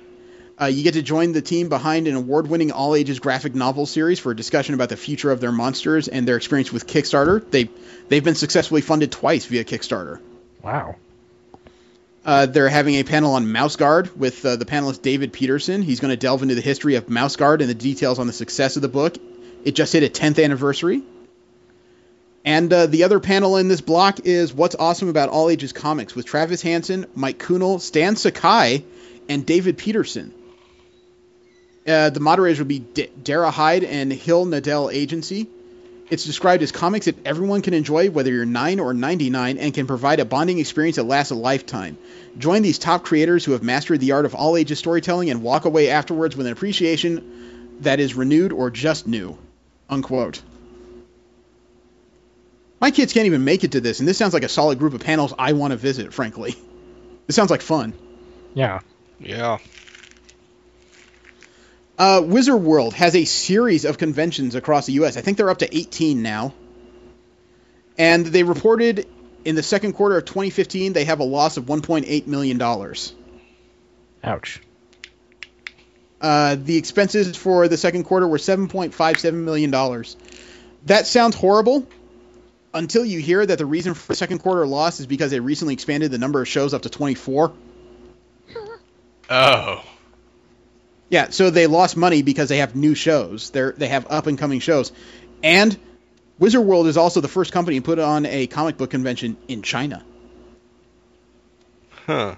You get to join the team behind an award-winning all-ages graphic novel series for a discussion about the future of their monsters and their experience with Kickstarter. They've been successfully funded twice via Kickstarter. Wow. They're having a panel on Mouse Guard with the panelist David Peterson. He's going to delve into the history of Mouse Guard and the details on the success of the book. It just hit its 10th anniversary. And the other panel in this block is What's Awesome About All Ages Comics with Travis Hansen, Mike Kuhnel, Stan Sakai, and David Peterson. The moderators will be Dara Hyde and Hill Nadell Agency. It's described as comics that everyone can enjoy, whether you're 9 or 99, and can provide a bonding experience that lasts a lifetime. Join these top creators who have mastered the art of all ages storytelling and walk away afterwards with an appreciation that is renewed or just new. Unquote. My kids can't even make it to this, and this sounds like a solid group of panels I want to visit, frankly. This sounds like fun. Yeah. Yeah. Wizard World has a series of conventions across the U.S. I think they're up to 18 now. And they reported in the second quarter of 2015 they have a loss of $1.8 million. Ouch. The expenses for the second quarter were $7.57 million. That sounds horrible until you hear that the reason for the second quarter loss is because they recently expanded the number of shows up to 24. Oh. Yeah, so they lost money because they have new shows. They have up-and-coming shows. And Wizard World is also the first company to put on a comic book convention in China. Huh.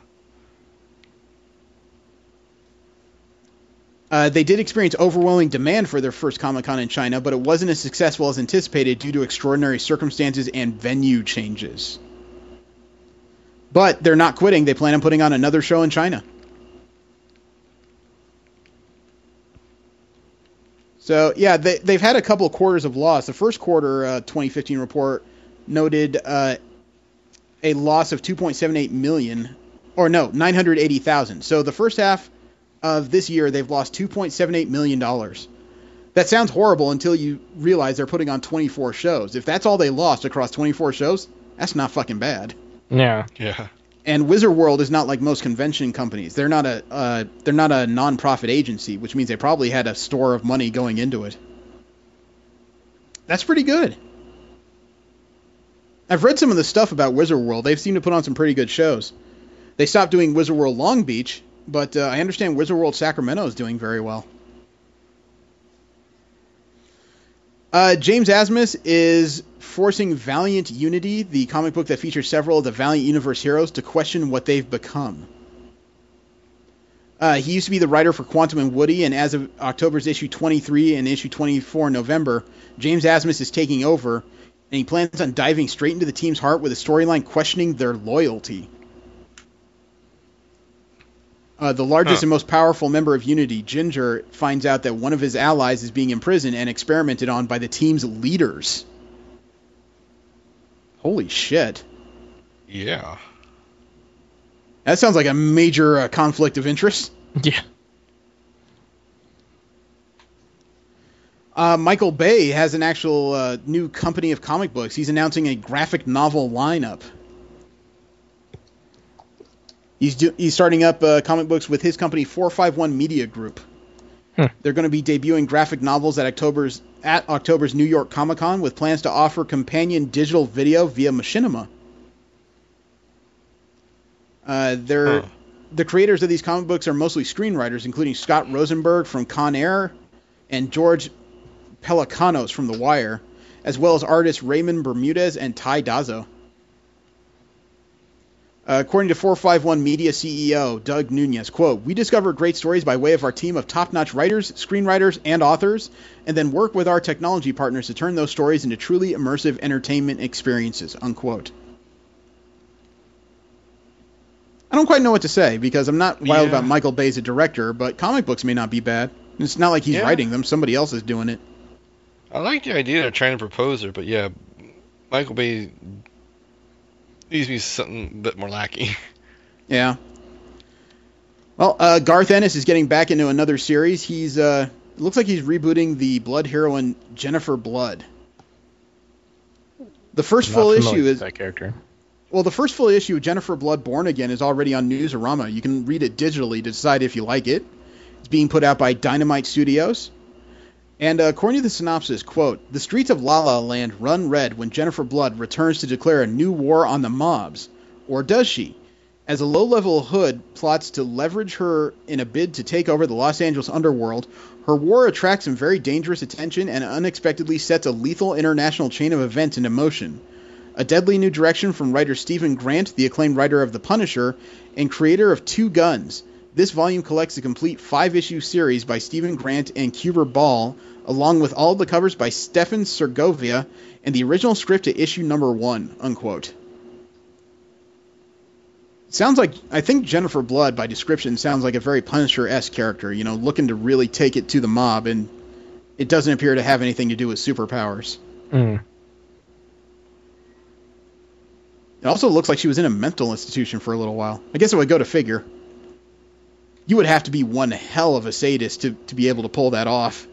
They did experience overwhelming demand for their first Comic-Con in China, but it wasn't as successful as anticipated due to extraordinary circumstances and venue changes. But they're not quitting. They plan on putting on another show in China. So, yeah, they've had a couple of quarters of loss. The first quarter 2015 report noted a loss of $2.78 million, or no, $980,000. So the first half of this year, they've lost $2.78 million. That sounds horrible until you realize they're putting on 24 shows. If that's all they lost across 24 shows, that's not fucking bad. Yeah. Yeah. And Wizard World is not like most convention companies. They're not a non-profit agency, which means they probably had a store of money going into it. That's pretty good. I've read some of the stuff about Wizard World. They seem to put on some pretty good shows. They stopped doing Wizard World Long Beach, but I understand Wizard World Sacramento is doing very well. James Asmus is forcing Valiant Unity, the comic book that features several of the Valiant Universe heroes, to question what they've become. He used to be the writer for Quantum and Woody, and as of October's issue 23 and issue 24 in November, James Asmus is taking over, and he plans on diving straight into the team's heart with a storyline questioning their loyalty. The largest and most powerful member of Unity, Ginger, finds out that one of his allies is being imprisoned and experimented on by the team's leaders. Holy shit. Yeah. That sounds like a major conflict of interest. Yeah. Michael Bay has an actual new company of comic books. He's announcing a graphic novel lineup. He's starting up comic books with his company 451 Media Group. They're going to be debuting graphic novels at October's New York Comic Con with plans to offer companion digital video via Machinima. The creators of these comic books are mostly screenwriters, including Scott Rosenberg from Con Air and George Pelicanos from The Wire, as well as artists Raymond Bermudez and Ty Dazzo. According to 451 Media CEO Doug Nunez, quote, "We discover great stories by way of our team of top-notch writers, screenwriters, and authors, and then work with our technology partners to turn those stories into truly immersive entertainment experiences," unquote. I don't quite know what to say, because I'm not wild about Michael Bay as a director, but comic books may not be bad. It's not like he's writing them. Somebody else is doing it. I like the idea of trying to propose her, but yeah, Michael Bay needs to be something a bit more lacking. Yeah. Well, Garth Ennis is getting back into another series. He's it looks like he's rebooting the Blood heroine Jennifer Blood. The first full issue is that character. Well, the first full issue of Jennifer Blood Born Again is already on Newsarama. You can read it digitally to decide if you like it. It's being put out by Dynamite Studios. And according to the synopsis, quote, "The streets of La La Land run red when Jennifer Blood returns to declare a new war on the mobs. Or does she? As a low-level hood plots to leverage her in a bid to take over the Los Angeles underworld, her war attracts some very dangerous attention and unexpectedly sets a lethal international chain of events into motion. A deadly new direction from writer Stephen Grant, the acclaimed writer of The Punisher, and creator of Two Guns. This volume collects a complete 5-issue series by Stephen Grant and Cuber Ball, along with all the covers by Stefan Segovia and the original script to issue number 1, unquote. Sounds like, I think Jennifer Blood, by description, sounds like a very Punisher-esque character, you know, looking to really take it to the mob, and it doesn't appear to have anything to do with superpowers. Mm. It also looks like she was in a mental institution for a little while. I guess it would go to figure. You would have to be one hell of a sadist to be able to pull that off.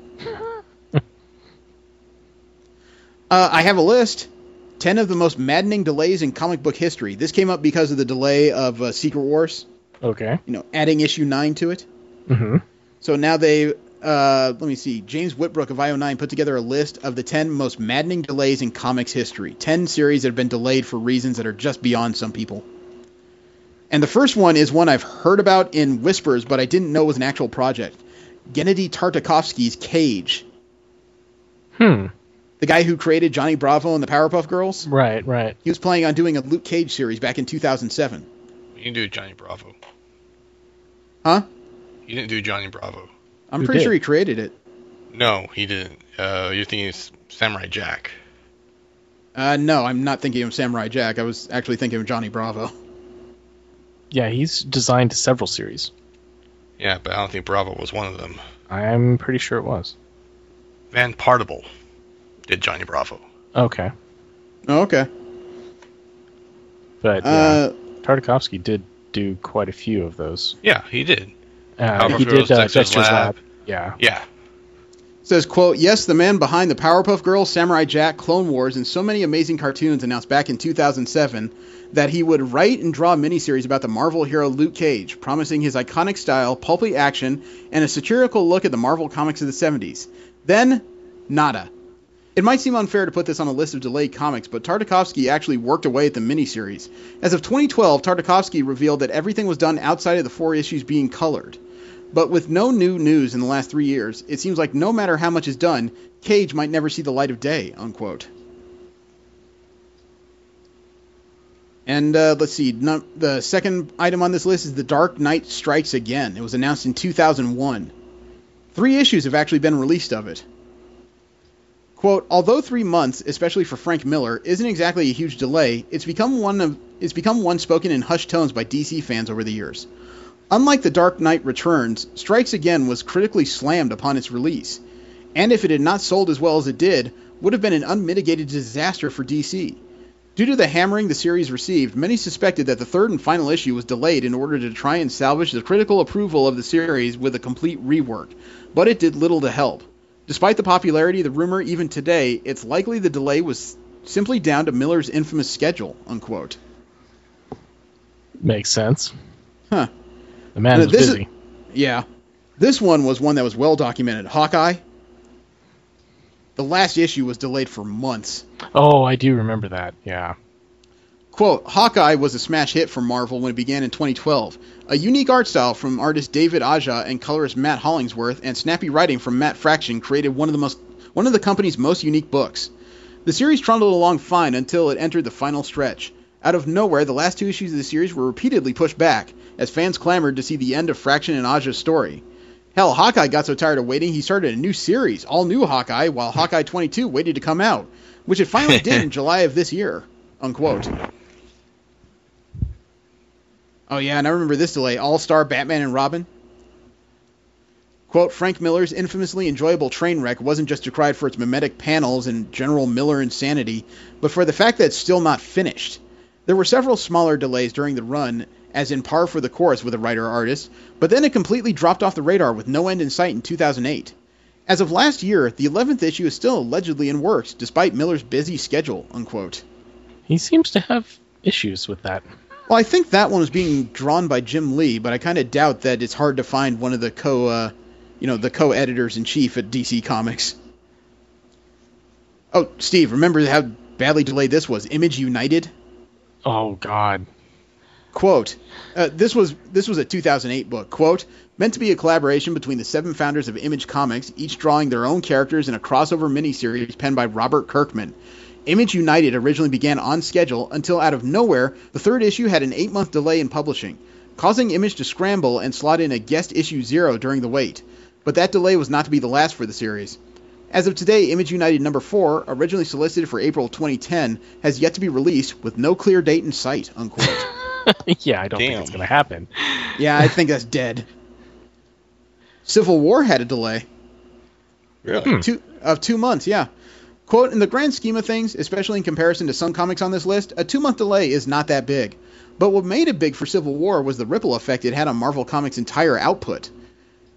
I have a list. 10 of the most maddening delays in comic book history. This came up because of the delay of Secret Wars. Okay. Adding issue 9 to it. Mm-hmm. So now they, let me see, James Whitbrook of IO9 put together a list of the 10 most maddening delays in comics history. 10 series that have been delayed for reasons that are just beyond some people. And the first one is one I've heard about in whispers, but I didn't know was an actual project. Gennady Tartakovsky's Cage. The guy who created Johnny Bravo and the Powerpuff Girls? Right. He was planning on doing a Luke Cage series back in 2007. You didn't do Johnny Bravo. Huh? You didn't do Johnny Bravo. I'm pretty sure he created it. No, he didn't. You're thinking of Samurai Jack. No, I'm not thinking of Samurai Jack. I was actually thinking of Johnny Bravo. Yeah, he's designed several series. Yeah, but I don't think Bravo was one of them. I'm pretty sure it was. Van Partible did Johnny Bravo. Okay. Oh, okay. But yeah, Tartakovsky did do quite a few of those. Yeah, he did. He did Dexter's Lab. Yeah. Yeah. Says, quote, yes, the man behind the Powerpuff Girls, Samurai Jack, Clone Wars, and so many amazing cartoons announced back in 2007 that he would write and draw miniseries about the Marvel hero Luke Cage, promising his iconic style, pulpy action, and a satirical look at the Marvel comics of the 70s. Then, nada. It might seem unfair to put this on a list of delayed comics, but Tartakovsky actually worked away at the miniseries. As of 2012, Tartakovsky revealed that everything was done outside of the 4 issues being colored. But with no new news in the last 3 years, it seems like no matter how much is done, Cage might never see the light of day, unquote. And let's see, the second item on this list is The Dark Knight Strikes Again. It was announced in 2001. 3 issues have actually been released of it. Quote, although 3 months, especially for Frank Miller, isn't exactly a huge delay, it's become one spoken in hushed tones by DC fans over the years. Unlike The Dark Knight Returns, Strikes Again was critically slammed upon its release, and if it had not sold as well as it did, would have been an unmitigated disaster for DC. Due to the hammering the series received, many suspected that the third and final issue was delayed in order to try and salvage the critical approval of the series with a complete rework, but it did little to help. Despite the popularity of the rumor even today, it's likely the delay was simply down to Miller's infamous schedule, unquote. Makes sense. Huh. The man was busy. Yeah. This one was one that was well documented. Hawkeye. The last issue was delayed for months. Oh, I do remember that, yeah. Quote, Hawkeye was a smash hit for Marvel when it began in 2012. A unique art style from artist David Aja and colorist Matt Hollingsworth and snappy writing from Matt Fraction created one of the company's most unique books. The series trundled along fine until it entered the final stretch. Out of nowhere, the last 2 issues of the series were repeatedly pushed back, as fans clamored to see the end of Fraction and Aja's story. Hell, Hawkeye got so tired of waiting, he started a new series, all new Hawkeye, while Hawkeye 22 waited to come out, which it finally did in July of this year, unquote. Oh yeah, and I remember this delay, All-Star Batman and Robin. Quote, Frank Miller's infamously enjoyable train wreck wasn't just decried for its mimetic panels and general Miller insanity, but for the fact that it's still not finished. There were several smaller delays during the run, as in par for the course with the writer-artist, but then it completely dropped off the radar with no end in sight in 2008. As of last year, the 11th issue is still allegedly in works, despite Miller's busy schedule, unquote. He seems to have issues with that. Well, I think that one was being drawn by Jim Lee, but I kind of doubt that it's hard to find one of the co-editors-in-chief at DC Comics. Oh, Steve, remember how badly delayed this was? Image United? Oh, God. Quote, this was a 2008 book. Quote, meant to be a collaboration between the 7 founders of Image Comics, each drawing their own characters in a crossover miniseries penned by Robert Kirkman. Image United originally began on schedule until out of nowhere, the 3rd issue had an 8-month delay in publishing, causing Image to scramble and slot in a guest issue 0 during the wait. But that delay was not to be the last for the series. As of today, Image United number 4, originally solicited for April 2010, has yet to be released with no clear date in sight, unquote. Yeah, I don't think it's going to happen. Yeah, I think that's dead. Civil War had a delay. Really? 2 months, yeah. Quote, in the grand scheme of things, especially in comparison to some comics on this list, a 2-month delay is not that big. But what made it big for Civil War was the ripple effect it had on Marvel Comics' entire output.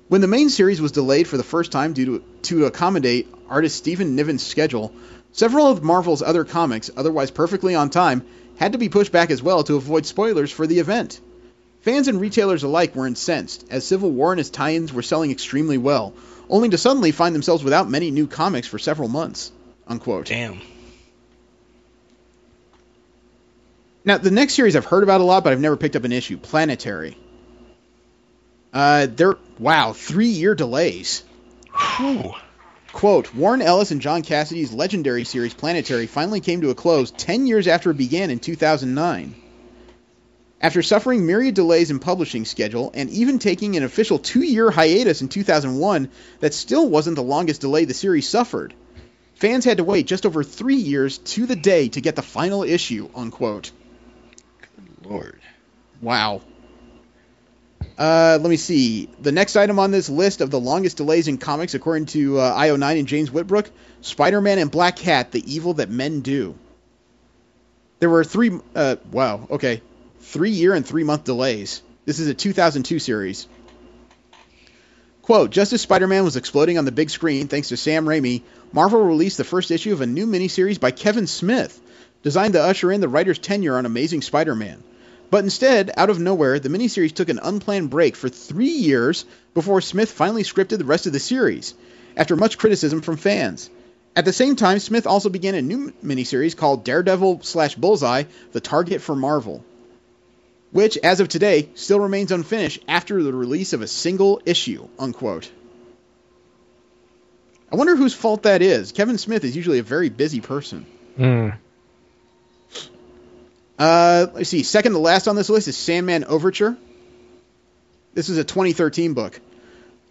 When the main series was delayed for the first time due to accommodate artist Stephen Niven's schedule, several of Marvel's other comics, otherwise perfectly on time, had to be pushed back as well to avoid spoilers for the event. Fans and retailers alike were incensed, as Civil War and its tie-ins were selling extremely well, only to suddenly find themselves without many new comics for several months. Unquote. Damn. Now, the next series I've heard about a lot, but I've never picked up an issue. Planetary. 3-year delays. Whew. Quote, Warren Ellis and John Cassidy's legendary series Planetary finally came to a close 10 years after it began in 2009. After suffering myriad delays in publishing schedule and even taking an official 2-year hiatus in 2001, that still wasn't the longest delay the series suffered. Fans had to wait just over 3 years to the day to get the final issue, unquote. Good Lord. Wow. Let me see. The next item on this list of the longest delays in comics, according to IO9 and James Whitbrook, Spider-Man and Black Cat, The Evil That Men Do. There were 3 year and 3 month delays. This is a 2002 series. Quote, just as Spider-Man was exploding on the big screen thanks to Sam Raimi, Marvel released the first issue of a new miniseries by Kevin Smith, designed to usher in the writer's tenure on Amazing Spider-Man. But instead, out of nowhere, the miniseries took an unplanned break for 3 years before Smith finally scripted the rest of the series, after much criticism from fans. At the same time, Smith also began a new miniseries called Daredevil/Bullseye, The Target for Marvel, which, as of today, still remains unfinished after the release of a single issue, unquote. I wonder whose fault that is. Kevin Smith is usually a very busy person. Let's see. Second to last on this list is Sandman Overture. This is a 2013 book.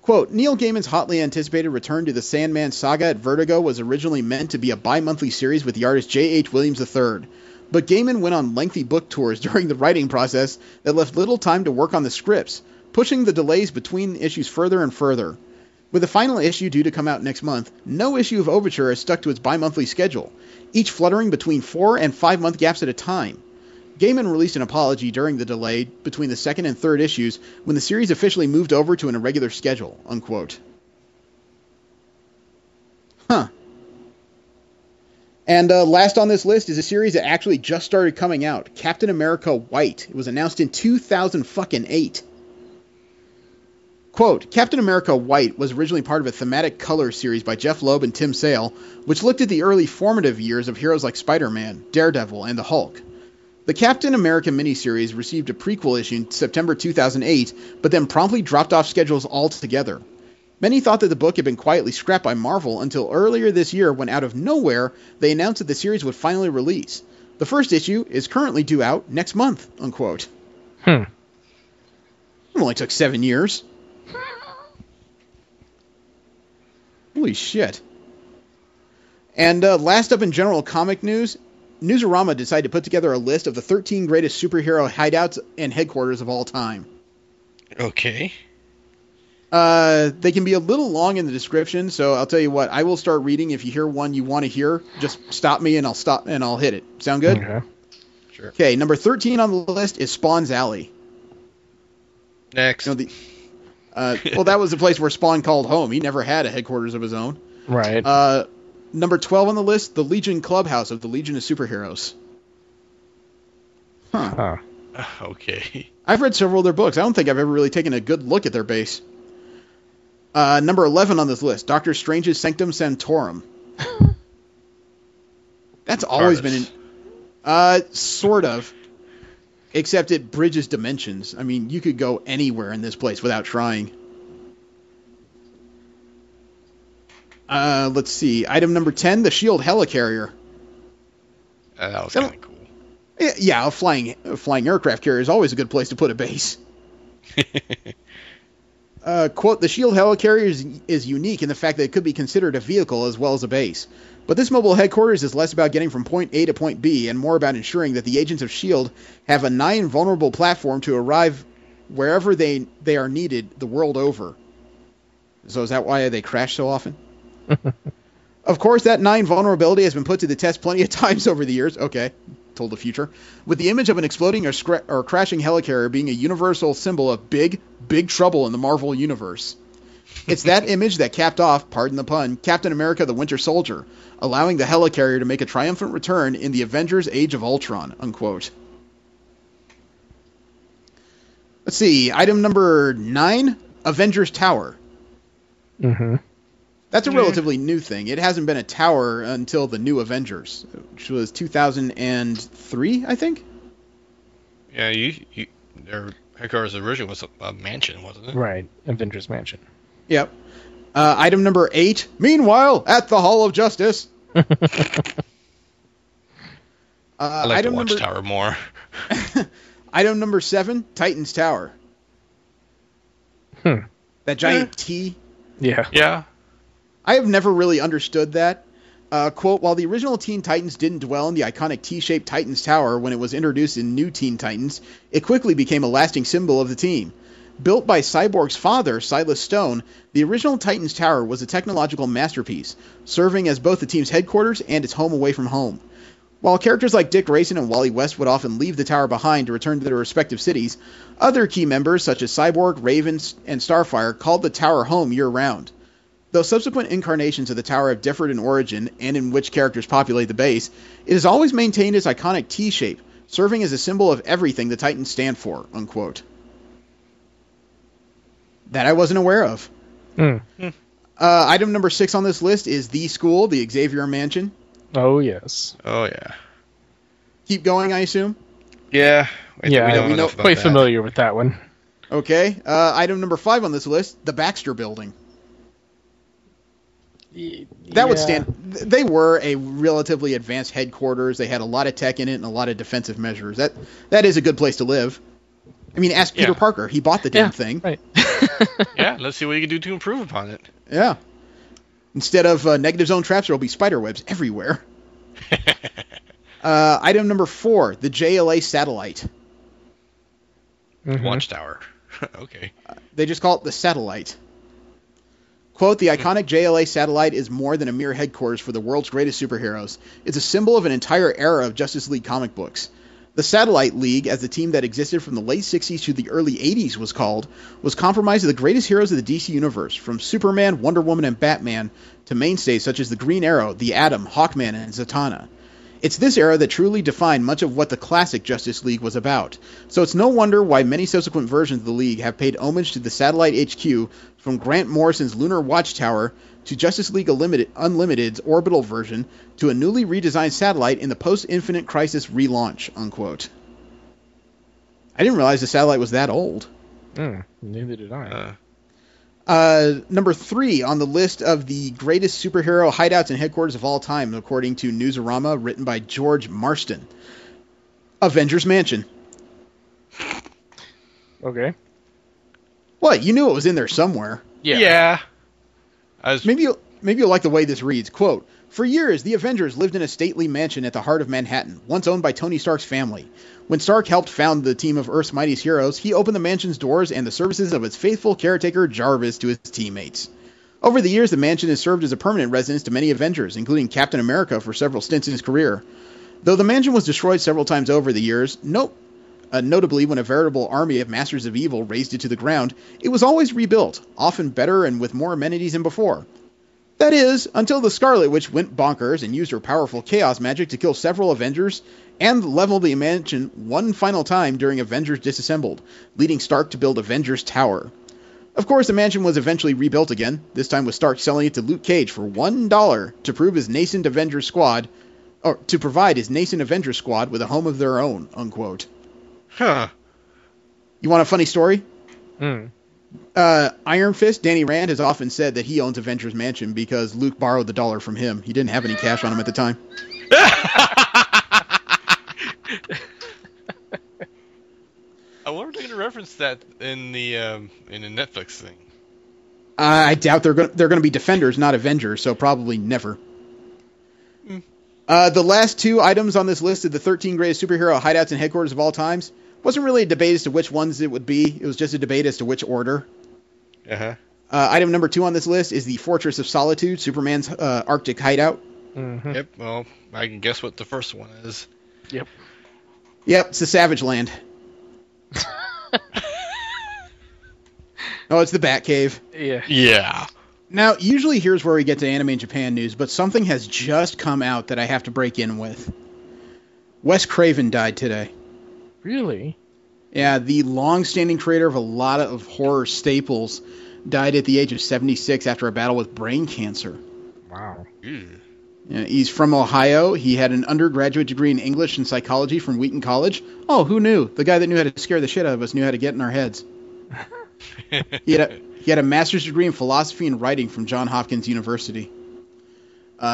Quote, Neil Gaiman's hotly anticipated return to the Sandman saga at Vertigo was originally meant to be a bi-monthly series with the artist J.H. Williams III. But Gaiman went on lengthy book tours during the writing process that left little time to work on the scripts, pushing the delays between issues further and further. With the final issue due to come out next month, no issue of Overture has stuck to its bi-monthly schedule, each fluttering between 4 and 5 month gaps at a time. Gaiman released an apology during the delay between the second and third issues when the series officially moved over to an irregular schedule, unquote. Huh. And last on this list is a series that actually just started coming out, Captain America White. It was announced in 2008. Quote, Captain America White was originally part of a thematic color series by Jeff Loeb and Tim Sale, which looked at the early formative years of heroes like Spider-Man, Daredevil, and the Hulk. The Captain America miniseries received a prequel issue in September 2008, but then promptly dropped off schedules altogether. Many thought that the book had been quietly scrapped by Marvel until earlier this year when out of nowhere they announced that the series would finally release. The first issue is currently due out next month, unquote. It only took 7 years. Holy shit. And last up in general comic news, Newsarama decided to put together a list of the 13 greatest superhero hideouts and headquarters of all time. Okay. They can be a little long in the description, so I'll tell you what, I will start reading. If you hear one you want to hear, just stop me and I'll hit it. Sound good? Okay. Sure. Okay, number 13 on the list is Spawn's Alley. Next. You know, well, that was the place where Spawn called home. He never had a headquarters of his own. Right. Number 12 on the list, the Legion Clubhouse of the Legion of Superheroes. Huh. Okay. I've read several of their books. I don't think I've ever really taken a good look at their base. Number 11 on this list, Doctor Strange's Sanctum Sanctorum. That's always been sort of. Except it bridges dimensions. I mean, you could go anywhere in this place without trying. Let's see. Item number 10, the SHIELD Helicarrier. That was kind of cool. Yeah, a flying aircraft carrier is always a good place to put a base. Quote, the SHIELD Helicarrier is unique in the fact that it could be considered a vehicle as well as a base. But this mobile headquarters is less about getting from point A to point B and more about ensuring that the agents of SHIELD have a nigh-invulnerable platform to arrive wherever they are needed the world over. So is that why they crash so often? Of course, that 9 vulnerability has been put to the test plenty of times over the years. Okay, told the future. With the image of an exploding or crashing helicarrier being a universal symbol of big trouble in the Marvel Universe. It's that image that capped off, pardon the pun, Captain America the Winter Soldier, allowing the helicarrier to make a triumphant return in the Avengers Age of Ultron, unquote. Let's see. Item number 9, Avengers Tower. Mm-hmm. That's a relatively new thing. It hasn't been a tower until the new Avengers, which was 2003, I think. Yeah, their headquarters originally was a mansion, wasn't it? Right, Avengers Mansion. Yep. Item number 8, Meanwhile, at the Hall of Justice. I like the Watchtower more. Item number 7, Titan's Tower. That giant T. Yeah. Yeah. I have never really understood that. Quote, while the original Teen Titans didn't dwell in the iconic T-shaped Titans Tower when it was introduced in New Teen Titans, it quickly became a lasting symbol of the team. Built by Cyborg's father, Silas Stone, the original Titans Tower was a technological masterpiece, serving as both the team's headquarters and its home away from home. While characters like Dick Grayson and Wally West would often leave the tower behind to return to their respective cities, other key members such as Cyborg, Raven, and Starfire called the tower home year-round. Though subsequent incarnations of the tower have differed in origin and in which characters populate the base, it has always maintained its iconic T-shape, serving as a symbol of everything the Titans stand for, unquote. That I wasn't aware of. Item number 6 on this list is The School, the Xavier Mansion. Oh, yes. Oh, yeah. Keep going, I assume? Yeah. We know quite familiar with that one. Okay. Item number 5 on this list, the Baxter Building. That would stand. They were a relatively advanced headquarters. They had a lot of tech in it and a lot of defensive measures. That is a good place to live. I mean, ask Peter Parker. He bought the damn thing. Right. Yeah, let's see what you can do to improve upon it. Yeah. Instead of negative zone traps, there will be spider webs everywhere. Item number 4, the JLA satellite. Watchtower. Okay. They just call it the satellite. Quote, the iconic JLA satellite is more than a mere headquarters for the world's greatest superheroes. It's a symbol of an entire era of Justice League comic books. The Satellite League, as the team that existed from the late 60s to the early 80s was called, was comprised of the greatest heroes of the DC Universe, from Superman, Wonder Woman, and Batman, to mainstays such as the Green Arrow, the Atom, Hawkman, and Zatanna. It's this era that truly defined much of what the classic Justice League was about, so it's no wonder why many subsequent versions of the League have paid homage to the Satellite HQ, from Grant Morrison's Lunar Watchtower to Justice League Unlimited's orbital version to a newly redesigned satellite in the post-Infinite Crisis relaunch, unquote. I didn't realize the satellite was that old. Neither did I. Number 3 on the list of the greatest superhero hideouts and headquarters of all time, according to Newsarama, written by George Marston. Avengers Mansion. Okay. What? You knew it was in there somewhere. Yeah. Maybe you'll like the way this reads. Quote, for years, the Avengers lived in a stately mansion at the heart of Manhattan, once owned by Tony Stark's family. When Stark helped found the team of Earth's mightiest heroes, he opened the mansion's doors and the services of its faithful caretaker Jarvis to his teammates. Over the years, the mansion has served as a permanent residence to many Avengers, including Captain America for several stints in his career. Though the mansion was destroyed several times over the years, notably when a veritable army of Masters of Evil razed it to the ground, it was always rebuilt, often better and with more amenities than before. That is, until the Scarlet Witch went bonkers and used her powerful chaos magic to kill several Avengers and level the mansion one final time during Avengers Disassembled, leading Stark to build Avengers Tower. Of course, the mansion was eventually rebuilt again, this time with Stark selling it to Luke Cage for $1 to provide his nascent Avengers squad with a home of their own, unquote. Huh. You want a funny story? Iron Fist, Danny Rand, has often said that he owns Avengers Mansion because Luke borrowed the dollar from him. He didn't have any cash on him at the time. I wonder if they're going to reference that in the Netflix thing. I doubt they're going to be Defenders, not Avengers, so probably never. The last 2 items on this list of the 13 greatest superhero hideouts and headquarters of all times wasn't really a debate as to which ones it would be. It was just a debate as to which order. Item number 2 on this list is the Fortress of Solitude, Superman's Arctic hideout. Yep, well, I can guess what the first one is. Yep, it's the Savage Land. Oh, it's the Batcave. Yeah. Now, usually here's where we get to Anime in Japan news, but something has just come out that I have to break in with. Wes Craven died today. Really? Yeah, the long-standing creator of a lot of horror staples died at the age of 76 after a battle with brain cancer. Wow. Yeah, he's from Ohio. He had an undergraduate degree in English and psychology from Wheaton College. Oh, who knew? The guy that knew how to scare the shit out of us knew how to get in our heads. He had a master's degree in philosophy and writing from Johns Hopkins University.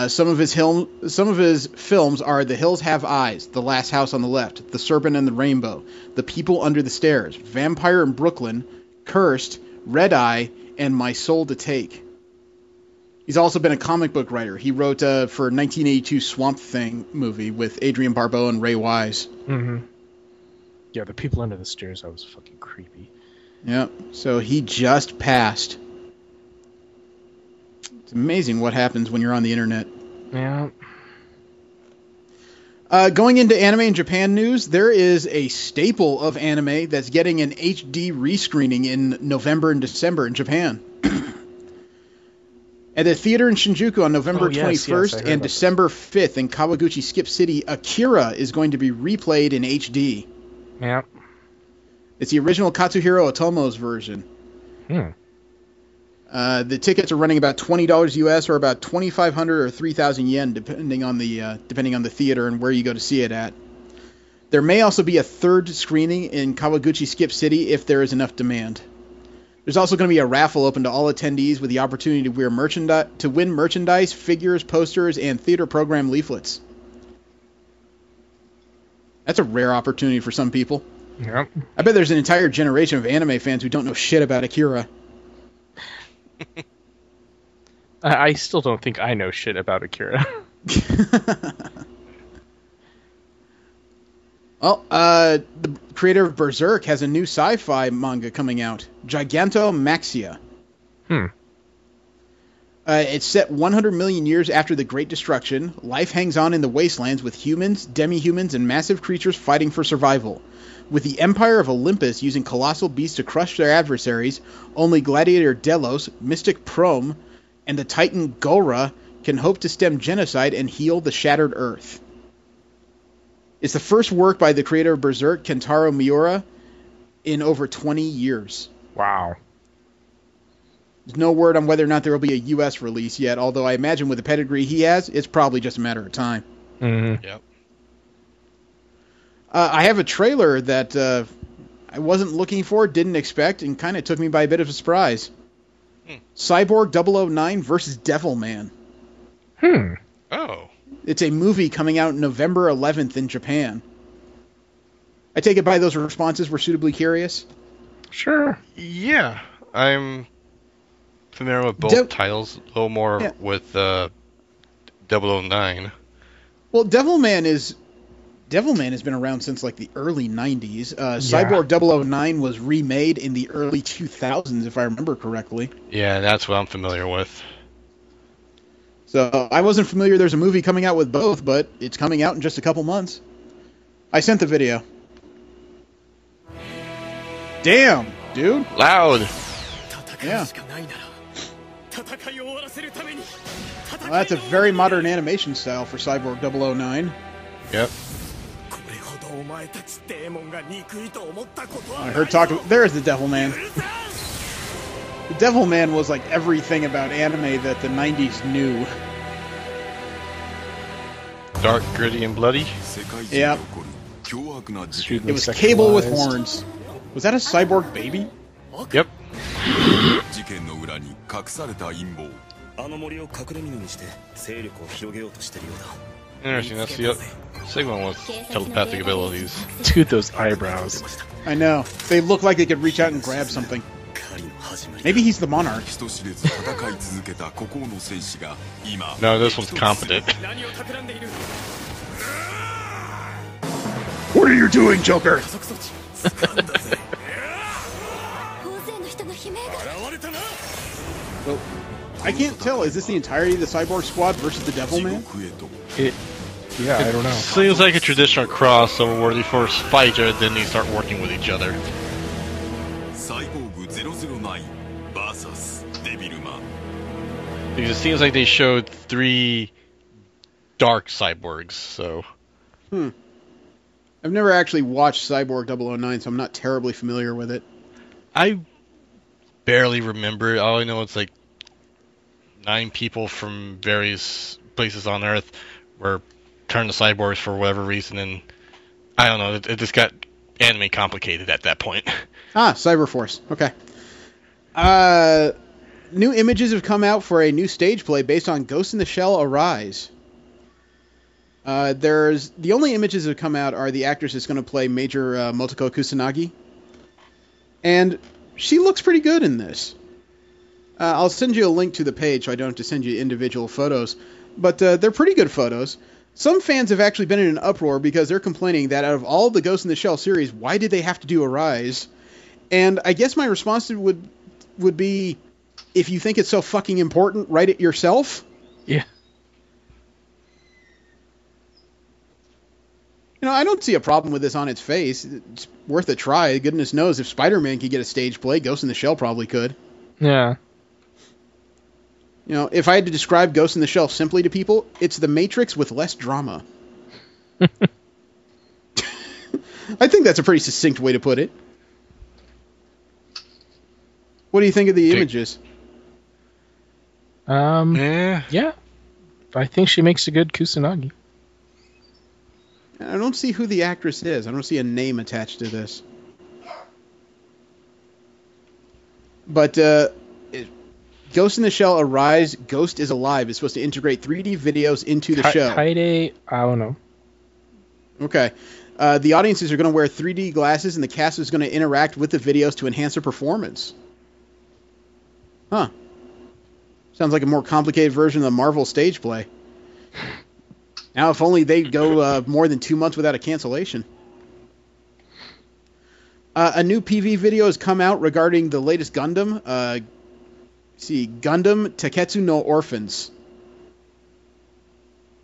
Some of his films are The Hills Have Eyes, The Last House on the Left, The Serpent and the Rainbow, The People Under the Stairs, Vampire in Brooklyn, Cursed, Red Eye, and My Soul to Take. He's also been a comic book writer. He wrote for 1982 Swamp Thing movie with Adrian Barbeau and Ray Wise. Mm-hmm. Yeah, The People Under the Stairs, that was fucking creepy. Yep, so he just passed. It's amazing what happens when you're on the internet. Yeah. Going into anime in Japan news, there is a staple of anime that's getting an HD rescreening in November and December in Japan. At the theater in Shinjuku on November 21st and December 5th in Kawaguchi Skip City, Akira is going to be replayed in HD. Yeah. It's the original Katsuhiro Otomo's version. The tickets are running about $20 US or about 2,500 or 3,000 yen, depending on the theater and where you go to see it at. There may also be a third screening in Kawaguchi Skip City if there is enough demand. There's also going to be a raffle open to all attendees with the opportunity to win merchandise, figures, posters, and theater program leaflets. That's a rare opportunity for some people. Yep. I bet there's an entire generation of anime fans who don't know shit about Akira. I still don't think I know shit about Akira. Well, the creator of Berserk has a new sci-fi manga coming out, Gigantomaxia. It's set 100 million years after the Great Destruction. Life hangs on in the wastelands with humans, demi-humans, and massive creatures fighting for survival. With the Empire of Olympus using colossal beasts to crush their adversaries, only gladiator Delos, mystic Prom, and the titan Gora can hope to stem genocide and heal the shattered Earth. It's the first work by the creator of Berserk, Kentaro Miura, in over 20 years. Wow. There's no word on whether or not there will be a U.S. release yet, although I imagine with the pedigree he has, it's probably just a matter of time. Mm-hmm. Yep. I have a trailer that I wasn't looking for, didn't expect, and kind of took me by a bit of a surprise. Cyborg 009 versus Devilman. Oh. It's a movie coming out November 11th in Japan. I take it by those responses were suitably curious? Sure. Yeah. I'm familiar with both titles. A little more with 009. Well, Devilman has been around since like the early 90s. Cyborg 009 was remade in the early 2000s, if I remember correctly. Yeah, that's what I'm familiar with. So I wasn't familiar there's a movie coming out with both, but it's coming out in just a couple months. I sent the video. Damn, dude. Loud. Yeah. Well, that's a very modern animation style for Cyborg 009. Yep. I heard talk. There's the Devilman. The Devilman was like everything about anime that the 90s knew. Dark, gritty, and bloody. Yeah. It was Cable with horns. Was that a cyborg baby? Yep. Interesting. That's the segment with telepathic abilities. Dude, those eyebrows. I know. They look like they could reach out and grab something. Maybe he's the monarch. No, this one's competent. What are you doing, Joker? Well, I can't tell. Is this the entirety of the Cyborg Squad versus the Devilman? Yeah, I don't know. Seems like a traditional crossover where they first fight and then they start working with each other. Because it seems like they showed 3 dark cyborgs, so... I I've never actually watched Cyborg 009, so I'm not terribly familiar with it. I barely remember it. All I know is like 9 people from various places on Earth were turned to cyborgs for whatever reason, and I don't know. It just got anime complicated at that point. Ah, Cyberforce. Okay. New images have come out for a new stage play based on Ghost in the Shell Arise. The only images that have come out are the actress that's going to play Major Motoko Kusanagi. And she looks pretty good in this. I'll send you a link to the page so I don't have to send you individual photos. But they're pretty good photos. Some fans have actually been in an uproar because they're complaining that out of all the Ghost in the Shell series, why did they have to do Arise? And I guess my response would be, if you think it's so fucking important, write it yourself. Yeah. I don't see a problem with this on its face. It's worth a try. Goodness knows, if Spider-Man could get a stage play, Ghost in the Shell probably could. Yeah. If I had to describe Ghost in the Shell simply to people, it's The Matrix with less drama. I think that's a pretty succinct way to put it. What do you think of the images? Yeah. I think she makes a good Kusanagi. I don't see who the actress is. I don't see a name attached to this. But Ghost in the Shell Arise, Ghost is Alive. It's supposed to integrate 3D videos into the show. Kaide, I don't know. Okay. The audiences are going to wear 3D glasses, and the cast is going to interact with the videos to enhance their performance. Huh. Sounds like a more complicated version of the Marvel stage play. Now, if only they'd go more than 2 months without a cancellation. A new PV video has come out regarding the latest Gundam. Gundam Taketsu no Orphans.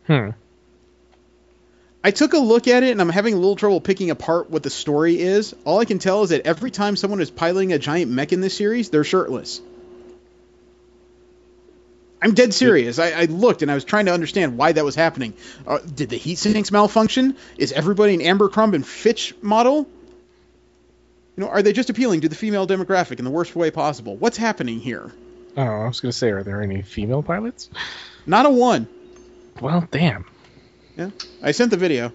I took a look at it, and I'm having a little trouble picking apart what the story is. All I can tell is that every time someone is piloting a giant mech in this series, they're shirtless. I'm dead serious. I looked, and I was trying to understand why that was happening. Did the heat sinks malfunction? Is everybody an Abercrombie and Fitch model? Are they just appealing to the female demographic in the worst way possible? What's happening here? Oh, I was going to say, are there any female pilots? Not a one. Well, damn. Yeah, I sent the video.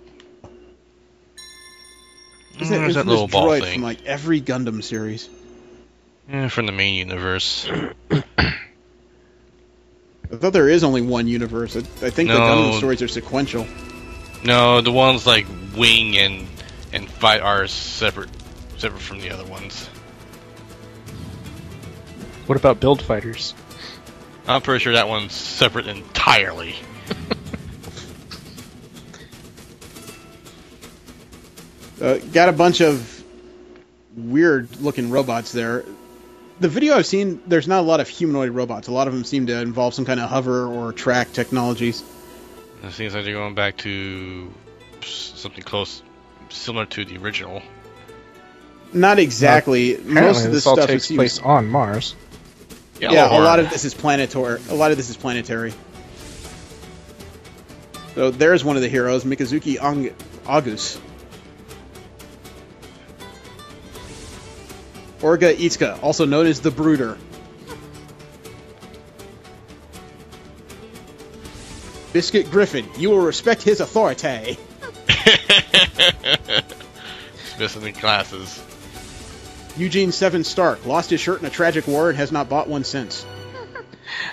There's that little ball droid thing from like every Gundam series. From the main universe. I thought there is only one universe. I think the Gundam stories are sequential. No, the ones like Wing and Fight are separate from the other ones. What about Build Fighters? I'm pretty sure that one's separate entirely. Got a bunch of weird-looking robots there. The video I've seen, there's not a lot of humanoid robots. A lot of them seem to involve some kind of hover or track technologies. It seems like they're going back to something close, similar to the original. Not exactly. Most of this all stuff takes place on Mars. Yeah, a lot of this is planetary. So there's one of the heroes, Mikazuki Agus. Orga Itsuka, also known as the Brooder. Biscuit Griffin, you will respect his authority. Missing the glasses. Eugene Seven Stark lost his shirt in a tragic war and has not bought one since.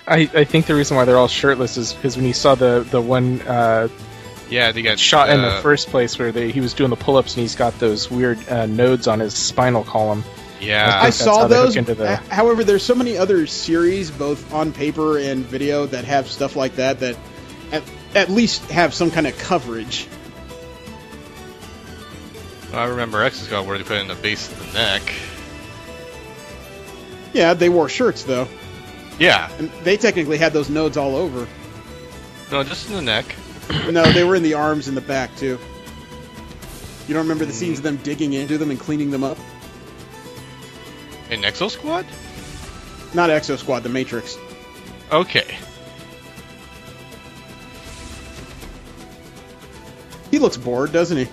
I think the reason why they're all shirtless is because when you saw the one they got shot in the first place where he was doing the pull-ups and he's got those weird nodes on his spinal column. Yeah, I saw those. However, there's so many other series, both on paper and video, that have stuff like that at least have some kind of coverage. Well, I remember X's got where they put it in the base of the neck. Yeah, they wore shirts though. Yeah, and they technically had those nodes all over. No, just in the neck. No, they were in the arms and the back too. You don't remember the scenes of them digging into them and cleaning them up? In Exo Squad? Not Exo Squad, the Matrix. Okay. He looks bored, doesn't he?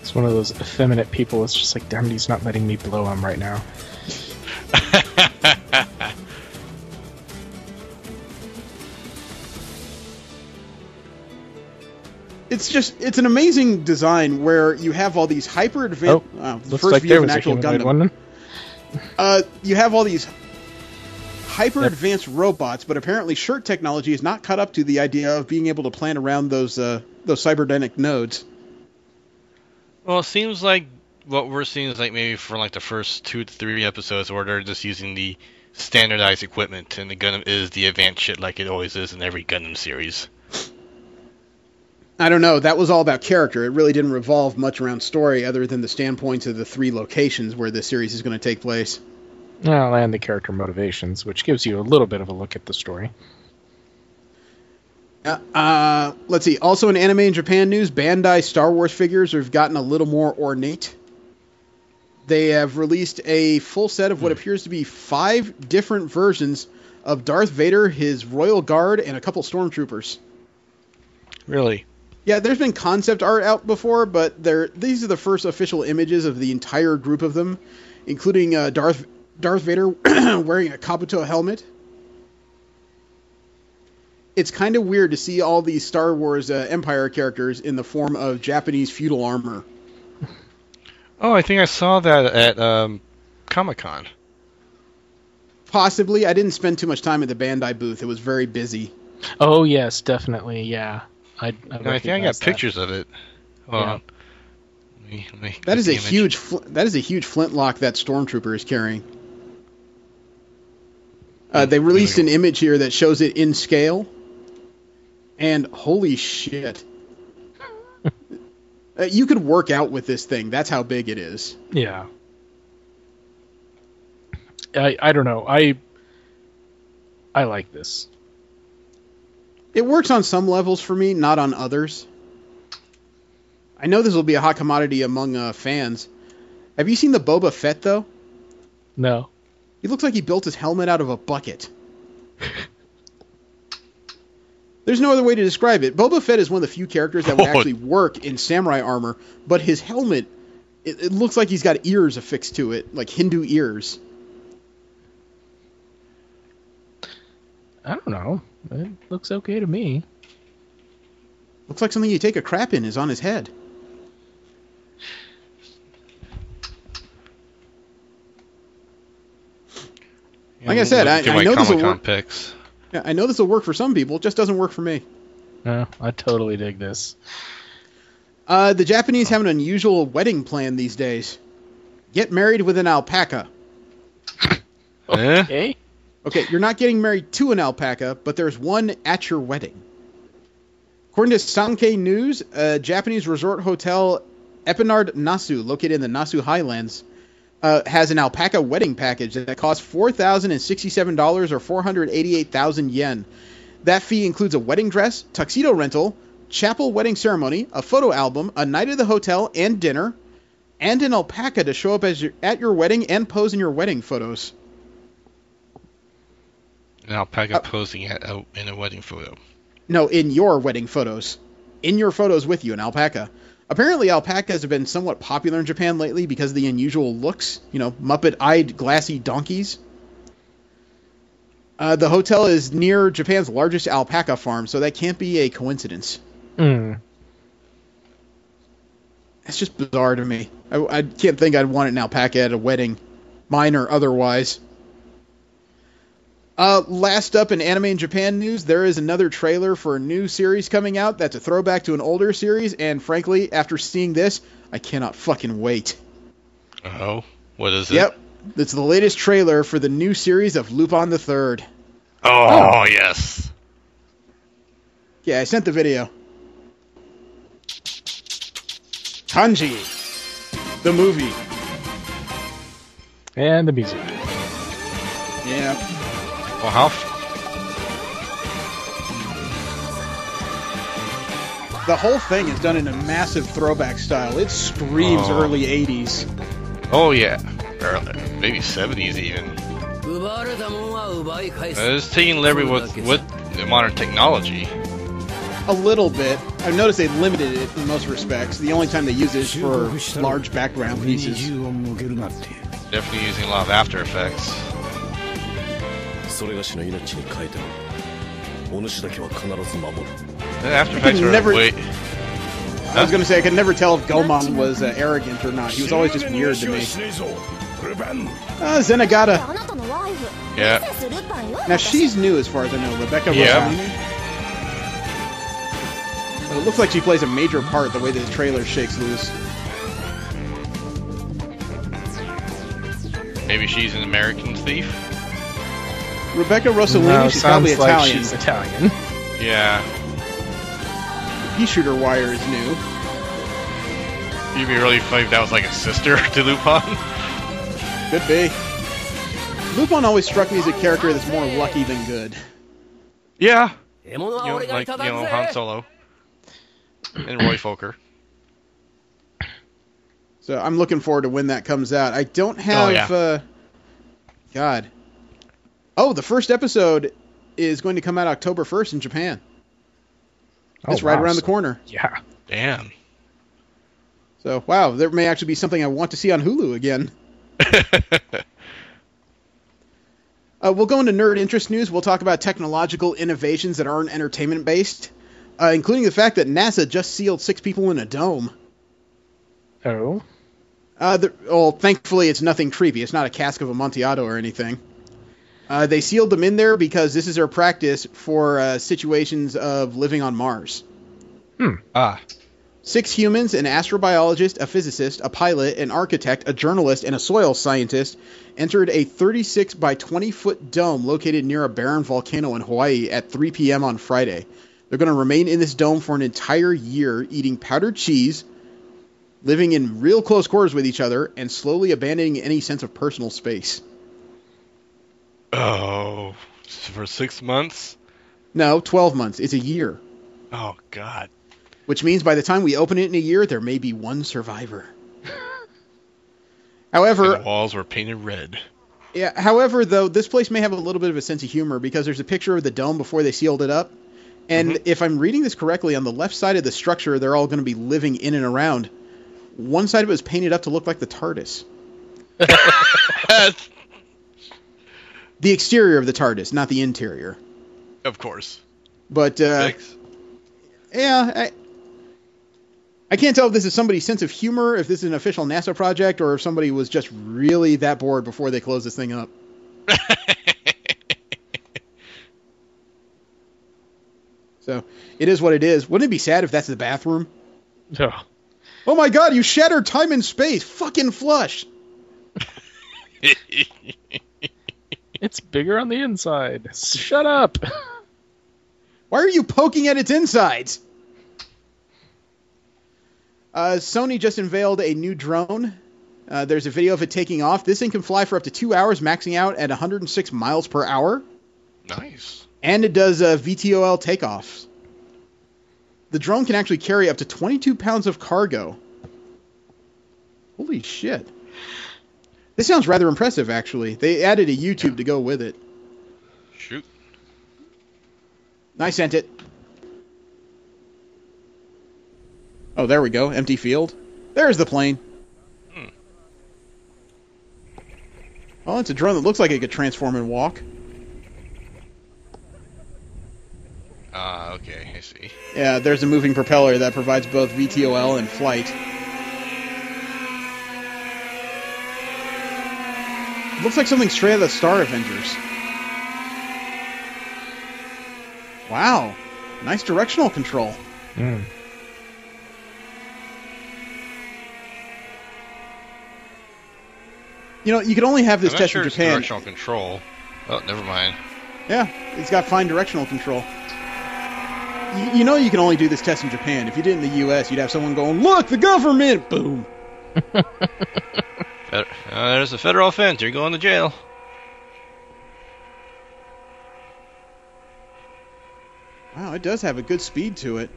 It's one of those effeminate people. It's just like, damn it, he's not letting me blow him right now. It's an amazing design where you have all these hyper advanced. Looks like there was a humanoid one. You have all these hyper advanced robots, but apparently shirt technology is not caught up to the idea of being able to plan around those cybernetic nodes. Well, it seems like what we're seeing is like maybe for like the first 2 to 3 episodes where they're just using the standardized equipment, and the Gundam is the advanced shit like it always is in every Gundam series. I don't know. That was all about character. It really didn't revolve much around story other than the standpoints of the 3 locations where this series is going to take place. Well, and the character motivations, which gives you a little bit of a look at the story. Let's see. Also in anime and Japan news, Bandai Star Wars figures have gotten a little more ornate. They have released a full set of what appears to be 5 different versions of Darth Vader, his Royal Guard, and a couple stormtroopers. Really? Yeah, there's been concept art out before, but these are the first official images of the entire group of them, including Darth Vader wearing a Kabuto helmet. It's kind of weird to see all these Star Wars Empire characters in the form of Japanese feudal armor. Oh, I think I saw that at Comic-Con. Possibly. I didn't spend too much time at the Bandai booth. It was very busy. Oh, yes, definitely, yeah. I think I got pictures of it. Hold on. Let me that is a huge flintlock that Stormtrooper is carrying. They released an image here that shows it in scale, and holy shit. You could work out with this thing. That's how big it is. Yeah. I don't know. I like this. It works on some levels for me, not on others. I know this will be a hot commodity among fans. Have you seen the Boba Fett, though? No. He looks like he built his helmet out of a bucket. There's no other way to describe it. Boba Fett is one of the few characters that would actually work in samurai armor, but his helmet, it looks like he's got ears affixed to it, like Hindu ears. I don't know. It looks okay to me. Looks like something you take a crap in is on his head. Like I said, I know this will work. Yeah, I know this will work for some people. It just doesn't work for me. No, I totally dig this. The Japanese have an unusual wedding plan these days. Get married with an alpaca. Okay. Okay, you're not getting married to an alpaca, but there's one at your wedding. According to Sankei News, a Japanese resort hotel, Epinard Nasu, located in the Nasu Highlands, has an alpaca wedding package that costs $4,067 or 488,000 yen. That fee includes a wedding dress, tuxedo rental, chapel wedding ceremony, a photo album, a night at the hotel and dinner, and an alpaca to show up at your wedding and pose in your wedding photos. An alpaca posing in a wedding photo. No, in your wedding photos. In your photos with you, an alpaca. Apparently, alpacas have been somewhat popular in Japan lately because of the unusual looks. You know, Muppet-eyed, glassy donkeys. The hotel is near Japan's largest alpaca farm, so that can't be a coincidence. Mm. It's just bizarre to me. I can't think I'd want an alpaca at a wedding, mine or otherwise. Last up in anime and Japan news, there is another trailer for a new series coming out that's a throwback to an older series, and frankly, after seeing this, I cannot fucking wait. Oh? What is it? Yep. It's the latest trailer for the new series of Lupin the Third. Oh, yes. Yeah, I sent the video. Kanji. The movie. And the music. Yeah. Well, the whole thing is done in a massive throwback style. It screams early 80s. Oh, yeah. Maybe 70s even. It's taking liberty with the modern technology. A little bit. I've noticed they limited it in most respects. The only time they use it is for large background pieces. Definitely using a lot of After Effects. The After Effects were way... I was going to say, I could never tell if Goemon was arrogant or not. He was always just weird to me. Zenigata. Yeah. Now, she's new as far as I know. Rebecca Yeah. Rossellini. It looks like she plays a major part the way the trailer shakes loose. Maybe she's an American thief? Rebecca Rossellini, No, she's probably sounds like Italian. she's Italian. Yeah. Pea shooter wire is new. You'd be really funny if that was like a sister to Lupin. Could be. Lupin always struck me as a character that's more lucky than good. Yeah. Han Solo. And Roy Fokker. So I'm looking forward to when that comes out. I don't have... God. Oh, the first episode is going to come out October 1st in Japan. It's right around the corner. Yeah. Damn. So, wow, there may actually be something I want to see on Hulu again. We'll go into nerd interest news. We'll talk about technological innovations that aren't entertainment-based, including the fact that NASA just sealed 6 people in a dome. Oh? Well, thankfully, it's nothing creepy. It's not a cask of Amontillado or anything. They sealed them in there because this is their practice for situations of living on Mars. 6 humans, an astrobiologist, a physicist, a pilot, an architect, a journalist, and a soil scientist entered a 36 by 20-foot dome located near a barren volcano in Hawaii at 3 p.m. on Friday. They're going to remain in this dome for an entire year, eating powdered cheese, living in real close quarters with each other, and slowly abandoning any sense of personal space. Oh, for 6 months? No, 12 months. It's a year. Oh, God. Which means by the time we open it in a year, there may be one survivor. However... And the walls were painted red. Yeah, however, though, this place may have a little bit of a sense of humor because there's a picture of the dome before they sealed it up. And if I'm reading this correctly, on the left side of the structure, they're all going to be living in and around. One side of it was painted up to look like the TARDIS. The exterior of the TARDIS, not the interior. Of course. But, yeah, I can't tell if this is somebody's sense of humor, if this is an official NASA project, or if somebody was just really that bored before they closed this thing up. So, it is what it is. Wouldn't it be sad if that's the bathroom? Oh. Oh my god, you shattered time and space! Fucking flush! It's bigger on the inside. Shut up! Why are you poking at its insides? Sony just unveiled a new drone. There's a video of it taking off. This thing can fly for up to 2 hours, maxing out at 106 miles per hour. Nice. And it does VTOL takeoffs. The drone can actually carry up to 22 pounds of cargo. Holy shit. This sounds rather impressive, actually. They added a YouTube to go with it. Shoot. I sent it. Oh, there we go. Empty field. There's the plane. Oh, it's a drone that looks like it could transform and walk. Okay, I see. Yeah, there's a moving propeller that provides both VTOL and flight. It looks like something straight out of the Star Avengers. Wow. Nice directional control. Mm. You know, you can only have this I'm not test sure in it's Japan. directional control. Oh, never mind. Yeah, it's got fine directional control. You know you can only do this test in Japan. If you did it in the U.S., you'd have someone going, "Look, the government!" Boom. There's a federal offense. You're going to jail. Wow, it does have a good speed to it.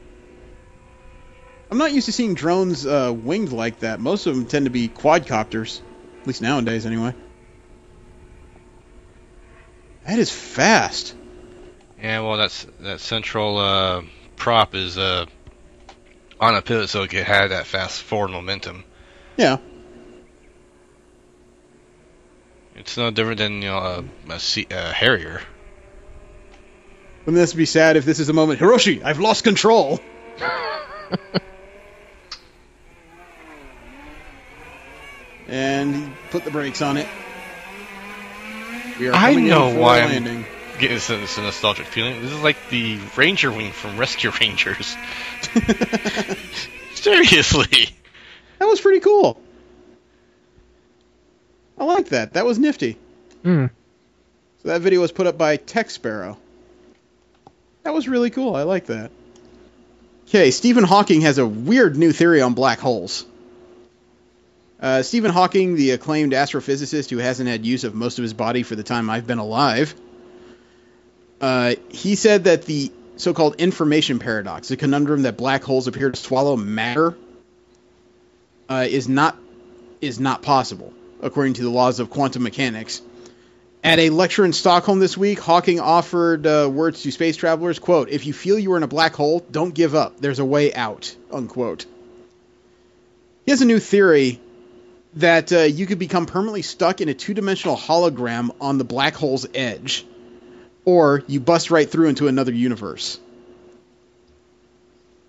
I'm not used to seeing drones winged like that. Most of them tend to be quadcopters. At least nowadays, anyway. That is fast. Yeah, well, that central prop is on a pivot so it can have that fast forward momentum. Yeah. It's no different than a Harrier. Wouldn't this be sad if this is a moment? Hiroshi, I've lost control. And he put the brakes on it. We are I coming know in for why a I'm landing. getting this nostalgic feeling. This is like the Ranger Wing from Rescue Rangers. Seriously. That was pretty cool. I like that. That was nifty. Mm. So that video was put up by Tech Sparrow. That was really cool. I like that. Okay, Stephen Hawking has a weird new theory on black holes. Stephen Hawking, the acclaimed astrophysicist who hasn't had use of most of his body for the time I've been alive, he said that the so-called information paradox, the conundrum that black holes appear to swallow matter, is not possible, according to the laws of quantum mechanics. At a lecture in Stockholm this week, Hawking offered words to space travelers, quote, "If you feel you are in a black hole, don't give up. There's a way out," unquote. He has a new theory that you could become permanently stuck in a two-dimensional hologram on the black hole's edge, or you bust right through into another universe.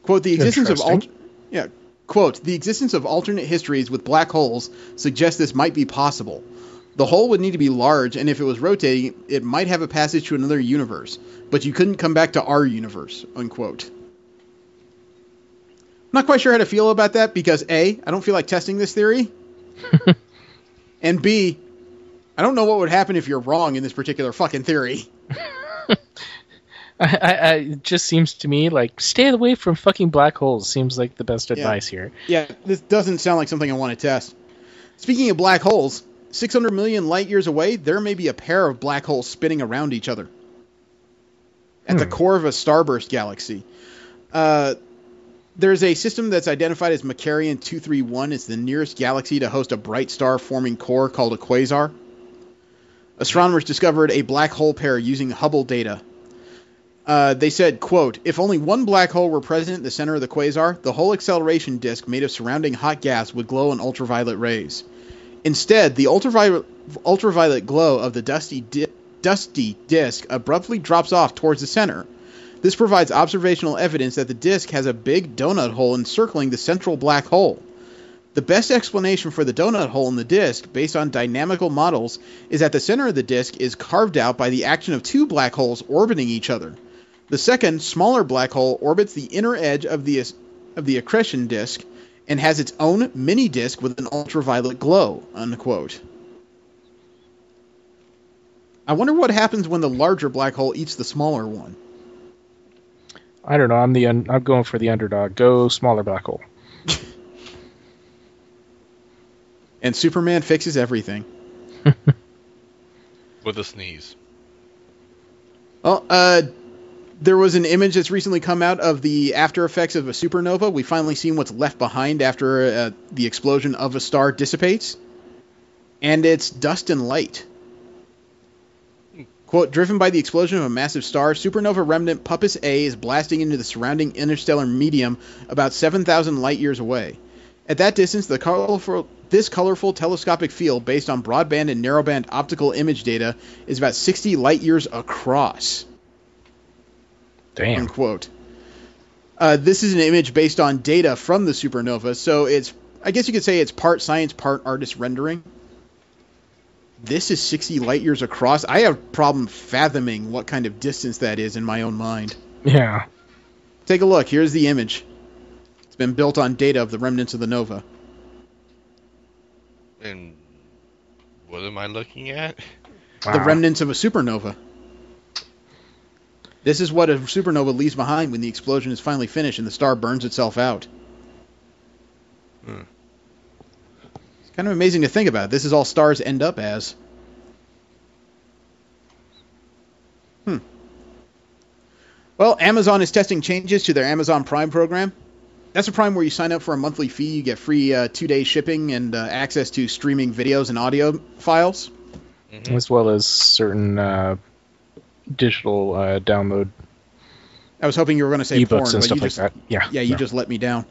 Quote, the existence of quote, the existence of alternate histories with black holes suggests this might be possible. The hole would need to be large, and if it was rotating, it might have a passage to another universe, but you couldn't come back to our universe, unquote. I'm not quite sure how to feel about that, because A, I don't feel like testing this theory, and B, I don't know what would happen if you're wrong in this particular fucking theory. It just seems to me like stay away from fucking black holes seems like the best advice here. Yeah, this doesn't sound like something I want to test. Speaking of black holes, 600 million light years away, there may be a pair of black holes spinning around each other at the core of a starburst galaxy. There's a system that's identified as Macarian 231. It's the nearest galaxy to host a bright star-forming core called a quasar. Astronomers discovered a black hole pair using Hubble data. They said, quote, if only one black hole were present in the center of the quasar, the whole acceleration disk made of surrounding hot gas would glow in ultraviolet rays. Instead, the ultraviolet glow of the dusty disk abruptly drops off towards the center. This provides observational evidence that the disk has a big donut hole encircling the central black hole. The best explanation for the donut hole in the disk, based on dynamical models, is that the center of the disk is carved out by the action of two black holes orbiting each other. The second, smaller black hole orbits the inner edge of the accretion disk and has its own mini-disk with an ultraviolet glow, unquote. I wonder what happens when the larger black hole eats the smaller one. I don't know. I'm going for the underdog. Go smaller black hole. And Superman fixes everything. With a sneeze. Well, there was an image that's recently come out of the after effects of a supernova. We've finally seen what's left behind after the explosion of a star dissipates. And it's dust and light. Quote, driven by the explosion of a massive star, supernova remnant Puppis A is blasting into the surrounding interstellar medium about 7,000 light years away. At that distance, this colorful telescopic field, based on broadband and narrowband optical image data, is about 60 light years across. Damn. Unquote. This is an image based on data from the supernova, so I guess you could say it's part science, part artist rendering. This is 60 light years across. I have a problem fathoming what kind of distance that is in my own mind. Yeah. Take a look. Here's the image. It's been built on data of the remnants of the nova. And what am I looking at? The remnants of a supernova. This is what a supernova leaves behind when the explosion is finally finished and the star burns itself out. It's kind of amazing to think about. This is all stars end up as. Well, Amazon is testing changes to their Amazon Prime program. That's a Prime where you sign up for a monthly fee. You get free 2-day shipping and access to streaming videos and audio files. As well as certain digital download I was hoping you were going to say ebooks porn, and but stuff you just, like that. Yeah. yeah, you just let me down.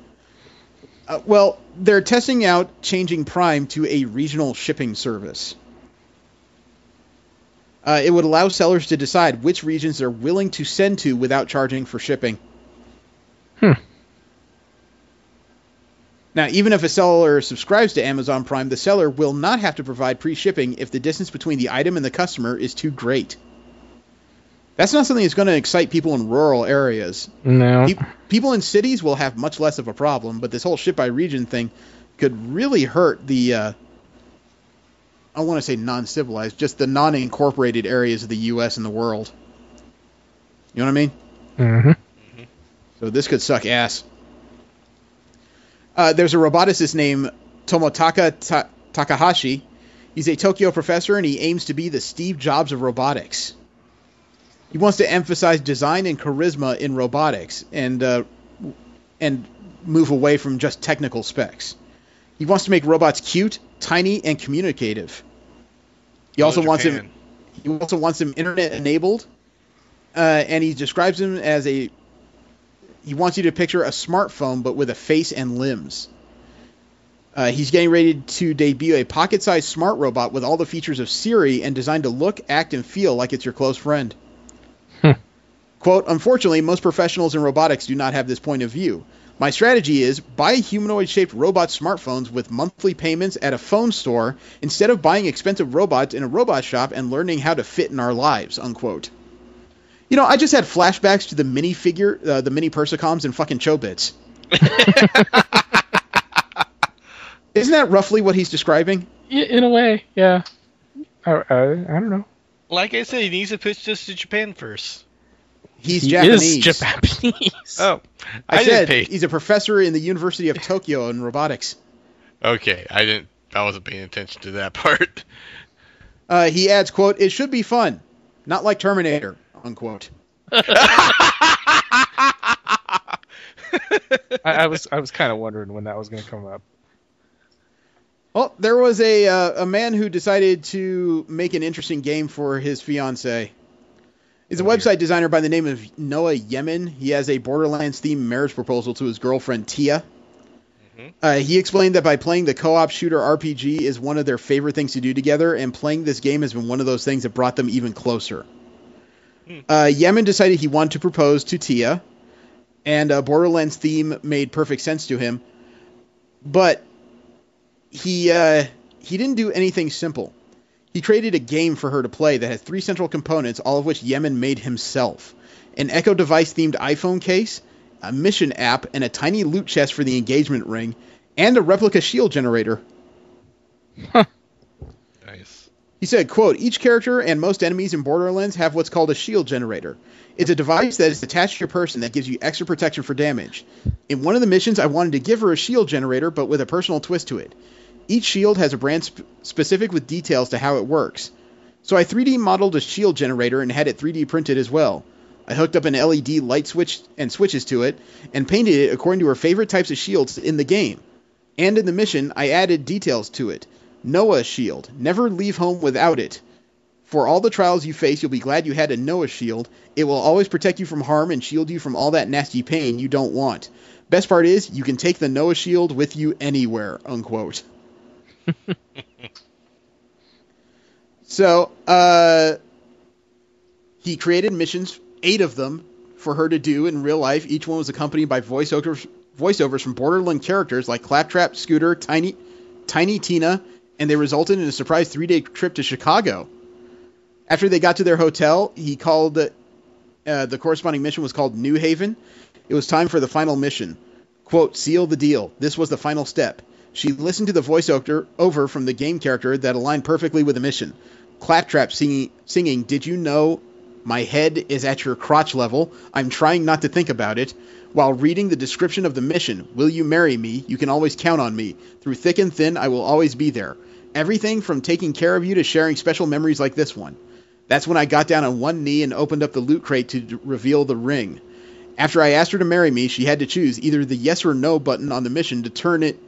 Well, they're testing out changing Prime to a regional shipping service. It would allow sellers to decide which regions they're willing to send to without charging for shipping. Now, even if a seller subscribes to Amazon Prime, the seller will not have to provide pre-shipping if the distance between the item and the customer is too great. That's not something that's going to excite people in rural areas. No. People in cities will have much less of a problem, but this whole ship by region thing could really hurt the, I want to say non-civilized, just the non-incorporated areas of the U.S. and the world. You know what I mean? Mm-hmm. So this could suck ass. There's a roboticist named Tomotaka Takahashi. He's a Tokyo professor, and he aims to be the Steve Jobs of robotics. He wants to emphasize design and charisma in robotics, and move away from just technical specs. He wants to make robots cute, tiny, and communicative. He also wants them internet enabled, and he describes him as he wants you to picture a smartphone, but with a face and limbs. He's getting ready to debut a pocket-sized smart robot with all the features of Siri and designed to look, act, and feel like it's your close friend. Quote, unfortunately, most professionals in robotics do not have this point of view. My strategy is buy humanoid-shaped robot smartphones with monthly payments at a phone store instead of buying expensive robots in a robot shop and learning how to fit in our lives, unquote. You know, I just had flashbacks to the minifigure, the mini Persicoms and fucking Chobits. Isn't that roughly what he's describing? Yeah, in a way, yeah. I don't know. Like I said, he needs to pitch this to Japan first. He Japanese. Is Japanese. Oh, I said he's a professor in the University of Tokyo in robotics. Okay, I wasn't paying attention to that part. He adds, quote, it should be fun, not like Terminator, unquote. I was kind of wondering when that was going to come up. Well, there was a man who decided to make an interesting game for his fiancée. He's a website designer by the name of Noah Yemen. He has a Borderlands-themed marriage proposal to his girlfriend, Tia. Mm-hmm. He explained that by playing the co-op shooter RPG is one of their favorite things to do together, and playing this game has been one of those things that brought them even closer. Yemen decided he wanted to propose to Tia, and Borderlands theme made perfect sense to him, but he didn't do anything simple. He created a game for her to play that has 3 central components, all of which Yemen made himself. An Echo device-themed iPhone case, a mission app, and a tiny loot chest for the engagement ring, and a replica shield generator. Huh. Nice. He said, quote, each character and most enemies in Borderlands have what's called a shield generator. It's a device that is attached to your person that gives you extra protection for damage. In one of the missions, I wanted to give her a shield generator, but with a personal twist to it. Each shield has a brand specific with details to how it works. So I 3D modeled a shield generator and had it 3D printed as well. I hooked up an LED light switch and switches to it, and painted it according to her favorite types of shields in the game. And in the mission, I added details to it. Noah shield. Never leave home without it. For all the trials you face, you'll be glad you had a Noah shield. It will always protect you from harm and shield you from all that nasty pain you don't want. Best part is, you can take the Noah shield with you anywhere, unquote. So, he created missions, 8 of them, for her to do in real life. Each one was accompanied by voiceovers from Borderland characters like Claptrap, Scooter, Tiny Tina, and they resulted in a surprise 3-day trip to Chicago. After they got to their hotel, he called the corresponding mission was called New Haven. It was time for the final mission. Quote, seal the deal. This was the final step. She listened to the voiceover from the game character that aligned perfectly with the mission. Claptrap singing, did you know my head is at your crotch level? I'm trying not to think about it. While reading the description of the mission, will you marry me? You can always count on me. Through thick and thin, I will always be there. Everything from taking care of you to sharing special memories like this one. That's when I got down on one knee and opened up the loot crate to reveal the ring. After I asked her to marry me, she had to choose either the yes or no button on the mission to turn it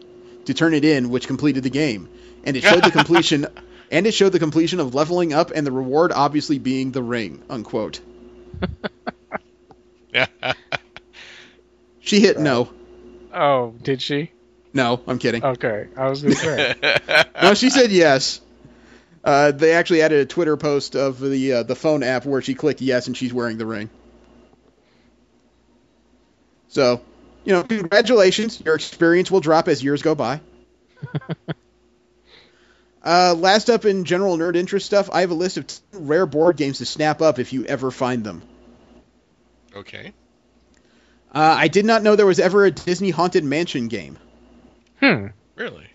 in, which completed the game. And it showed the completion of leveling up and the reward obviously being the ring, unquote. She hit no. Oh, did she? No, I'm kidding. Okay, I was going to say. No, she said yes. They actually added a Twitter post of the phone app where she clicked yes and she's wearing the ring. So, congratulations. Your experience will drop as years go by. Last up in general nerd interest stuff, I have a list of 10 rare board games to snap up if you ever find them. Okay. I did not know there was ever a Disney Haunted Mansion game. Really?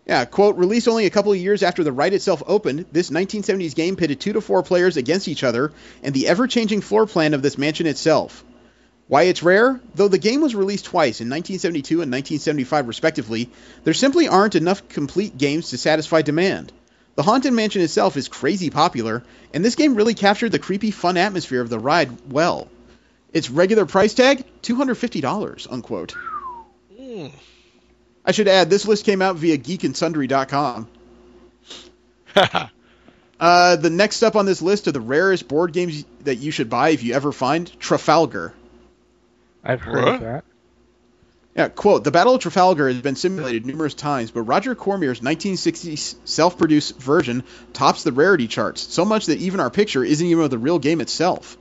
Yeah, quote, released only a couple of years after the ride itself opened, this 1970s game pitted 2 to 4 players against each other and the ever-changing floor plan of this mansion itself. Why it's rare? Though the game was released twice, in 1972 and 1975 respectively, there simply aren't enough complete games to satisfy demand. The Haunted Mansion itself is crazy popular, and this game really captured the creepy, fun atmosphere of the ride well. Its regular price tag? $250, unquote. I should add, this list came out via geekandsundry.com. The next up on this list are the rarest board games that you should buy if you ever find Trafalgar. I've heard of that. Yeah, quote, the Battle of Trafalgar has been simulated numerous times, but Roger Cormier's 1960s self-produced version tops the rarity charts, so much that even our picture isn't even of the real game itself.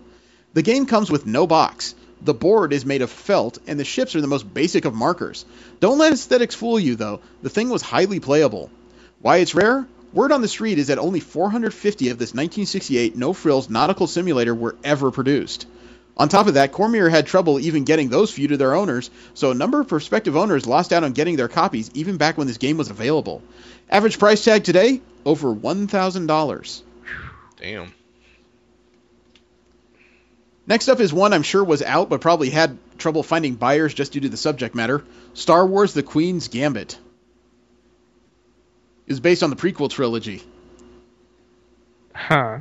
The game comes with no box. The board is made of felt, and the ships are the most basic of markers. Don't let aesthetics fool you, though. The thing was highly playable. Why it's rare? Word on the street is that only 450 of this 1968 no-frills nautical simulator were ever produced. On top of that, Cormier had trouble even getting those few to their owners, so a number of prospective owners lost out on getting their copies even back when this game was available. Average price tag today? Over $1,000. Damn. Next up is one I'm sure was out, but probably had trouble finding buyers just due to the subject matter. Star Wars The Queen's Gambit. It was based on the prequel trilogy. Huh.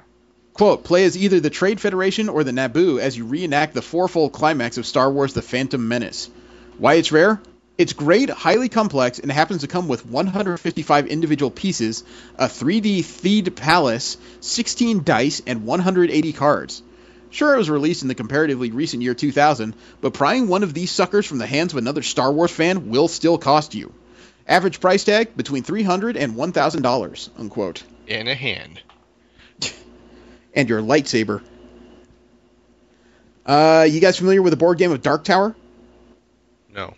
Quote, play as either the Trade Federation or the Naboo as you reenact the fourfold climax of Star Wars The Phantom Menace. Why it's rare? It's great, highly complex, and happens to come with 155 individual pieces, a 3D themed palace, 16 dice, and 180 cards. Sure, it was released in the comparatively recent year 2000, but prying one of these suckers from the hands of another Star Wars fan will still cost you. Average price tag, between $300 and $1,000, unquote. In a hand. And your lightsaber. You guys familiar with the board game of Dark Tower? No.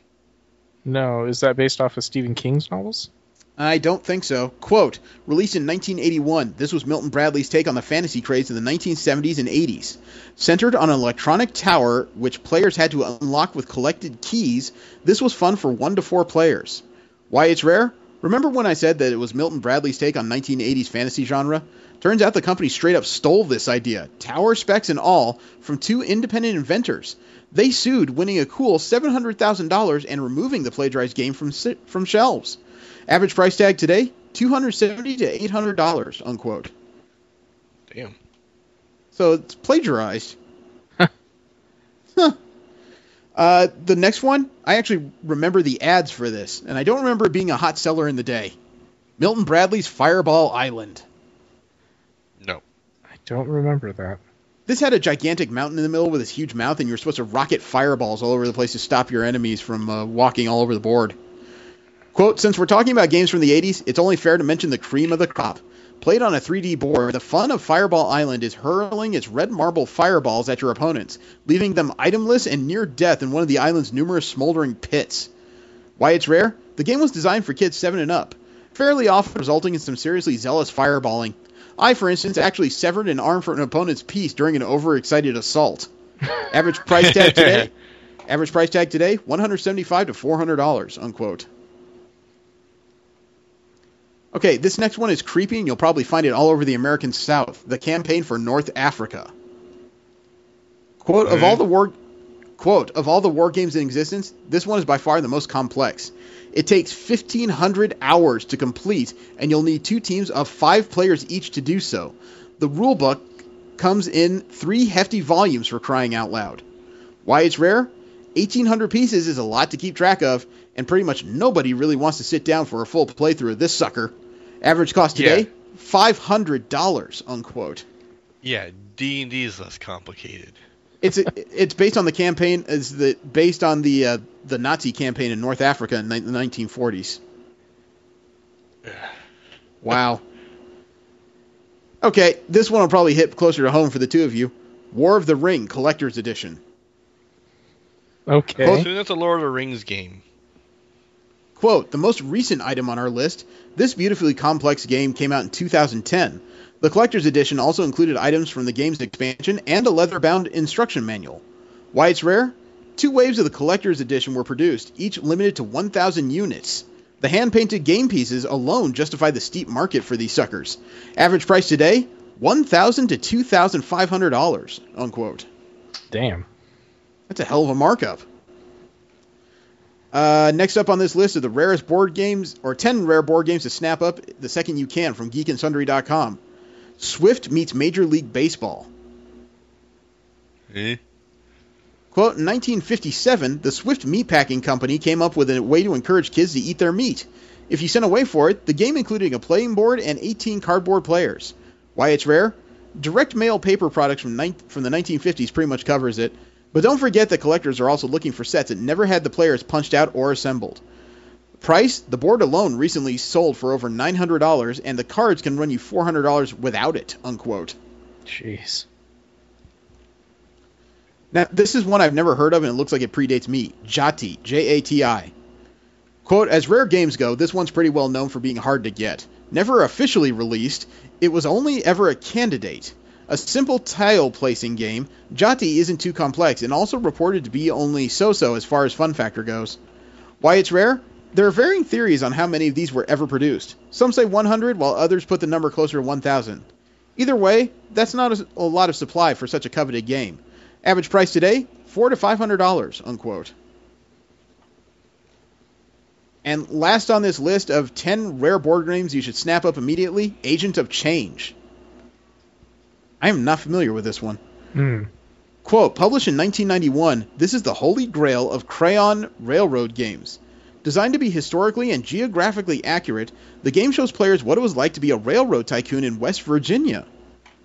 No, is that based off of Stephen King's novels? I don't think so. Quote, released in 1981, this was Milton Bradley's take on the fantasy craze in the 1970s and 80s. Centered on an electronic tower, which players had to unlock with collected keys, this was fun for 1 to 4 players. Why it's rare? Remember when I said that it was Milton Bradley's take on 1980s fantasy genre? Turns out the company straight up stole this idea, tower specs and all, from 2 independent inventors. They sued, winning a cool $700,000 and removing the plagiarized game from shelves. Average price tag today, $270 to $800, unquote. Damn. So it's plagiarized. Huh. The next one, I actually remember the ads for this, and I don't remember it being a hot seller in the day. Milton Bradley's Fireball Island. No. I don't remember that. This had a gigantic mountain in the middle with this huge mouth, and you were supposed to rocket fireballs all over the place to stop your enemies from walking all over the board. Quote, since we're talking about games from the 80s, it's only fair to mention the cream of the crop. Played on a 3D board, the fun of Fireball Island is hurling its red marble fireballs at your opponents, leaving them itemless and near death in one of the island's numerous smoldering pits. Why it's rare? The game was designed for kids 7 and up, fairly often resulting in some seriously zealous fireballing. I, for instance, actually severed an arm from an opponent's piece during an overexcited assault. Average price tag today, $175 to $400, unquote. Okay, this next one is creepy, and you'll probably find it all over the American South. The Campaign for North Africa. Quote, of all the war games in existence, this one is by far the most complex. It takes 1,500 hours to complete, and you'll need 2 teams of 5 players each to do so. The rulebook comes in 3 hefty volumes for crying out loud. Why it's rare? 1,800 pieces is a lot to keep track of, and pretty much nobody really wants to sit down for a full playthrough of this sucker. Average cost today, $500, unquote. Yeah, D&D is less complicated. It's based on the campaign based on the Nazi campaign in North Africa in the 1940s. Wow. Okay, this one will probably hit closer to home for the two of you. War of the Ring Collector's Edition. Okay. As soon as the Lord of the Rings game. Quote, the most recent item on our list, this beautifully complex game came out in 2010. The collector's edition also included items from the game's expansion and a leather-bound instruction manual. Why it's rare? 2 waves of the collector's edition were produced, each limited to 1,000 units. The hand-painted game pieces alone justify the steep market for these suckers. Average price today, $1,000 to $2,500, unquote. Damn. That's a hell of a markup. Next up on this list are the rarest board games, or 10 rare board games to snap up the second you can from geekandsundry.com. Swift meets Major League Baseball. Eh? Quote, in 1957, the Swift Meatpacking Company came up with a way to encourage kids to eat their meat. If you sent away for it, the game included a playing board and 18 cardboard players. Why it's rare? Direct mail paper products from the 1950s pretty much covers it. But don't forget that collectors are also looking for sets that never had the players punched out or assembled. Price? The board alone recently sold for over $900, and the cards can run you $400 without it, unquote. Jeez. Now, this is one I've never heard of, and it looks like it predates me. Jati, J-A-T-I. Quote, as rare games go, this one's pretty well known for being hard to get. Never officially released, it was only ever a candidate. A simple tile-placing game, Jati isn't too complex, and also reported to be only so-so as far as fun factor goes. Why it's rare? There are varying theories on how many of these were ever produced. Some say 100, while others put the number closer to 1,000. Either way, that's not a lot of supply for such a coveted game. Average price today, $400 to $500, unquote. And last on this list of 10 rare board games you should snap up immediately, Agent of Change. I am not familiar with this one. Quote, published in 1991, this is the holy grail of crayon railroad games. Designed to be historically and geographically accurate, the game shows players what it was like to be a railroad tycoon in West Virginia.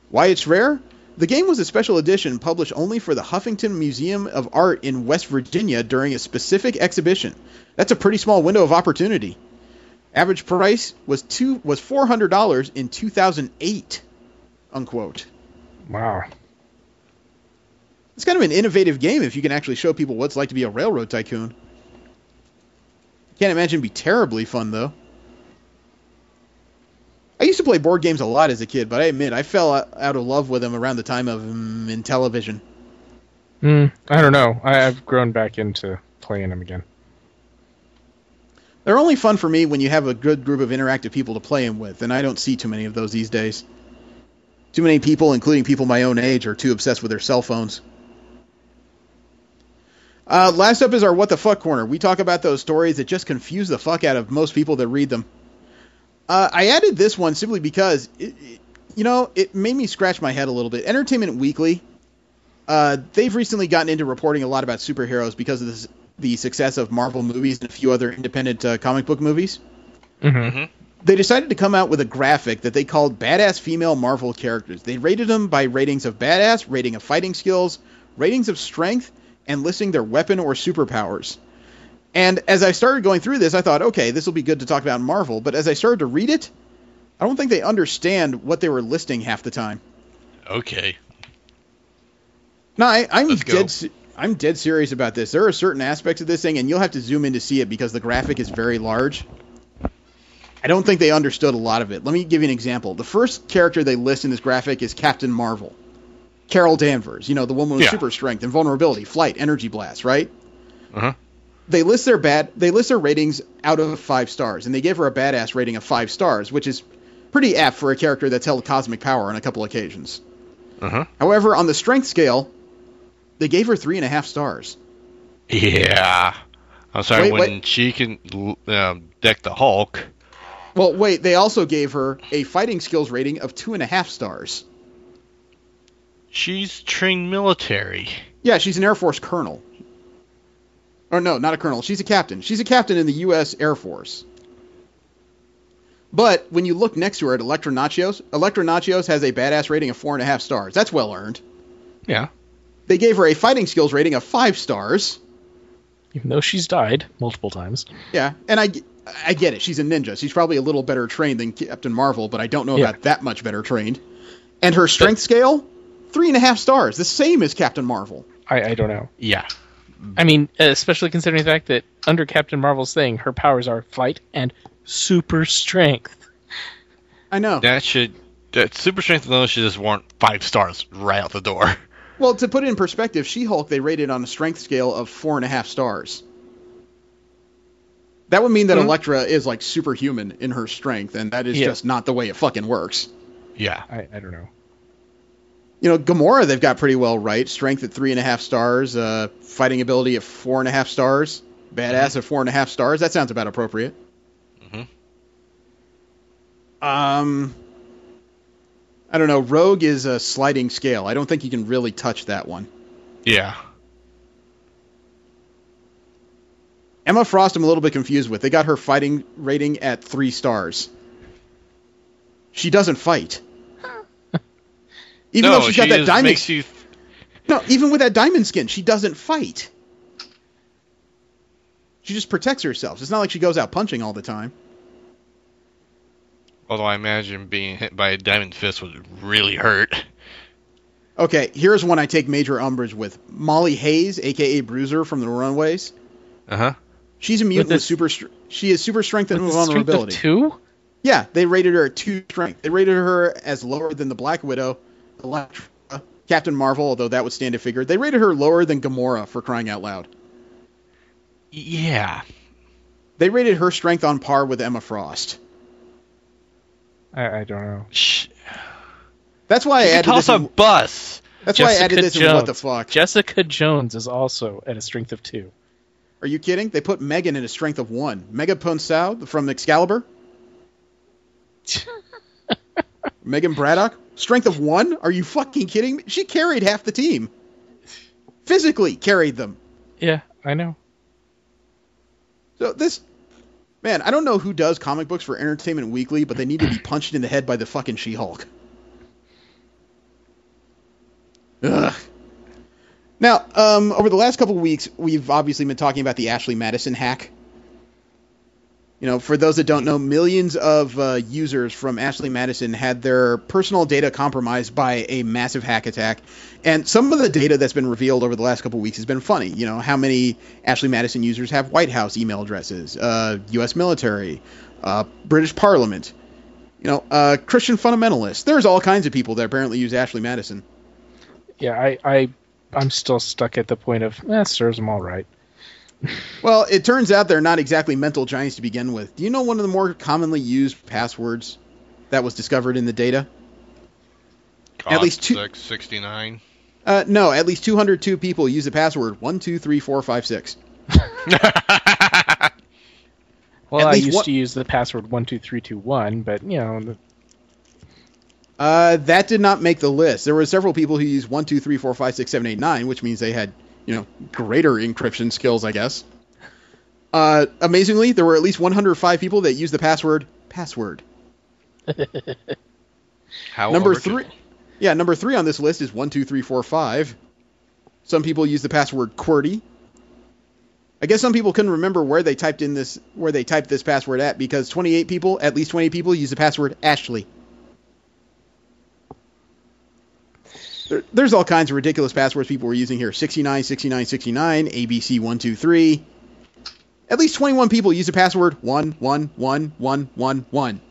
Why it's rare? The game was a special edition published only for the Huffington Museum of Art in West Virginia during a specific exhibition. That's a pretty small window of opportunity. Average price was $400 in 2008, unquote. Wow. It's kind of an innovative game if you can actually show people what it's like to be a railroad tycoon. Can't imagine it'd be terribly fun, though. I used to play board games a lot as a kid, but I admit I fell out of love with them around the time of in television. I don't know. I've grown back into playing them again. They're only fun for me when you have a good group of interactive people to play them with, and I don't see too many of those these days. Too many people, including people my own age, are too obsessed with their cell phones. Last up is our What the Fuck Corner. We talk about those stories that just confuse the fuck out of most people that read them. I added this one simply because, it made me scratch my head a little bit. Entertainment Weekly, they've recently gotten into reporting a lot about superheroes because of the success of Marvel movies and a few other independent comic book movies. Mm-hmm. They decided to come out with a graphic that they called Badass Female Marvel Characters. They rated them by ratings of badass, rating of fighting skills, ratings of strength, and listing their weapon or superpowers. And as I started going through this, I thought, okay, this will be good to talk about in Marvel. But as I started to read it, I don't think they understand what they were listing half the time. Okay. No, I'm dead serious about this. There are certain aspects of this thing, and you'll have to zoom in to see it because the graphic is very large. I don't think they understood a lot of it. Let me give you an example. The first character they list in this graphic is Captain Marvel. Carol Danvers, the woman with super strength, invulnerability, flight, energy blast, right? Uh-huh. They list their ratings out of 5 stars, and they gave her a badass rating of 5 stars, which is pretty apt for a character that's held cosmic power on a couple occasions. Uh-huh. However, on the strength scale, they gave her 3.5 stars. Yeah. I'm sorry, when she can deck the Hulk. Well, wait, they also gave her a fighting skills rating of 2.5 stars. She's trained military. Yeah, she's an Air Force colonel. Or no, not a colonel. She's a captain. She's a captain in the U.S. Air Force. But when you look next to her at Electra Nachios has a badass rating of 4.5 stars. That's well earned. Yeah. They gave her a fighting skills rating of 5 stars. Even though she's died multiple times. Yeah, and I get it. She's a ninja. She's probably a little better trained than Captain Marvel, but I don't know about that much better trained. And her strength scale, 3.5 stars. The same as Captain Marvel. I don't know. Yeah. I mean, especially considering the fact that under Captain Marvel's thing, her powers are flight and super strength. I know. That super strength alone should just warrant 5 stars right out the door. Well, to put it in perspective, She-Hulk they rated on a strength scale of 4.5 stars. That would mean that Elektra is like superhuman in her strength, and that is just not the way it fucking works. Yeah. I don't know. You know, Gamora they've got pretty well right. Strength at 3.5 stars, fighting ability at 4.5 stars, badass at 4.5 stars. That sounds about appropriate. I don't know. Rogue is a sliding scale. I don't think you can really touch that one. Yeah. Emma Frost I'm a little bit confused with. They got her fighting rating at 3 stars. She doesn't fight. Even though she's got that diamond skin. No, even with that diamond skin, she doesn't fight. She just protects herself. It's not like she goes out punching all the time. Although I imagine being hit by a diamond fist would really hurt. Okay, here's one I take major umbrage with. Molly Hayes, a.k.a. Bruiser from the Runaways. Uh-huh. She's a mutant with super... She is super strength and vulnerability. Strength of 2? Yeah, they rated her at 2 strength. They rated her as lower than the Black Widow, Elektra, Captain Marvel, although that would stand to figure. They rated her lower than Gamora, for crying out loud. Yeah. They rated her strength on par with Emma Frost. I don't know. That's why I added this. Toss a bus. That's why I added this in What the Fuck. Jessica Jones is also at a strength of 2. Are you kidding? They put Megan at a strength of 1. Mega Ponsau from Excalibur. Megan Braddock, strength of 1? Are you fucking kidding me? She carried half the team. Physically carried them. Yeah, I know. So this... Man, I don't know who does comic books for Entertainment Weekly, but they need to be punched in the head by the fucking She-Hulk. Ugh. Now, over the last couple of weeks, we've obviously been talking about the Ashley Madison hack. You know, for those that don't know, millions of users from Ashley Madison had their personal data compromised by a massive hack attack. And some of the data that's been revealed over the last couple of weeks has been funny. You know, how many Ashley Madison users have White House email addresses, U.S. military, British Parliament, you know, Christian fundamentalists. There's all kinds of people that apparently use Ashley Madison. Yeah, I'm still stuck at the point of, serves them all right. Well, it turns out they're not exactly mental giants to begin with. Do you know one of the more commonly used passwords that was discovered in the data? At least 69. No, at least 202 people use the password 123456. Well, I used to use the password 12321, but you know. That did not make the list. There were several people who used 123456789, which means they had, you know, greater encryption skills, I guess. Amazingly, there were at least 105 people that used the password. How number overkill. 3? Yeah, number 3 on this list is 12345. Some people use the password QWERTY. I guess some people couldn't remember where they typed this password at because at least 28 people use the password Ashley. There's all kinds of ridiculous passwords people were using here. 69, 69, 69, ABC 123. At least 21 people use the password 111111.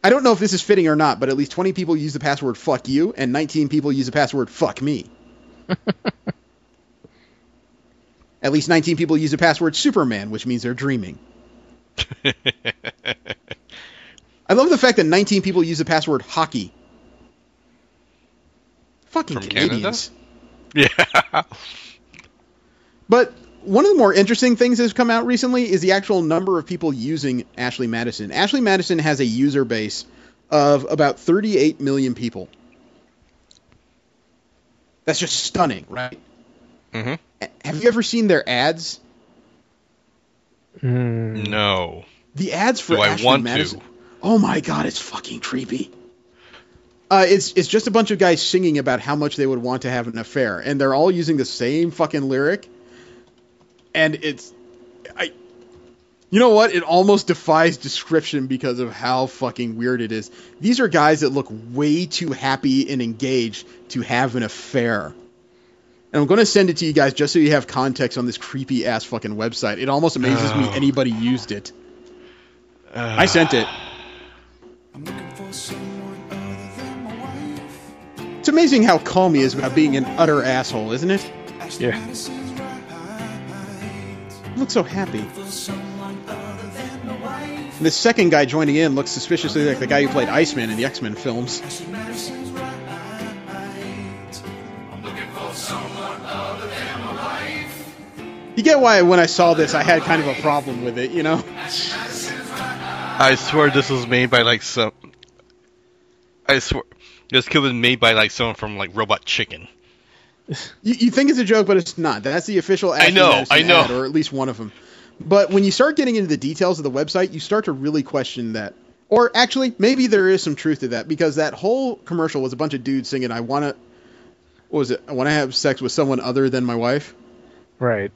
I don't know if this is fitting or not, but at least 20 people use the password fuck you, and 19 people use the password fuck me. At least 19 people use the password Superman, which means they're dreaming. I love the fact that 19 people use the password hockey. Fucking From Canadians. Canada? Yeah. But one of the more interesting things that's come out recently is the actual number of people using Ashley Madison. Ashley Madison has a user base of about 38 million people. That's just stunning, right? Mm-hmm. Have you ever seen their ads? No. The ads for Do I Ashley want Madison. to? Oh my god, it's fucking creepy. It's just a bunch of guys singing about how much they would want to have an affair, and they're all using the same fucking lyric. And you know what? It almost defies description because of how fucking weird it is. These are guys that look way too happy and engaged to have an affair. And I'm going to send it to you guys just so you have context on this creepy ass fucking website. It almost amazes me anybody used it. I sent it. It's amazing how calm he is about being an utter asshole, isn't it? Yeah. He looks so happy. And the second guy joining in looks suspiciously like the guy who played Iceman in the X-Men films. You get why when I saw this I had kind of a problem with it, you know? I swear this was made by like some... I swear... This could have been made by like someone from like Robot Chicken. You think it's a joke, but it's not. That's the official ad, I know. or at least one of them. But when you start getting into the details of the website, you start to really question that. Or actually, maybe there is some truth to that, because that whole commercial was a bunch of dudes singing, I want to have sex with someone other than my wife. Right.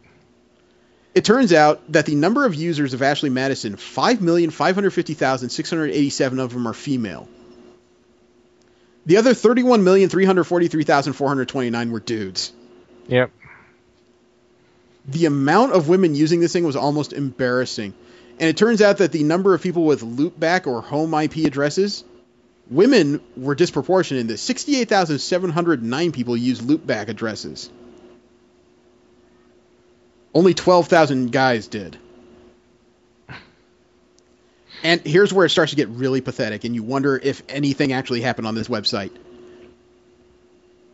It turns out that the number of users of Ashley Madison, 5,550,687 of them are female. The other 31,343,429 were dudes. Yep. The amount of women using this thing was almost embarrassing. And it turns out that the number of people with loopback or home IP addresses, women were disproportionate in this. 68,709 people used loopback addresses. Only 12,000 guys did. And here's where it starts to get really pathetic, and you wonder if anything actually happened on this website.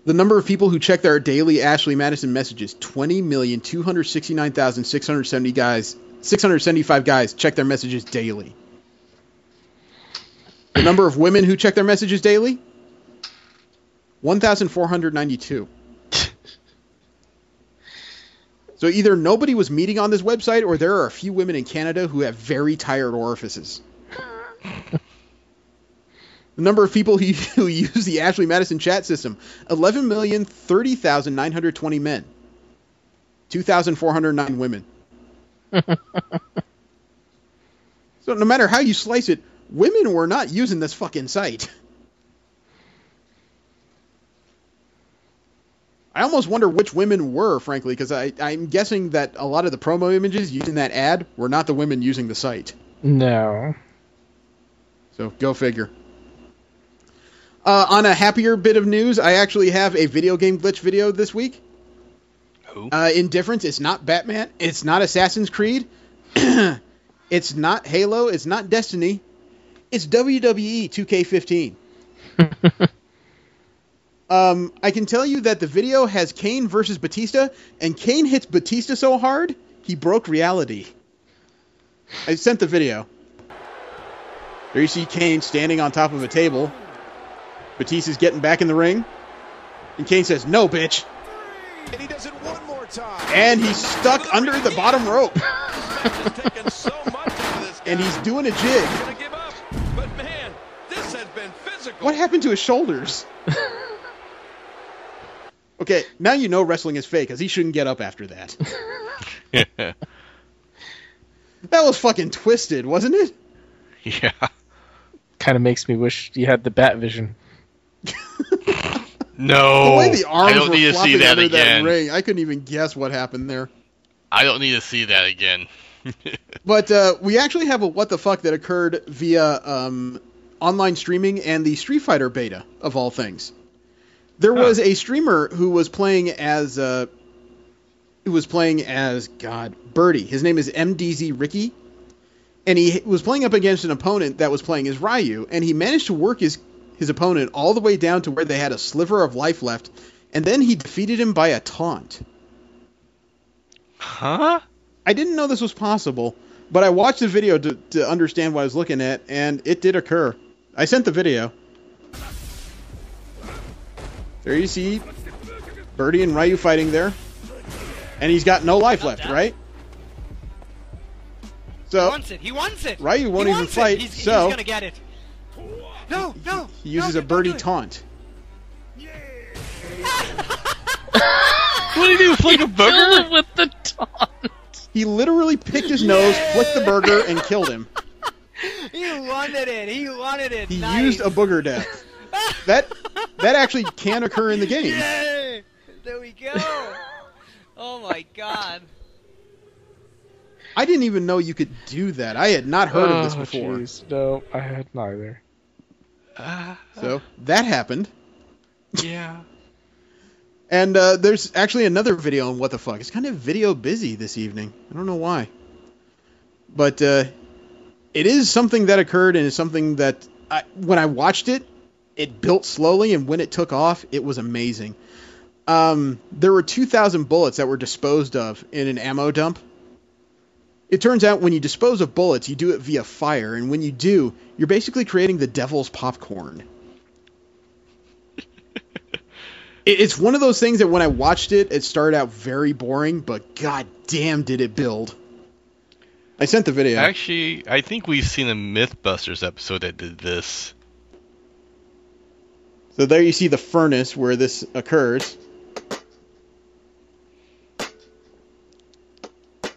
The number of people who check their daily Ashley Madison messages, 20,269,675 guys check their messages daily. The number of women who check their messages daily, 1,492. So either nobody was meeting on this website, or there are a few women in Canada who have very tired orifices. The number of people who use the Ashley Madison chat system, 11,030,920 men. 2,409 women. So no matter how you slice it, women were not using this fucking site. I almost wonder which women were, frankly, because I'm guessing that a lot of the promo images using that ad were not the women using the site. No. So, go figure. On a happier bit of news, I actually have a video game glitch video this week. Who? In difference, it's not Batman, it's not Assassin's Creed, it's not Halo, it's not Destiny, it's WWE 2K15. I can tell you that the video has Kane versus Batista, and Kane hits Batista so hard, he broke reality. I sent the video. There you see Kane standing on top of a table. Batista's getting back in the ring. And Kane says, "No, bitch." And he does it one more time. And he's stuck under the bottom rope. So much out of this guy. And he's doing a jig. He's gonna give up. But man, this has been physical. What happened to his shoulders? Okay, now you know wrestling is fake, because he shouldn't get up after that. That was fucking twisted, wasn't it? Yeah. Kind of makes me wish you had the bat vision. No. The way the arms I don't were need to see flopping that under again. that ring, I couldn't even guess what happened there. I don't need to see that again. But we actually have a what the fuck that occurred via online streaming and the Street Fighter beta, of all things. There was a streamer who was playing as Birdie. His name is MDZ Ricky, and he was playing up against an opponent that was playing as Ryu, and he managed to work his opponent all the way down to where they had a sliver of life left, and then he defeated him by a taunt. Huh? I didn't know this was possible, but I watched the video to understand what I was looking at, and it did occur. I sent the video. There you see Birdie and Ryu fighting there. And he's got no life left, right? So He wants it. Ryu won't even fight, He's so gonna get it. No, no. He uses no, a birdie don't do taunt. What did he do? Flick a Killed booger? him with the taunt. He literally picked his nose, flicked the burger, and killed him. it. He wanted it. He wanted it. He Nice. used a booger death. That actually can occur in the game. Yay! There we go. Oh my god. I didn't even know you could do that. I had not heard of this Oh, before. jeez. No, I had neither. So that happened. Yeah. And there's actually another video on What the Fuck. It's kind of video busy this evening. I don't know why. But it is something that occurred, and it's something that when I watched it, it built slowly, and when it took off, it was amazing. There were 2,000 bullets that were disposed of in an ammo dump. It turns out when you dispose of bullets, you do it via fire, and when you do, you're basically creating the devil's popcorn. It's one of those things that when I watched it, it started out very boring, but god damn did it build. I sent the video. Actually, I think we've seen a Mythbusters episode that did this. So there you see the furnace where this occurs.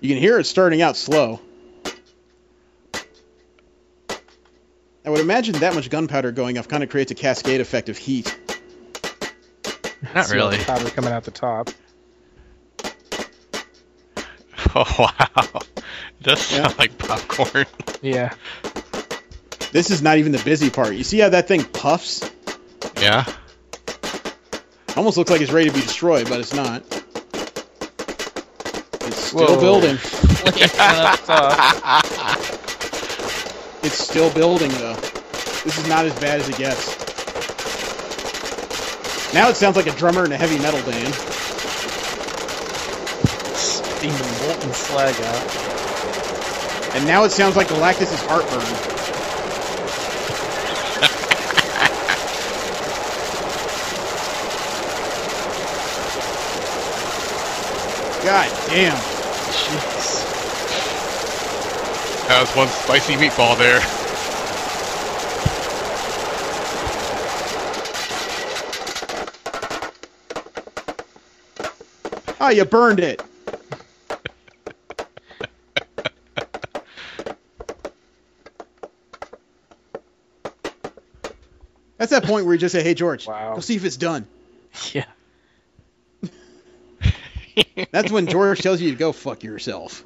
You can hear it starting out slow. I would imagine that much gunpowder going off kind of creates a cascade effect of heat. Not really. Powder coming out the top. Oh, wow. It does sound like popcorn. Yeah. This is not even the busy part. You see how that thing puffs? Yeah. Almost looks like it's ready to be destroyed, but it's not. It's still Whoa. building. Up top. It's still building, though. This is not as bad as it gets. Now it sounds like a drummer in a heavy metal band. Steaming molten slag out. And now it sounds like Galactus' heartburn. God damn. Jeez. That was one spicy meatball there. Oh, you burned it. That's that point where you just say, hey, George, Wow. go see if it's done. Yeah. That's when George tells you to go fuck yourself.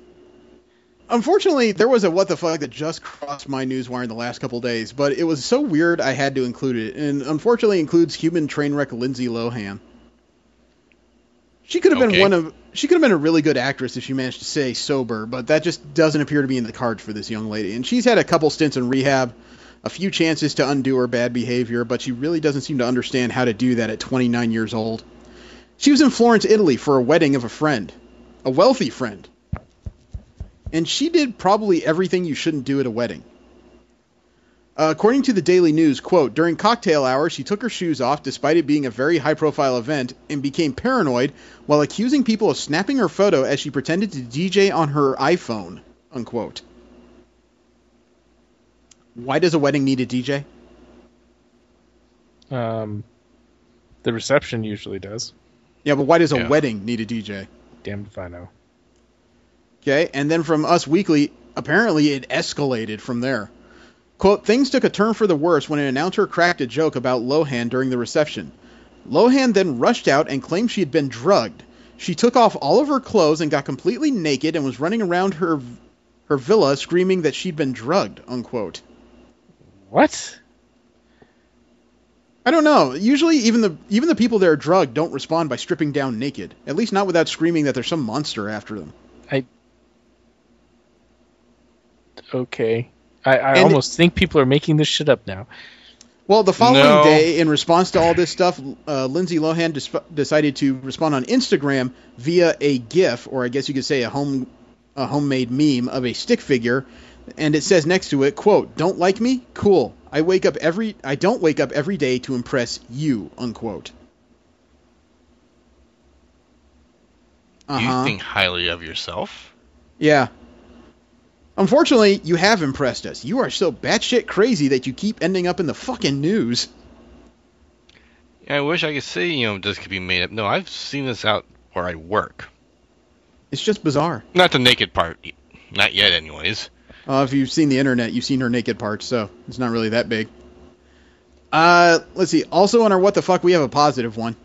Unfortunately, there was a what the fuck that just crossed my newswire in the last couple days, but it was so weird I had to include it, and unfortunately includes human train wreck Lindsay Lohan. She could have been she could have been a really good actress if she managed to stay sober, but that just doesn't appear to be in the cards for this young lady. And she's had a couple stints in rehab, a few chances to undo her bad behavior, but she really doesn't seem to understand how to do that at 29 years old. She was in Florence, Italy for a wedding of a friend, a wealthy friend. And she did probably everything you shouldn't do at a wedding. According to the Daily News, quote, during cocktail hour, she took her shoes off despite it being a very high-profile event and became paranoid while accusing people of snapping her photo as she pretended to DJ on her iPhone, unquote. Why does a wedding need a DJ? The reception usually does. Yeah, but why does a wedding need a DJ? Damned if I know. Okay, and then from Us Weekly, apparently it escalated from there. Quote, things took a turn for the worse when an announcer cracked a joke about Lohan during the reception. Lohan then rushed out and claimed she had been drugged. She took off all of her clothes and got completely naked and was running around her villa screaming that she'd been drugged, unquote. What? I don't know. Usually even the people that are drugged don't respond by stripping down naked. At least not without screaming that there's some monster after them. Okay. I almost think people are making this shit up now. Well, the following day, in response to all this stuff, Lindsay Lohan decided to respond on Instagram via a GIF, or I guess you could say a homemade meme of a stick figure, and it says next to it, quote, don't like me? Cool. I don't wake up every day to impress you, unquote. You think highly of yourself? Yeah. Unfortunately, you have impressed us. You are so batshit crazy that you keep ending up in the fucking news. I wish I could say, this could be made up. No, I've seen this out where I work. It's just bizarre. Not the naked part. Not yet, anyways. If you've seen the internet, you've seen her naked parts, so it's not really that big. Let's see. Also on our What the Fuck, we have a positive one.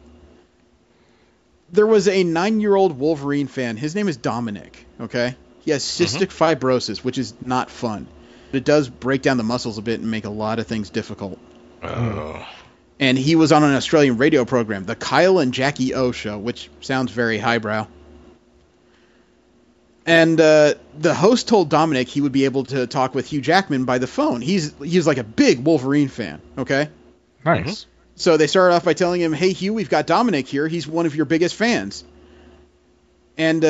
There was a 9-year-old Wolverine fan. His name is Dominic, okay? He has cystic fibrosis, which is not fun. But it does break down the muscles a bit and make a lot of things difficult. Oh. And he was on an Australian radio program, the Kyle and Jackie O Show, which sounds very highbrow. And the host told Dominic he would be able to talk with Hugh Jackman by the phone. He's like a big Wolverine fan, okay? Nice. So they started off by telling him, hey, Hugh, we've got Dominic here. He's one of your biggest fans. And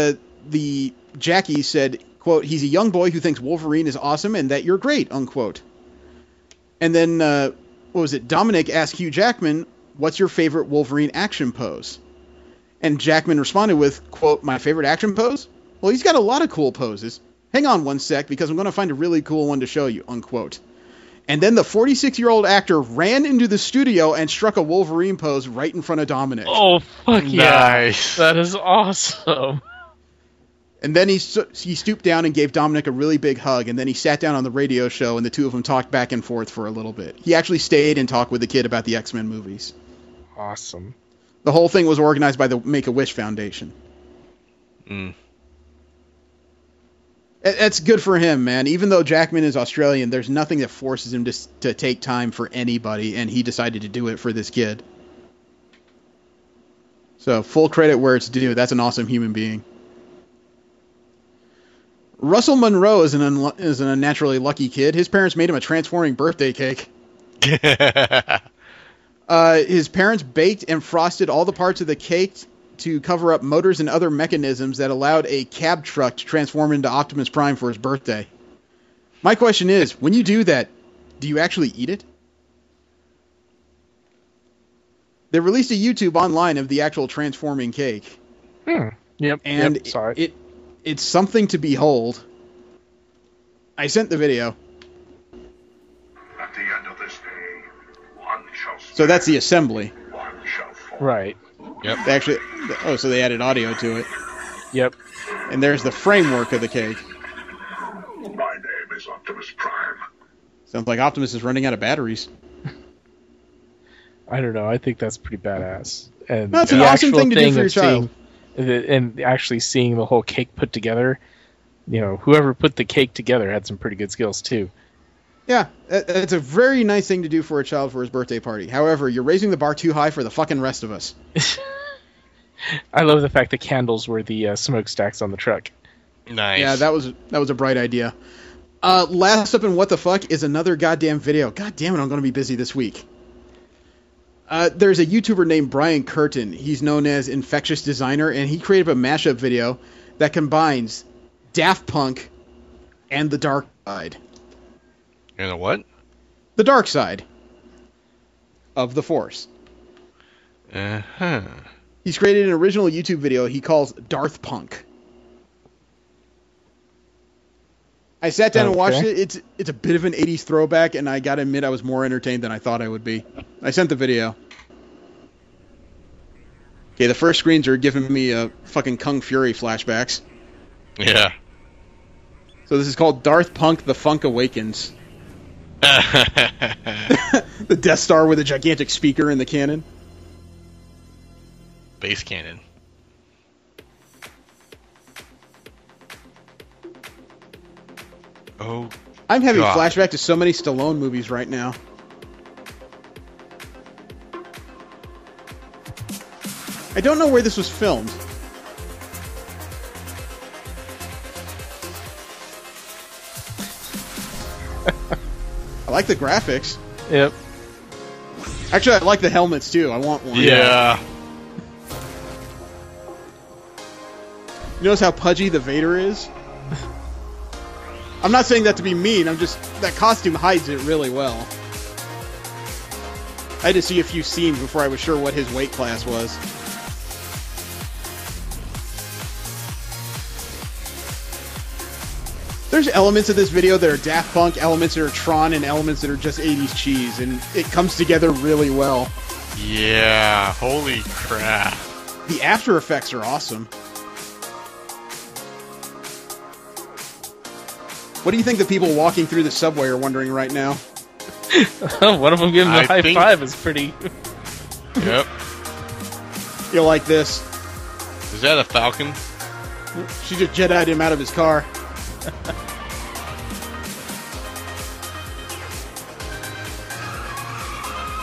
the Jackie said, quote, he's a young boy who thinks Wolverine is awesome and that you're great, unquote. And then, what was it? Dominic asked Hugh Jackman, what's your favorite Wolverine action pose? And Jackman responded with, quote, my favorite action pose? Well, he's got a lot of cool poses. Hang on one sec, because I'm going to find a really cool one to show you, unquote. And then the 46-year-old actor ran into the studio and struck a Wolverine pose right in front of Dominic. Oh, fuck yeah. Nice. That is awesome. And then he stooped down and gave Dominic a really big hug, and then he sat down on the radio show, and the two of them talked back and forth for a little bit. He actually stayed and talked with the kid about the X-Men movies. Awesome. The whole thing was organized by the Make-A-Wish Foundation. That's good for him, man. Even though Jackman is Australian, there's nothing that forces him to take time for anybody, and he decided to do it for this kid. So, full credit where it's due. That's an awesome human being. Russell Monroe is an unnaturally lucky kid. His parents made him a transforming birthday cake. His parents baked and frosted all the parts of the cake to cover up motors and other mechanisms that allowed a cab truck to transform into Optimus Prime for his birthday. My question is, when you do that, do you actually eat it? They released a YouTube online of the actual transforming cake. Yep. And sorry. It's something to behold. I sent the video. At the end of this day, one shall stand, So that's the assembly. one shall fall. Right. Yep. They actually, so they added audio to it. Yep. And there's the framework of the cake. My name is Optimus Prime. Sounds like Optimus is running out of batteries. I don't know. I think that's pretty badass. And That's an the awesome actual thing to do for your of child. and actually seeing the whole cake put together, whoever put the cake together had some pretty good skills too. Yeah, it's a very nice thing to do for a child for his birthday party. However, you're raising the bar too high for the fucking rest of us. I love the fact the candles were the smokestacks on the truck. Nice. Yeah, that was a bright idea. Last up in What the Fuck is another goddamn video. God damn it, I'm going to be busy this week. There's a YouTuber named Brian Curtin. He's known as Infectious Designer, and he created a mashup video that combines Daft Punk and the dark side. You know what? The dark side of the Force. Uh-huh. He's created an original YouTube video he calls Darth Punk. I sat down and watched it. It's a bit of an 80s throwback, and I gotta admit I was more entertained than I thought I would be. I sent the video. Okay, the first screens are giving me fucking Kung Fury flashbacks. Yeah. So this is called Darth Punk, The Funk Awakens. The Death Star with a gigantic speaker in the cannon. Base cannon. Oh, I'm having God. flashback to so many Stallone movies right now. I don't know where this was filmed. I like the graphics. Yep. Actually, I like the helmets too. I want one. Yeah. You notice how pudgy the Vader is? I'm not saying that to be mean. That costume hides it really well. I had to see a few scenes before I was sure what his weight class was. There's elements of this video that are Daft Punk, elements that are Tron, and elements that are just 80s cheese, and it comes together really well. Yeah, holy crap. The after effects are awesome. What do you think the people walking through the subway are wondering right now? One of them giving the I high think- five is pretty... Yep. You'll like this. Is that a Falcon? She just Jedi'd him out of his car.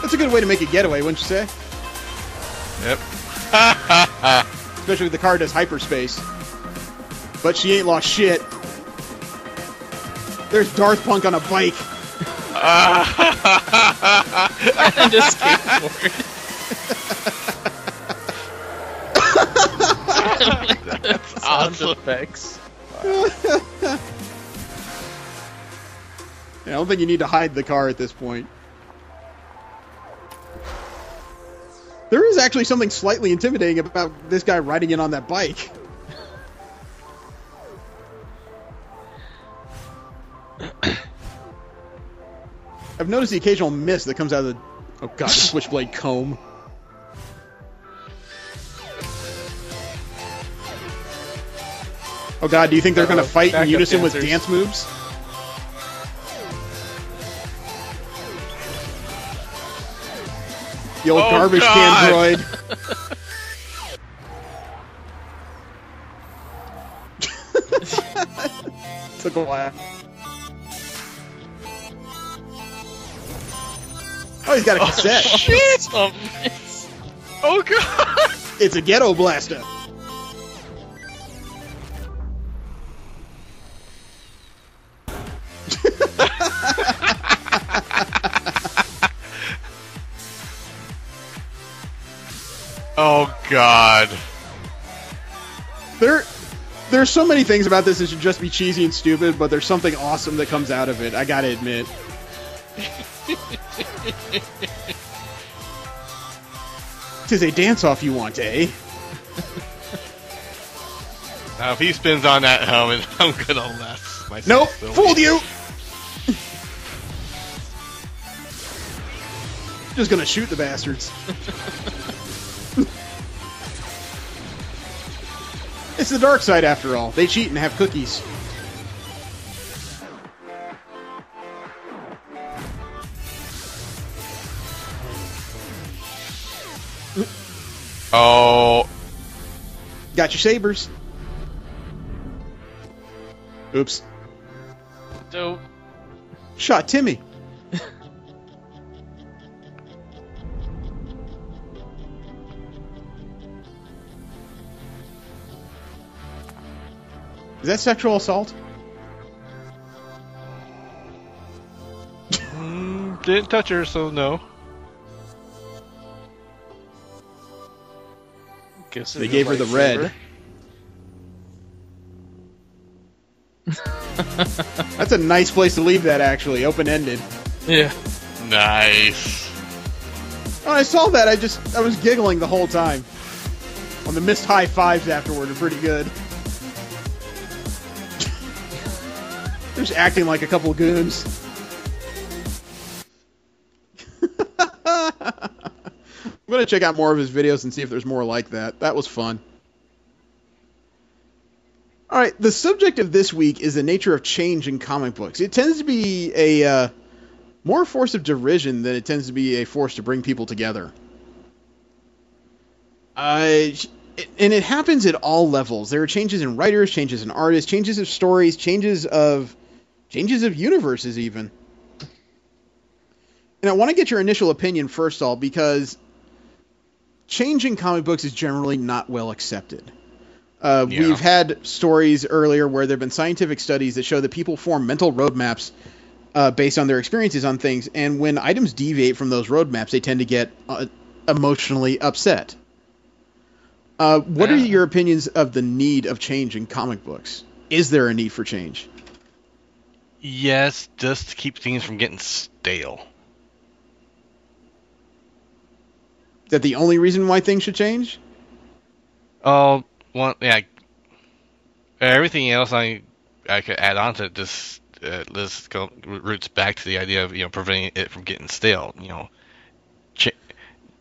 That's a good way to make a getaway, wouldn't you say? Yep. Especially if the car does hyperspace. But she ain't lost shit. There's Darth Punk on a bike. And a skateboard. That's Sound awesome. effects. I don't think you need to hide the car at this point. There is actually something slightly intimidating about this guy riding in on that bike. I've noticed the occasional mist that comes out of the... Oh god, the switchblade comb. Oh god, do you think they're going to fight in Backup unison with dancers. dance moves? The old Oh, garbage God. can droid. Took a while. Oh, he's got a cassette. Shit! Oh god! It's a ghetto blaster. Oh god. There's so many things about this that should just be cheesy and stupid, but there's something awesome that comes out of it, I gotta admit. Tis a dance-off you want, eh? Now if he spins on that helmet, I'm gonna laugh myself. Nope, silly. fooled you! Just gonna shoot the bastards. It's the dark side after all. They cheat and have cookies. Oh, Got your sabers. Oops. Dope. Shot Timmy. Is that sexual assault? didn't touch her, so no. Guess They it's a gave her the red. lightsaber. That's a nice place to leave that, actually. Open-ended. Yeah. Nice. When I saw that, I was giggling the whole time. On the missed high fives afterward are pretty good. They're just acting like a couple goons. I'm going to check out more of his videos and see if there's more like that. That was fun. Alright, the subject of this week is the nature of change in comic books. It tends to be a more force of derision than it tends to be a force to bring people together. And it happens at all levels. There are changes in writers, changes in artists, changes of stories, changes of universes even. And I want to get your initial opinion first of all, because change in comic books is generally not well accepted. We've had stories earlier where there have been scientific studies that show that people form mental roadmaps based on their experiences on things, and when items deviate from those roadmaps, they tend to get emotionally upset. What are your opinions of the need of change in comic books? Is there a need for change? Yes, just to keep things from getting stale. Is that the only reason why things should change? Oh, well, yeah. Everything else, I I could add on to this. Roots back to the idea of preventing it from getting stale.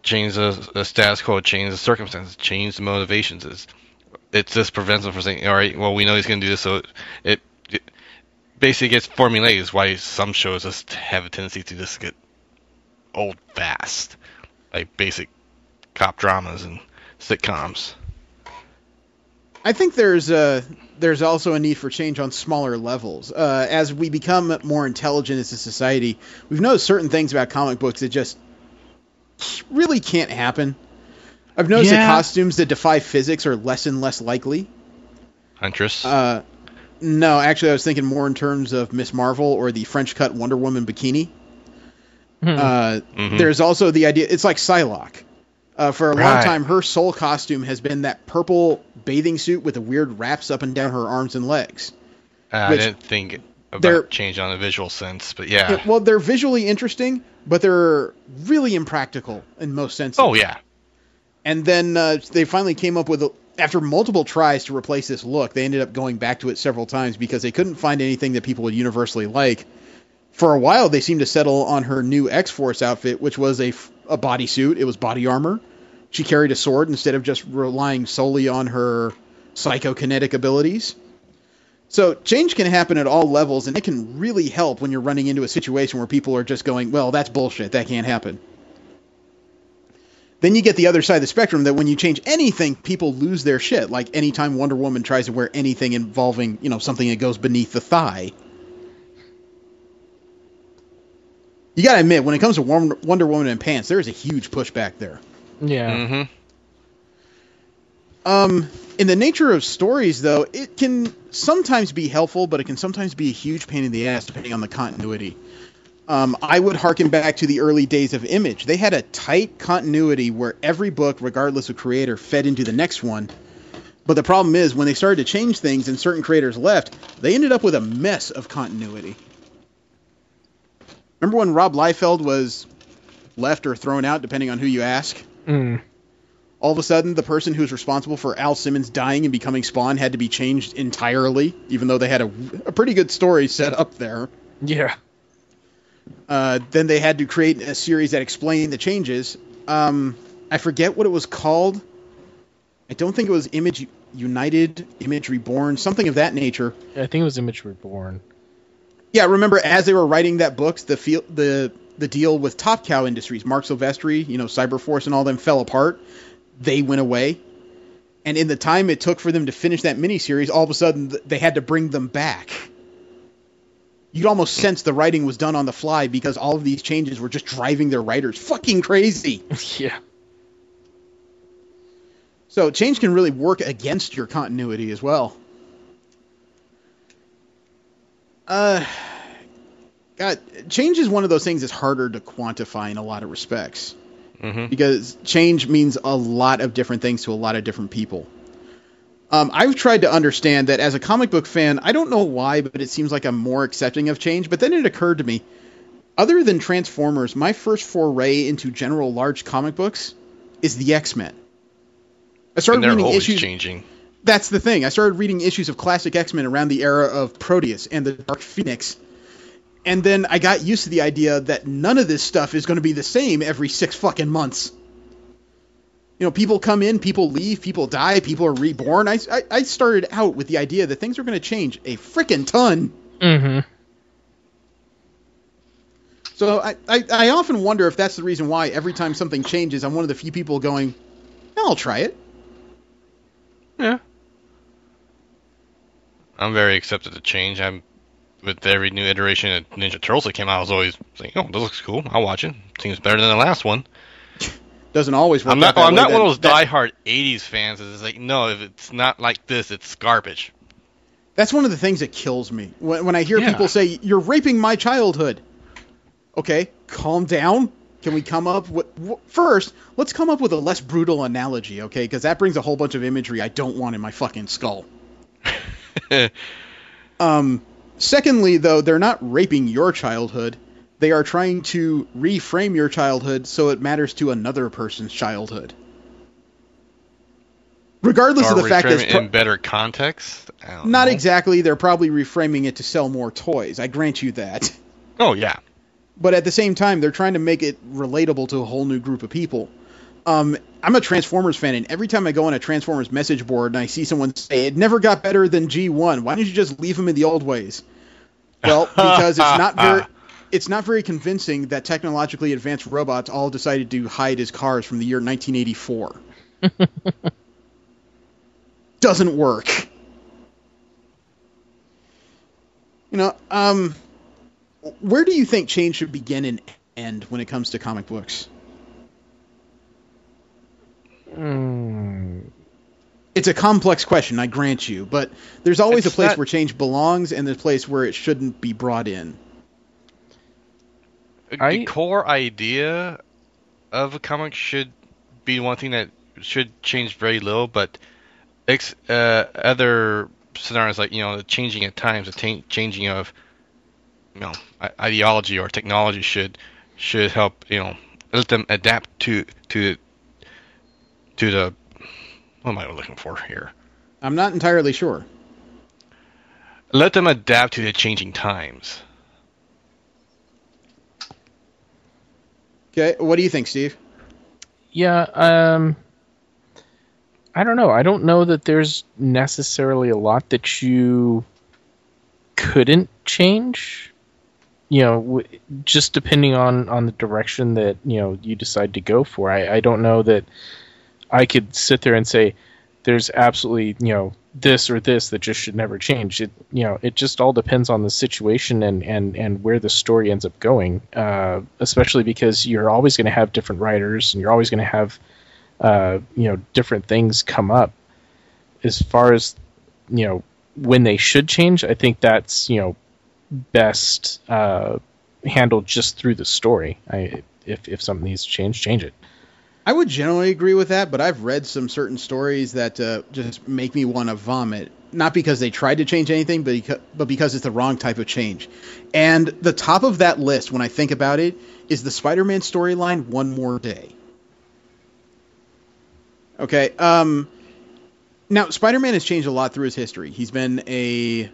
Change the status quo, change the circumstances, change the motivations. It just prevents them from saying, all right, well, we know he's going to do this, so it basically gets formulaic. Is why some shows just have a tendency to just get old fast, like basic cop dramas and sitcoms. I think there's also a need for change on smaller levels. As we become more intelligent as a society, we've noticed certain things about comic books that just really can't happen. I've noticed that costumes that defy physics are less and less likely. Huntress? No, actually I was thinking more in terms of Miss Marvel or the French cut Wonder Woman bikini. There's also the idea, it's like Psylocke. For a long time, her sole costume has been that purple bathing suit with the weird wraps up and down her arms and legs. I didn't think about change on a visual sense, but yeah. Well, they're visually interesting, but they're really impractical in most senses. Oh, yeah. And then they finally came up with, after multiple tries to replace this look, they ended up going back to it several times because they couldn't find anything that people would universally like. For a while, they seemed to settle on her new X-Force outfit, which was a bodysuit. It was body armor. She carried a sword instead of just relying solely on her psychokinetic abilities. So change can happen at all levels, and it can really help when you're running into a situation where people are just going, well, that's bullshit. That can't happen. Then you get the other side of the spectrum that when you change anything, people lose their shit. Like anytime Wonder Woman tries to wear anything involving, something that goes beneath the thigh. You gotta admit, when it comes to Wonder Woman in pants, there is a huge pushback there. Yeah. In the nature of stories, though, it can sometimes be helpful, but it can sometimes be a huge pain in the ass depending on the continuity. I would harken back to the early days of Image. They had a tight continuity where every book, regardless of creator, fed into the next one. But the problem is, when they started to change things and certain creators left, they ended up with a mess of continuity. Remember when Rob Liefeld was left or thrown out, depending on who you ask? All of a sudden, the person who's responsible for Al Simmons dying and becoming Spawn had to be changed entirely, even though they had a pretty good story set up there. Yeah. Then they had to create a series that explained the changes. I forget what it was called. I don't think it was Image United, Image Reborn, something of that nature. I think it was Image Reborn. Yeah, remember as they were writing that book, the deal with Top Cow Industries, Mark Silvestri, Cyberforce and all them fell apart. They went away. And in the time it took for them to finish that miniseries, all of a sudden they had to bring them back. You'd almost sense the writing was done on the fly because all of these changes were just driving their writers fucking crazy. Yeah. So change can really work against your continuity as well. God, change is one of those things that's harder to quantify in a lot of respects. Because change means a lot of different things to a lot of different people. I've tried to understand that as a comic book fan, I don't know why, but it seems like I'm more accepting of change. But then it occurred to me, other than Transformers, my first foray into general large comic books is the X-Men. I started reading issues. Changing. That's the thing. I started reading issues of classic X-Men around the era of Proteus and the Dark Phoenix. And then I got used to the idea that none of this stuff is going to be the same every 6 fucking months. People come in, people leave, people die, people are reborn. I started out with the idea that things are going to change a frickin' ton. So I often wonder if that's the reason why every time something changes, I'm one of the few people going, I'll try it. Yeah. I'm very accepted to change. With every new iteration of Ninja Turtles that came out, I was always saying, "Oh, this looks cool. I'll watch it. Seems better than the last one." Doesn't always work. I'm not one of those diehard '80s fans. It's like, no, if it's not like this, it's garbage. That's one of the things that kills me when I hear people say, "You're raping my childhood." Okay, calm down. Can we come up with first? Let's come up with a less brutal analogy, okay? Because that brings a whole bunch of imagery I don't want in my fucking skull. Secondly, though, they're not raping your childhood. They are trying to reframe your childhood so it matters to another person's childhood. Regardless Or of the fact that reframe it's it in better context. I don't not know. exactly, they're probably reframing it to sell more toys. I grant you that. Oh yeah. But at the same time, they're trying to make it relatable to a whole new group of people. I'm a Transformers fan, and every time I go on a Transformers message board and I see someone say, it never got better than G1, why don't you just leave them in the old ways? Well, because it's not very convincing that technologically advanced robots all decided to hide as cars from the year 1984. Doesn't work. Where do you think change should begin and end when it comes to comic books? It's a complex question, I grant you, but there's always a place where change belongs and there's a place where it shouldn't be brought in. The core idea of a comic should be one thing that should change very little, but other scenarios like the changing at times, the changing of ideology or technology should help let them adapt to the what am I looking for here? I'm not entirely sure. Let them adapt to the changing times. Okay, what do you think, Steve? Yeah, I don't know. I don't know that there's necessarily a lot that you couldn't change. Just depending on the direction that you decide to go for. I don't know that I could sit there and say there's absolutely this or this that just should never change. It just all depends on the situation and where the story ends up going. Especially because you're always going to have different writers and you're always going to have different things come up. As far as when they should change, I think that's best handled just through the story. If something needs to change it. I would generally agree with that, but I've read some certain stories that just make me want to vomit. Not because they tried to change anything, but because it's the wrong type of change. And the top of that list, when I think about it, is the Spider-Man storyline, One More Day. Okay, now Spider-Man has changed a lot through his history. He's been a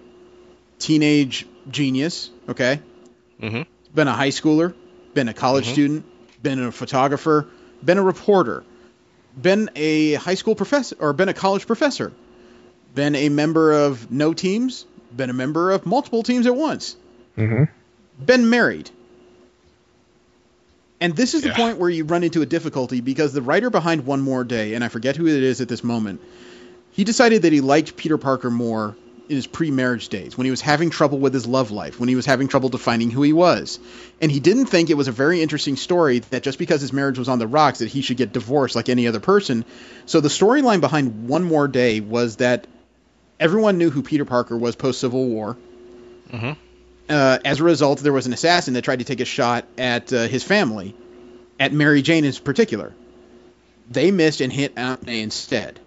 teenage genius, okay? Mm-hmm. Been a high schooler, been a college student, been a photographer, been a reporter, been a high school professor, or been a college professor, been a member of no teams, been a member of multiple teams at once, been married. And this is the point where you run into a difficulty because the writer behind One More Day, and I forget who it is at this moment, he decided that he liked Peter Parker more in his pre-marriage days, when he was having trouble with his love life, when he was having trouble defining who he was. And he didn't think it was a very interesting story that just because his marriage was on the rocks that he should get divorced like any other person. So the storyline behind One More Day was that everyone knew who Peter Parker was post-Civil War. As a result, there was an assassin that tried to take a shot at his family, at Mary Jane in particular. They missed and hit Aunt May instead.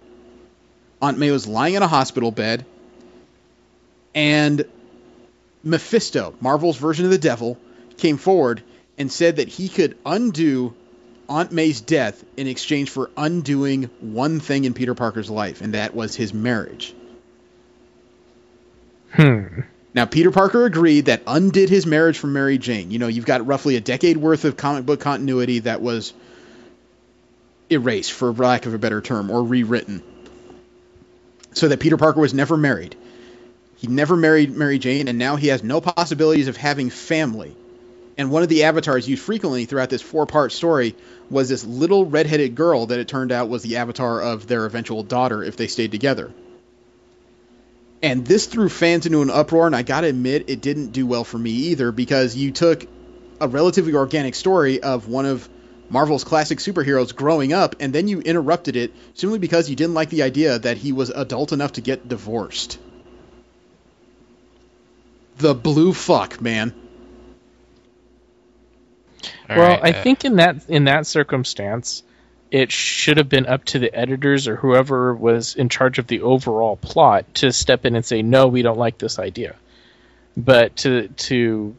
Aunt May was lying in a hospital bed, and Mephisto, Marvel's version of the devil, came forward and said that he could undo Aunt May's death in exchange for undoing one thing in Peter Parker's life, and that was his marriage. Now, Peter Parker agreed that undid his marriage from Mary Jane. You've got roughly a decade worth of comic book continuity that was erased, for lack of a better term, or rewritten. So that Peter Parker was never married. He never married Mary Jane, and now he has no possibilities of having family. And one of the avatars used frequently throughout this 4-part story was this little redheaded girl that it turned out was the avatar of their eventual daughter if they stayed together. And this threw fans into an uproar, and I gotta admit, it didn't do well for me either, because you took a relatively organic story of one of Marvel's classic superheroes growing up, and then you interrupted it simply because you didn't like the idea that he was adult enough to get divorced. The blue fuck, man. I think in that circumstance, it should have been up to the editors or whoever was in charge of the overall plot to step in and say, no, we don't like this idea. But to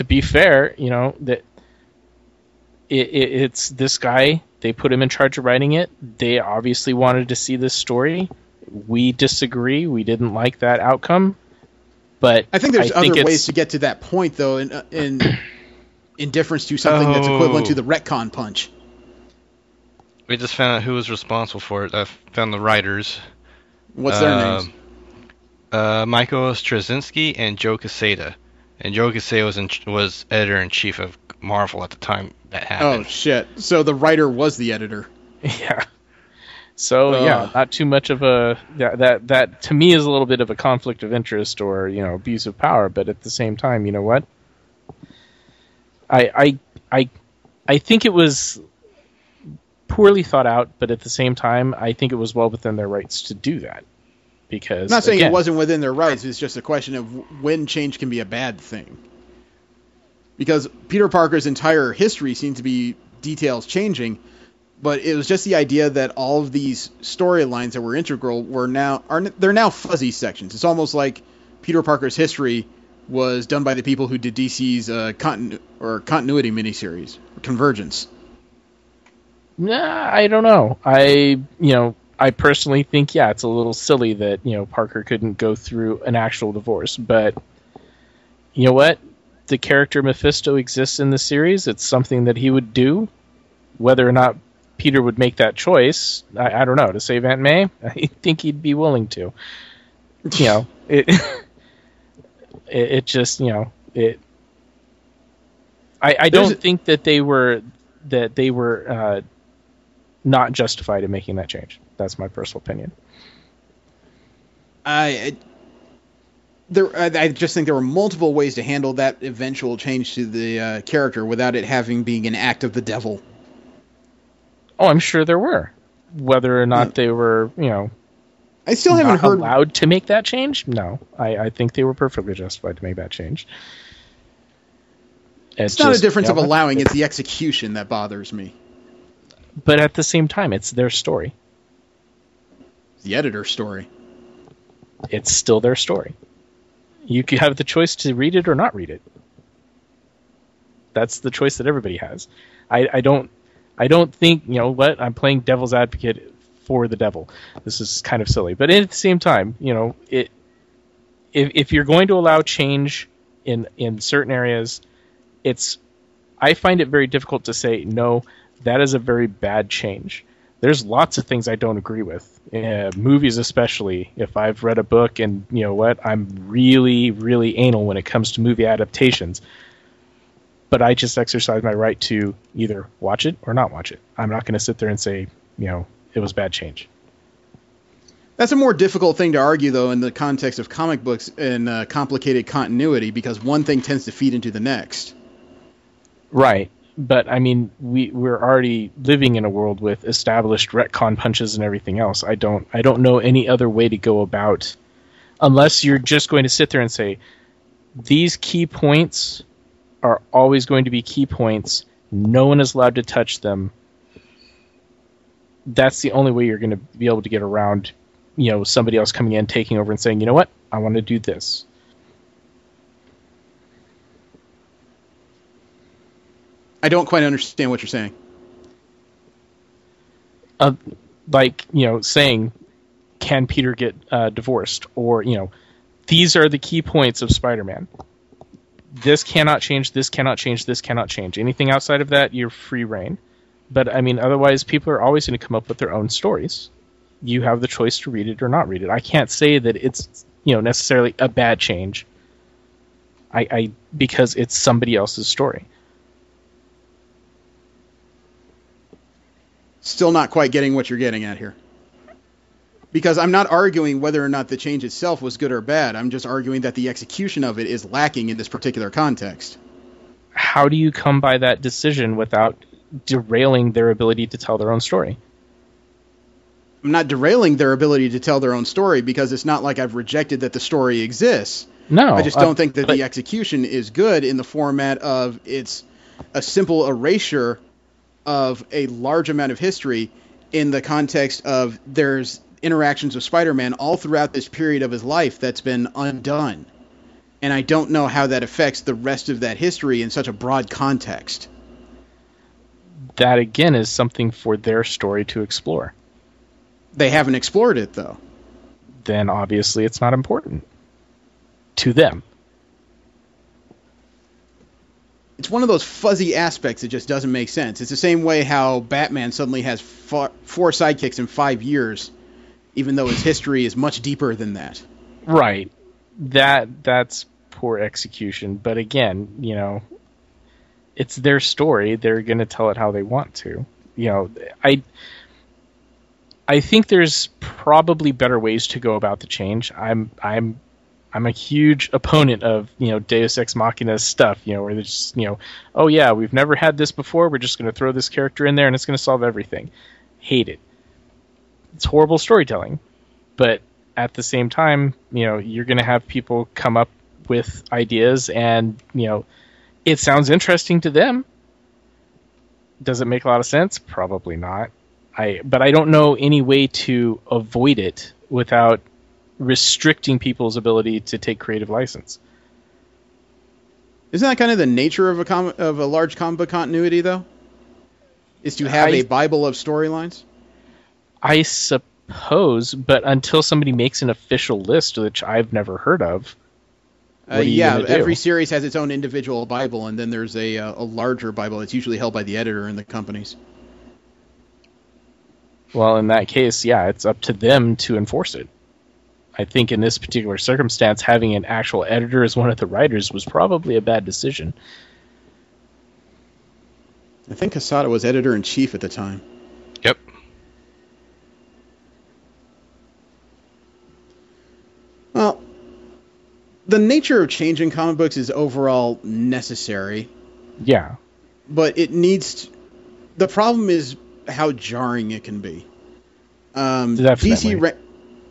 be fair, that it's this guy. They put him in charge of writing it. They obviously wanted to see this story. We disagree. We didn't like that outcome. But I think there's other ways to get to that point, though, in difference to something that's equivalent to the retcon punch. We just found out who was responsible for it. I found the writers. What's their names? Michael Straczynski and Joe Quesada. And Joe Quesada was editor-in-chief of Marvel at the time that happened. Oh, shit. So the writer was the editor. Yeah. So, not too much of a... That to me is a little bit of a conflict of interest or, abuse of power, but at the same time, you know what? I think it was poorly thought out, but at the same time, I think it was well within their rights to do that. Because, I'm not saying again, it wasn't within their rights. It's just a question of when change can be a bad thing. Because Peter Parker's entire history seemed to be details changing, but it was just the idea that all of these storylines that were integral they're now fuzzy sections. It's almost like Peter Parker's history was done by the people who did DC's continuity miniseries, Convergence. Nah, I don't know. I personally think, it's a little silly that, Parker couldn't go through an actual divorce. But, you know what? The character Mephisto exists in the series. It's something that he would do. Whether or not Peter would make that choice, I don't know. To save Aunt May, I think he'd be willing to. It just, I don't think that they were not justified in making that change. That's my personal opinion. I just think there were multiple ways to handle that eventual change to the character without it having being an act of the devil. Oh, I'm sure there were. Whether or not they were, I still haven't heard allowed to make that change. No, I think they were perfectly justified to make that change. It's not a difference of allowing; it's the execution that bothers me. But at the same time, it's their story. The editor's story. It's still their story. You could have the choice to read it or not read it. That's the choice that everybody has. I don't think, I'm playing devil's advocate for the devil. This is kind of silly. But at the same time, if you're going to allow change in certain areas, I find it very difficult to say, no, that is a very bad change. There's lots of things I don't agree with. Movies especially. If I've read a book and, I'm really, really anal when it comes to movie adaptations. But I just exercise my right to either watch it or not watch it. I'm not going to sit there and say, it was bad change. That's a more difficult thing to argue, though, in the context of comic books and complicated continuity, because one thing tends to feed into the next. Right. But, we're already living in a world with established retcon punches and everything else. I don't know any other way to go about, unless you're just going to sit there and say, these key points are always going to be key points. No one is allowed to touch them. That's the only way you're going to be able to get around, somebody else coming in, taking over and saying, you know what, I want to do this. I don't quite understand what you're saying. Saying, can Peter get divorced? Or, these are the key points of Spider-Man. This cannot change, this cannot change, this cannot change. Anything outside of that, you're free reign. But, otherwise, people are always going to come up with their own stories. You have the choice to read it or not read it. I can't say that it's, necessarily a bad change. Because it's somebody else's story. Still not quite getting what you're getting at here. Because I'm not arguing whether or not the change itself was good or bad. I'm just arguing that the execution of it is lacking in this particular context. How do you come by that decision without derailing their ability to tell their own story? I'm not derailing their ability to tell their own story, because it's not like I've rejected that the story exists. No. I just don't think that the execution is good in the format of it's a simple erasure of a large amount of history in the context of there's interactions with Spider-Man all throughout this period of his life that's been undone. And I don't know how that affects the rest of that history in such a broad context. that again is something for their story to explore. They haven't explored it, though. Then obviously it's not important to them. It's one of those fuzzy aspects that just doesn't make sense. It's the same way how Batman suddenly has 4 sidekicks in 5 years, even though his history is much deeper than that. Right. That's poor execution. But again, you know, it's their story. They're going to tell it how they want to. You know, I think there's probably better ways to go about the change. I'm a huge opponent of, you know, Deus Ex Machina stuff, you know, where they're just, you know, oh yeah, we've never had this before, we're just going to throw this character in there and it's going to solve everything. Hate it. It's horrible storytelling. But at the same time, you know, you're going to have people come up with ideas and, you know, it sounds interesting to them. Does it make a lot of sense? Probably not. But I don't know any way to avoid it without restricting people's ability to take creative license. Isn't that kind of the nature of a large comic book continuity, though? Is to have a Bible of storylines? I suppose, but until somebody makes an official list, which I've never heard of, what are you gonna do? Every series has its own individual Bible, and then there's a larger Bible that's usually held by the editor in the companies. Well, in that case, yeah, it's up to them to enforce it. I think in this particular circumstance, having an actual editor as one of the writers was probably a bad decision. I think Quesada was editor-in-chief at the time. Yep. Well, the nature of change in comic books is overall necessary. Yeah. But it needs... The problem is how jarring it can be. Definitely.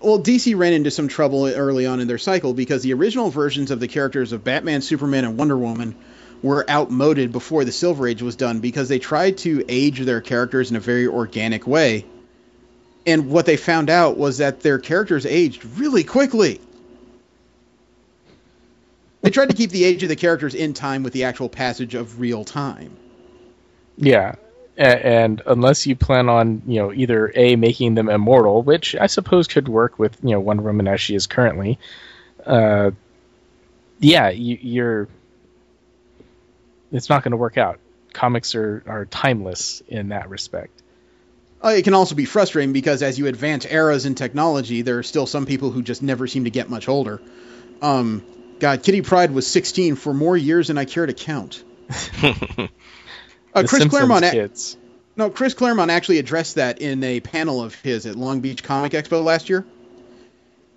DC ran into some trouble early on in their cycle because the original versions of the characters of Batman, Superman, and Wonder Woman were outmoded before the Silver Age was done because they tried to age their characters in a very organic way. And what they found out was that their characters aged really quickly. They tried to keep the age of the characters in time with the actual passage of real time. Yeah. And unless you plan on, you know, either A, making them immortal, which I suppose could work with, you know, Wonder Woman as she is currently, you're it's not going to work out. Comics are timeless in that respect. It can also be frustrating because as you advance eras in technology, there are still some people who just never seem to get much older. God, Kitty Pryde was 16 for more years than I care to count. Chris Claremont actually addressed that in a panel of his at Long Beach Comic Expo last year.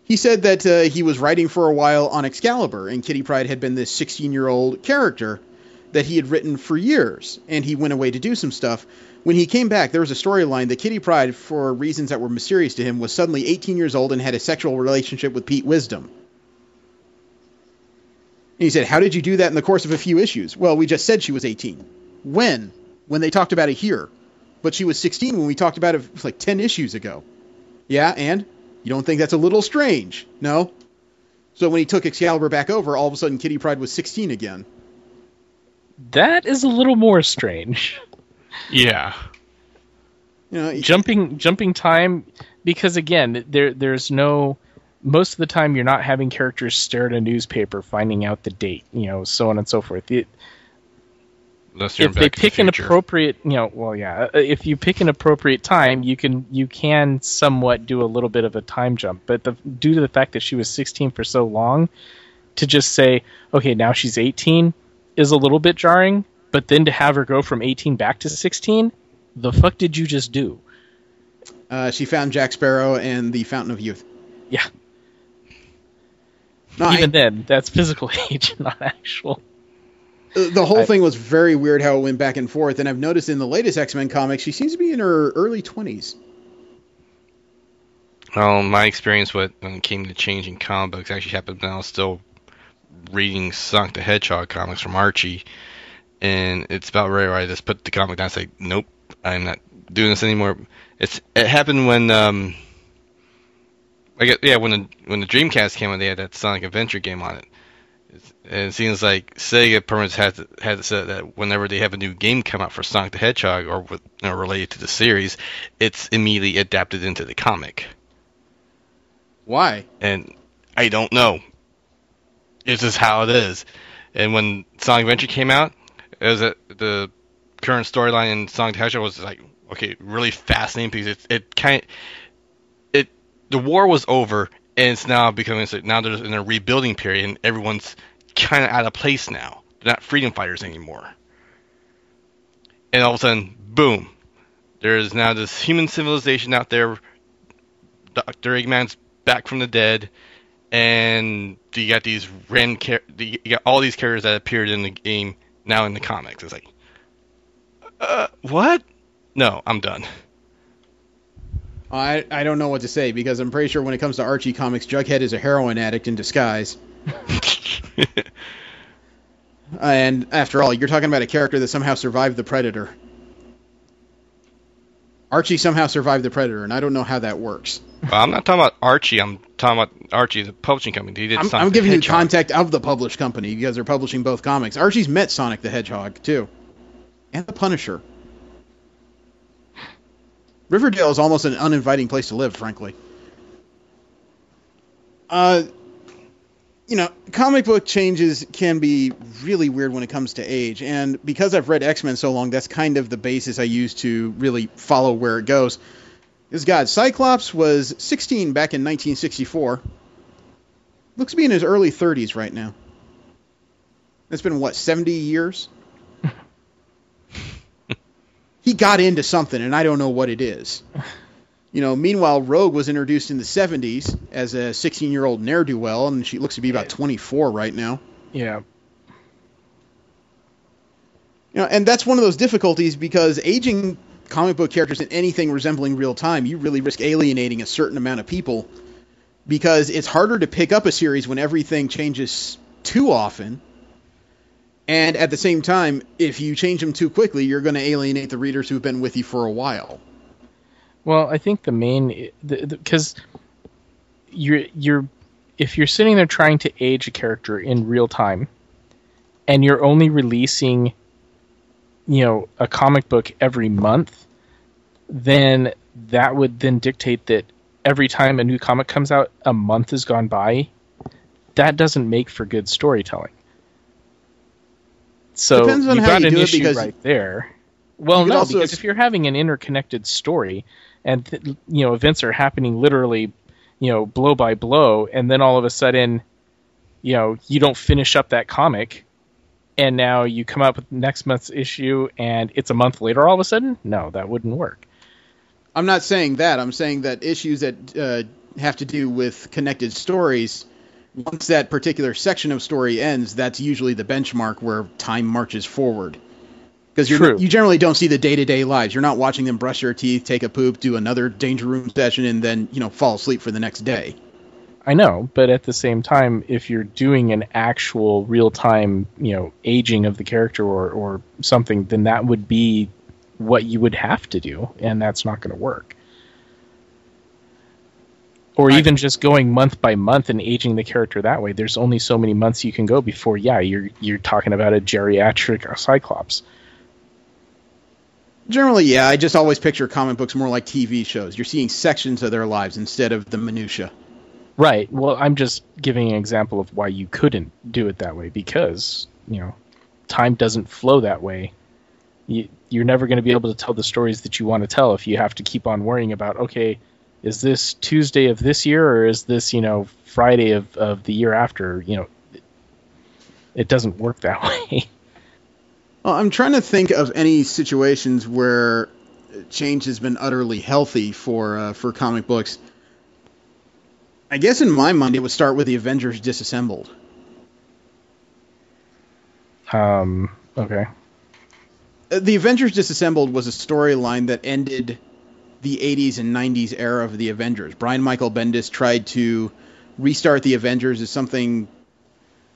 He said that he was writing for a while on Excalibur, and Kitty Pryde had been this 16-year-old character that he had written for years, and he went away to do some stuff. When he came back, there was a storyline that Kitty Pryde, for reasons that were mysterious to him, was suddenly 18 years old and had a sexual relationship with Pete Wisdom. And he said, how did you do that in the course of a few issues? Well, we just said she was 18. When? When they talked about it here. But she was 16 when we talked about it like 10 issues ago. Yeah, and? You don't think that's a little strange? No? So when he took Excalibur back over, all of a sudden Kitty Pryde was 16 again. That is a little more strange. Yeah. You know, jumping time, because again, there's no... Most of the time you're not having characters stare at a newspaper finding out the date, you know, so on and so forth. If they pick an appropriate, you know, well, yeah, if you pick an appropriate time, you can somewhat do a little bit of a time jump. But due to the fact that she was 16 for so long, to just say, okay, now she's 18 is a little bit jarring. But then to have her go from 18 back to 16, the fuck did you just do? She found Jack Sparrow and the Fountain of Youth. Yeah. No, Even then, that's physical age, not actual. The whole thing was very weird how it went back and forth, and I've noticed in the latest X-Men comics, she seems to be in her early 20s. Well, my experience when it came to changing comic books actually happened when I was still reading Sonic the Hedgehog comics from Archie, and it's about right where I just put the comic down and say, nope, I'm not doing this anymore. It happened when when the Dreamcast came out, they had that Sonic Adventure game on it. And it seems like Sega permits had to say that whenever they have a new game come out for Sonic the Hedgehog or related to the series, it's immediately adapted into the comic. Why? And I don't know. It's just how it is. And when Sonic Adventure came out, it was the current storyline in Sonic the Hedgehog was like, okay, really fascinating because the war was over and it's now becoming now there's in a rebuilding period and everyone's kind of out of place now. They're not freedom fighters anymore. And all of a sudden, boom, there's now this human civilization out there. Dr. Eggman's back from the dead, and you got these you got all these characters that appeared in the game now in the comics. It's like, what? No, I'm done. I don't know what to say because I'm pretty sure when it comes to Archie comics, Jughead is a heroin addict in disguise. And after all, you're talking about a character that somehow survived the Predator. Archie somehow survived the Predator, and I don't know how that works. Well, I'm not talking about Archie. I'm talking about Archie, the publishing company. I'm giving you contact of the published company because they're publishing both comics. Archie's met Sonic the Hedgehog, too. And the Punisher. Riverdale is almost an uninviting place to live, frankly. Comic book changes can be really weird when it comes to age, and because I've read X-Men so long, that's kind of the basis I use to really follow where it goes. Cyclops was 16 back in 1964. Looks to be in his early 30s right now. That's been, 70 years? He got into something, and I don't know what it is. Meanwhile, Rogue was introduced in the 70s as a 16-year-old ne'er-do-well, and she looks to be about 24 right now. Yeah. And that's one of those difficulties because aging comic book characters in anything resembling real time, you really risk alienating a certain amount of people because it's harder to pick up a series when everything changes too often. And at the same time, if you change them too quickly, you're going to alienate the readers who've been with you for a while. Well, I think the main, because if you're sitting there trying to age a character in real time, and you're only releasing, a comic book every month, then that would then dictate that every time a new comic comes out, a month has gone by. That doesn't make for good storytelling. So depends on you've how got you an do it issue because right there. Well, no, also because if you're having an interconnected story, and events are happening literally, blow by blow, and then all of a sudden, you don't finish up that comic, and now you come up with next month's issue, and it's a month later all of a sudden? No, that wouldn't work. I'm not saying that. I'm saying that issues that have to do with connected stories, once that particular section of story ends, that's usually the benchmark where time marches forward. Because you generally don't see the day-to-day lives. You're not watching them brush their teeth, take a poop, do another danger room session, and then, fall asleep for the next day. I know, but at the same time, if you're doing an actual real-time, aging of the character or something, then that would be what you would have to do, and that's not going to work. Or even just going month by month and aging the character that way. There's only so many months you can go before, you're talking about a geriatric Cyclops. Generally, yeah. I just always picture comic books more like TV shows. You're seeing sections of their lives instead of the minutia. Right. Well, I'm just giving an example of why you couldn't do it that way because, time doesn't flow that way. You're never going to be able to tell the stories that you want to tell if you have to keep on worrying about, okay, is this Tuesday of this year or is this, Friday of the year after? It doesn't work that way. Well, I'm trying to think of any situations where change has been utterly healthy for comic books. I guess in my mind it would start with the Avengers Disassembled. Okay. The Avengers Disassembled was a storyline that ended the 80s and 90s era of the Avengers. Brian Michael Bendis tried to restart the Avengers as something,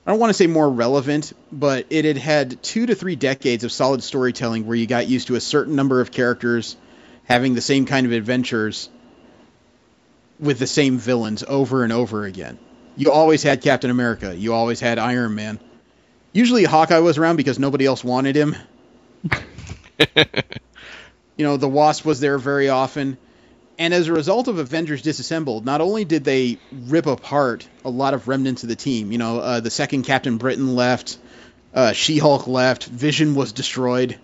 I don't want to say more relevant, but it had had 2 to 3 decades of solid storytelling where you got used to a certain number of characters having the same kind of adventures with the same villains over and over again. You always had Captain America. You always had Iron Man. Usually Hawkeye was around because nobody else wanted him. The Wasp was there very often. And as a result of Avengers Disassembled, not only did they rip apart a lot of remnants of the team, the second Captain Britain left, She-Hulk left, Vision was destroyed,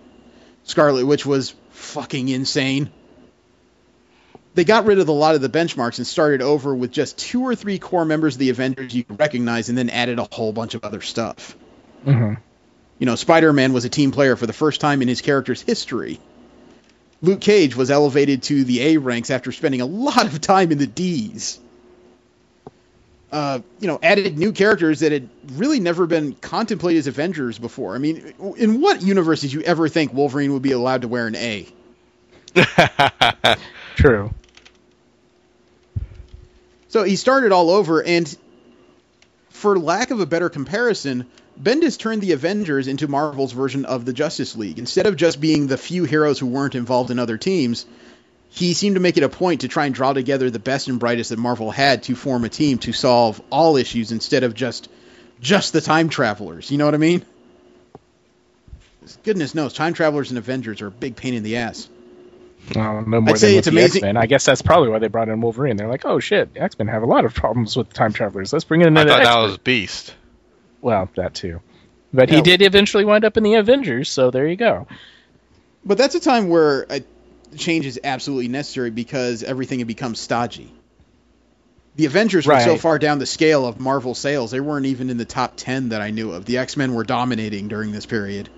Scarlet Witch was fucking insane. They got rid of a lot of the benchmarks and started over with just 2 or 3 core members of the Avengers you could recognize, and then added a whole bunch of other stuff. Mm-hmm. Spider-Man was a team player for the first time in his character's history. Luke Cage was elevated to the A ranks after spending a lot of time in the Ds. Added new characters that had really never been contemplated as Avengers before. I mean, in what universe did you ever think Wolverine would be allowed to wear an A? True. So he started all over, and for lack of a better comparison, Bendis turned the Avengers into Marvel's version of the Justice League. Instead of just being the few heroes who weren't involved in other teams, he seemed to make it a point to try and draw together the best and brightest that Marvel had to form a team to solve all issues instead of just the time travelers. You know what I mean? Goodness knows, time travelers and Avengers are a big pain in the ass. No more I'd say than it's with the amazing. X-Men. I guess that's probably why they brought in Wolverine. They're like, oh shit, X-Men have a lot of problems with time travelers. Let's bring in I another thought expert. that was Beast. Well, that too. But Yeah. he did eventually wind up in the Avengers, so there you go. But that's a time where change is absolutely necessary because everything had become stodgy. The Avengers were so Right. far down the scale of Marvel sales, they weren't even in the top 10 that I knew of. The X-Men were dominating during this period.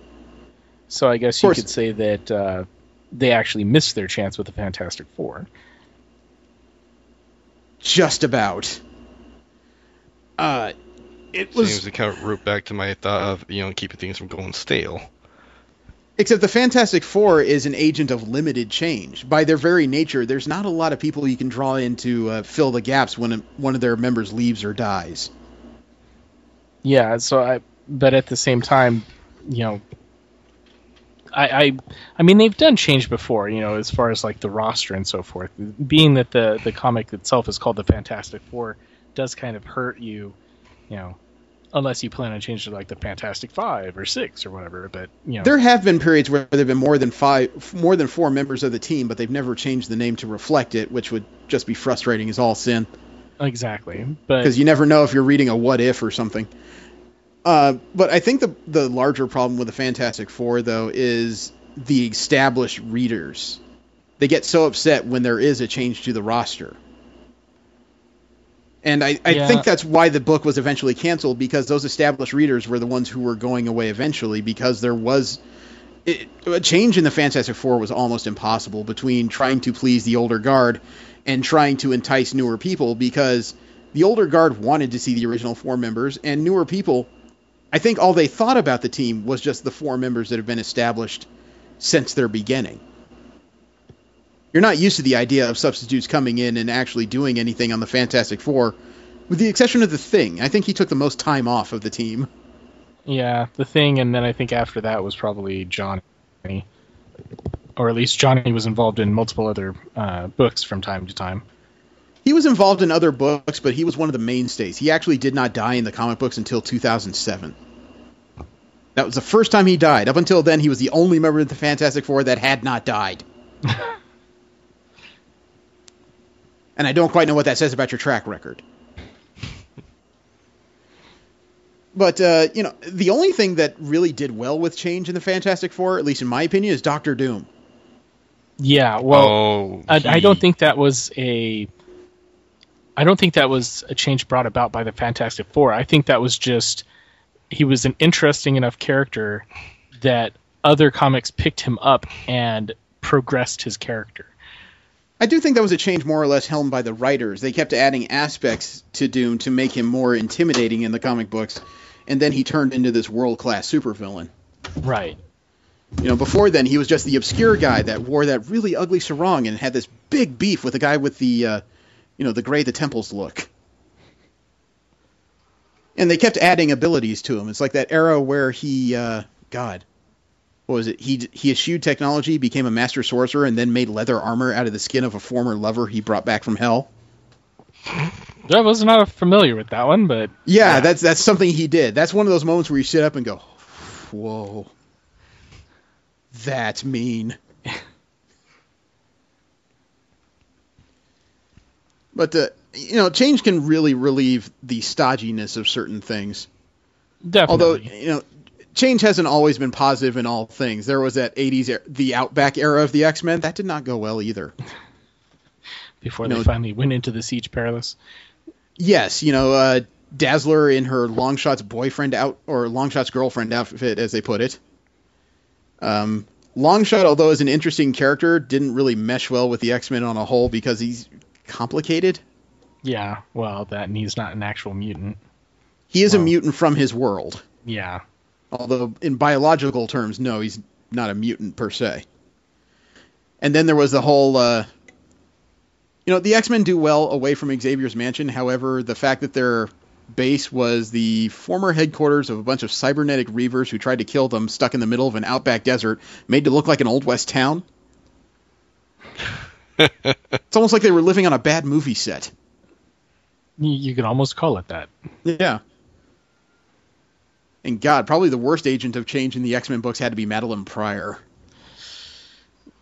So I guess you course. could say that they actually missed their chance with the Fantastic Four. Just about. It was... Seems to kind of root back to my thought of, keeping things from going stale. Except the Fantastic Four is an agent of limited change. By their very nature, there's not a lot of people you can draw in to fill the gaps when one of their members leaves or dies. Yeah, but at the same time, I mean, they've done change before, as far as like the roster and so forth. Being that the comic itself is called the Fantastic Four does kind of hurt you, unless you plan on changing to like the Fantastic 5 or 6 or whatever. But There have been periods where there have been more than 4 members of the team, but they've never changed the name to reflect it, which would just be frustrating as all sin. Exactly, but Because you never know if you're reading a what if or something. But I think the larger problem with the Fantastic Four, though, is the established readers. They get so upset when there is a change to the roster. And I think that's why the book was eventually canceled, because those established readers were the ones who were going away eventually, because there was... a change in the Fantastic Four was almost impossible between trying to please the older guard and trying to entice newer people, because the older guard wanted to see the original 4 members, and newer people... I think all they thought about the team was just the 4 members that have been established since their beginning. You're not used to the idea of substitutes coming in and actually doing anything on the Fantastic Four, with the exception of the Thing. I think he took the most time off of the team. yeah, the Thing, and then I think after that was probably Johnny, or at least Johnny was involved in multiple other books from time to time. He was involved in other books, but he was one of the mainstays. He actually did not die in the comic books until 2007. That was the first time he died. Up until then, he was the only member of the Fantastic Four that had not died. And I don't quite know what that says about your track record. But, the only thing that really did well with change in the Fantastic Four, at least in my opinion, is Doctor Doom. Yeah, well, I don't think that was a change brought about by the Fantastic Four. I think that was just he was an interesting enough character that other comics picked him up and progressed his character. I do think that was a change more or less helmed by the writers. They kept adding aspects to Doom to make him more intimidating in the comic books, and then he turned into this world-class supervillain. Right. Before then, he was just the obscure guy that wore that really ugly sarong and had this big beef with the guy with the, the Gray the Temples look. And they kept adding abilities to him. It's like that era where he, what was it? He eschewed technology, became a master sorcerer, and then made leather armor out of the skin of a former lover he brought back from hell. I was not familiar with that one, but Yeah, that's something he did. That's one of those moments where you sit up and go, whoa, that's mean. But, change can really relieve the stodginess of certain things. definitely. Although, change hasn't always been positive in all things. There was that 80s, the Outback era of the X-Men. That did not go well either. Before they finally went into the Siege Perilous. Yes, Dazzler in her Longshot's Longshot's girlfriend outfit, as they put it. Longshot, although is an interesting character, didn't really mesh well with the X-Men on a whole because he's complicated. Yeah, well, and he's not an actual mutant. He is a mutant from his world. Yeah. Although in biological terms, no, he's not a mutant per se. And then there was the whole, the X-Men do well away from Xavier's mansion. However, the fact that their base was the former headquarters of a bunch of cybernetic reavers who tried to kill them stuck in the middle of an outback desert made to look like an Old West town. It's almost like they were living on a bad movie set. You could almost call it that. Yeah. And God, probably the worst agent of change in the X-Men books had to be Madeline Pryor.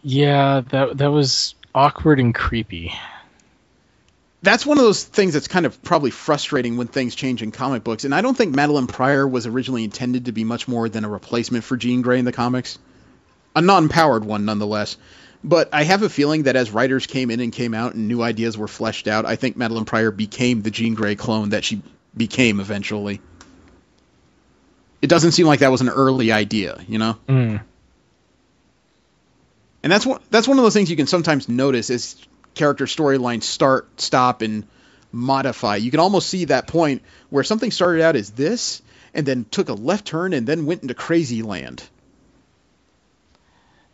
Yeah, that was awkward and creepy. That's one of those things that's kind of probably frustrating when things change in comic books. And I don't think Madeline Pryor was originally intended to be much more than a replacement for Jean Grey in the comics. A non-powered one, nonetheless. But I have a feeling that as writers came in and came out and new ideas were fleshed out, I think Madeline Pryor became the Jean Grey clone that she became eventually. It doesn't seem like that was an early idea, Mm. And that's one of those things you can sometimes notice as character storylines start, stop, and modify. You can almost see that point where something started out as this, and then took a left turn, and then went into crazy land.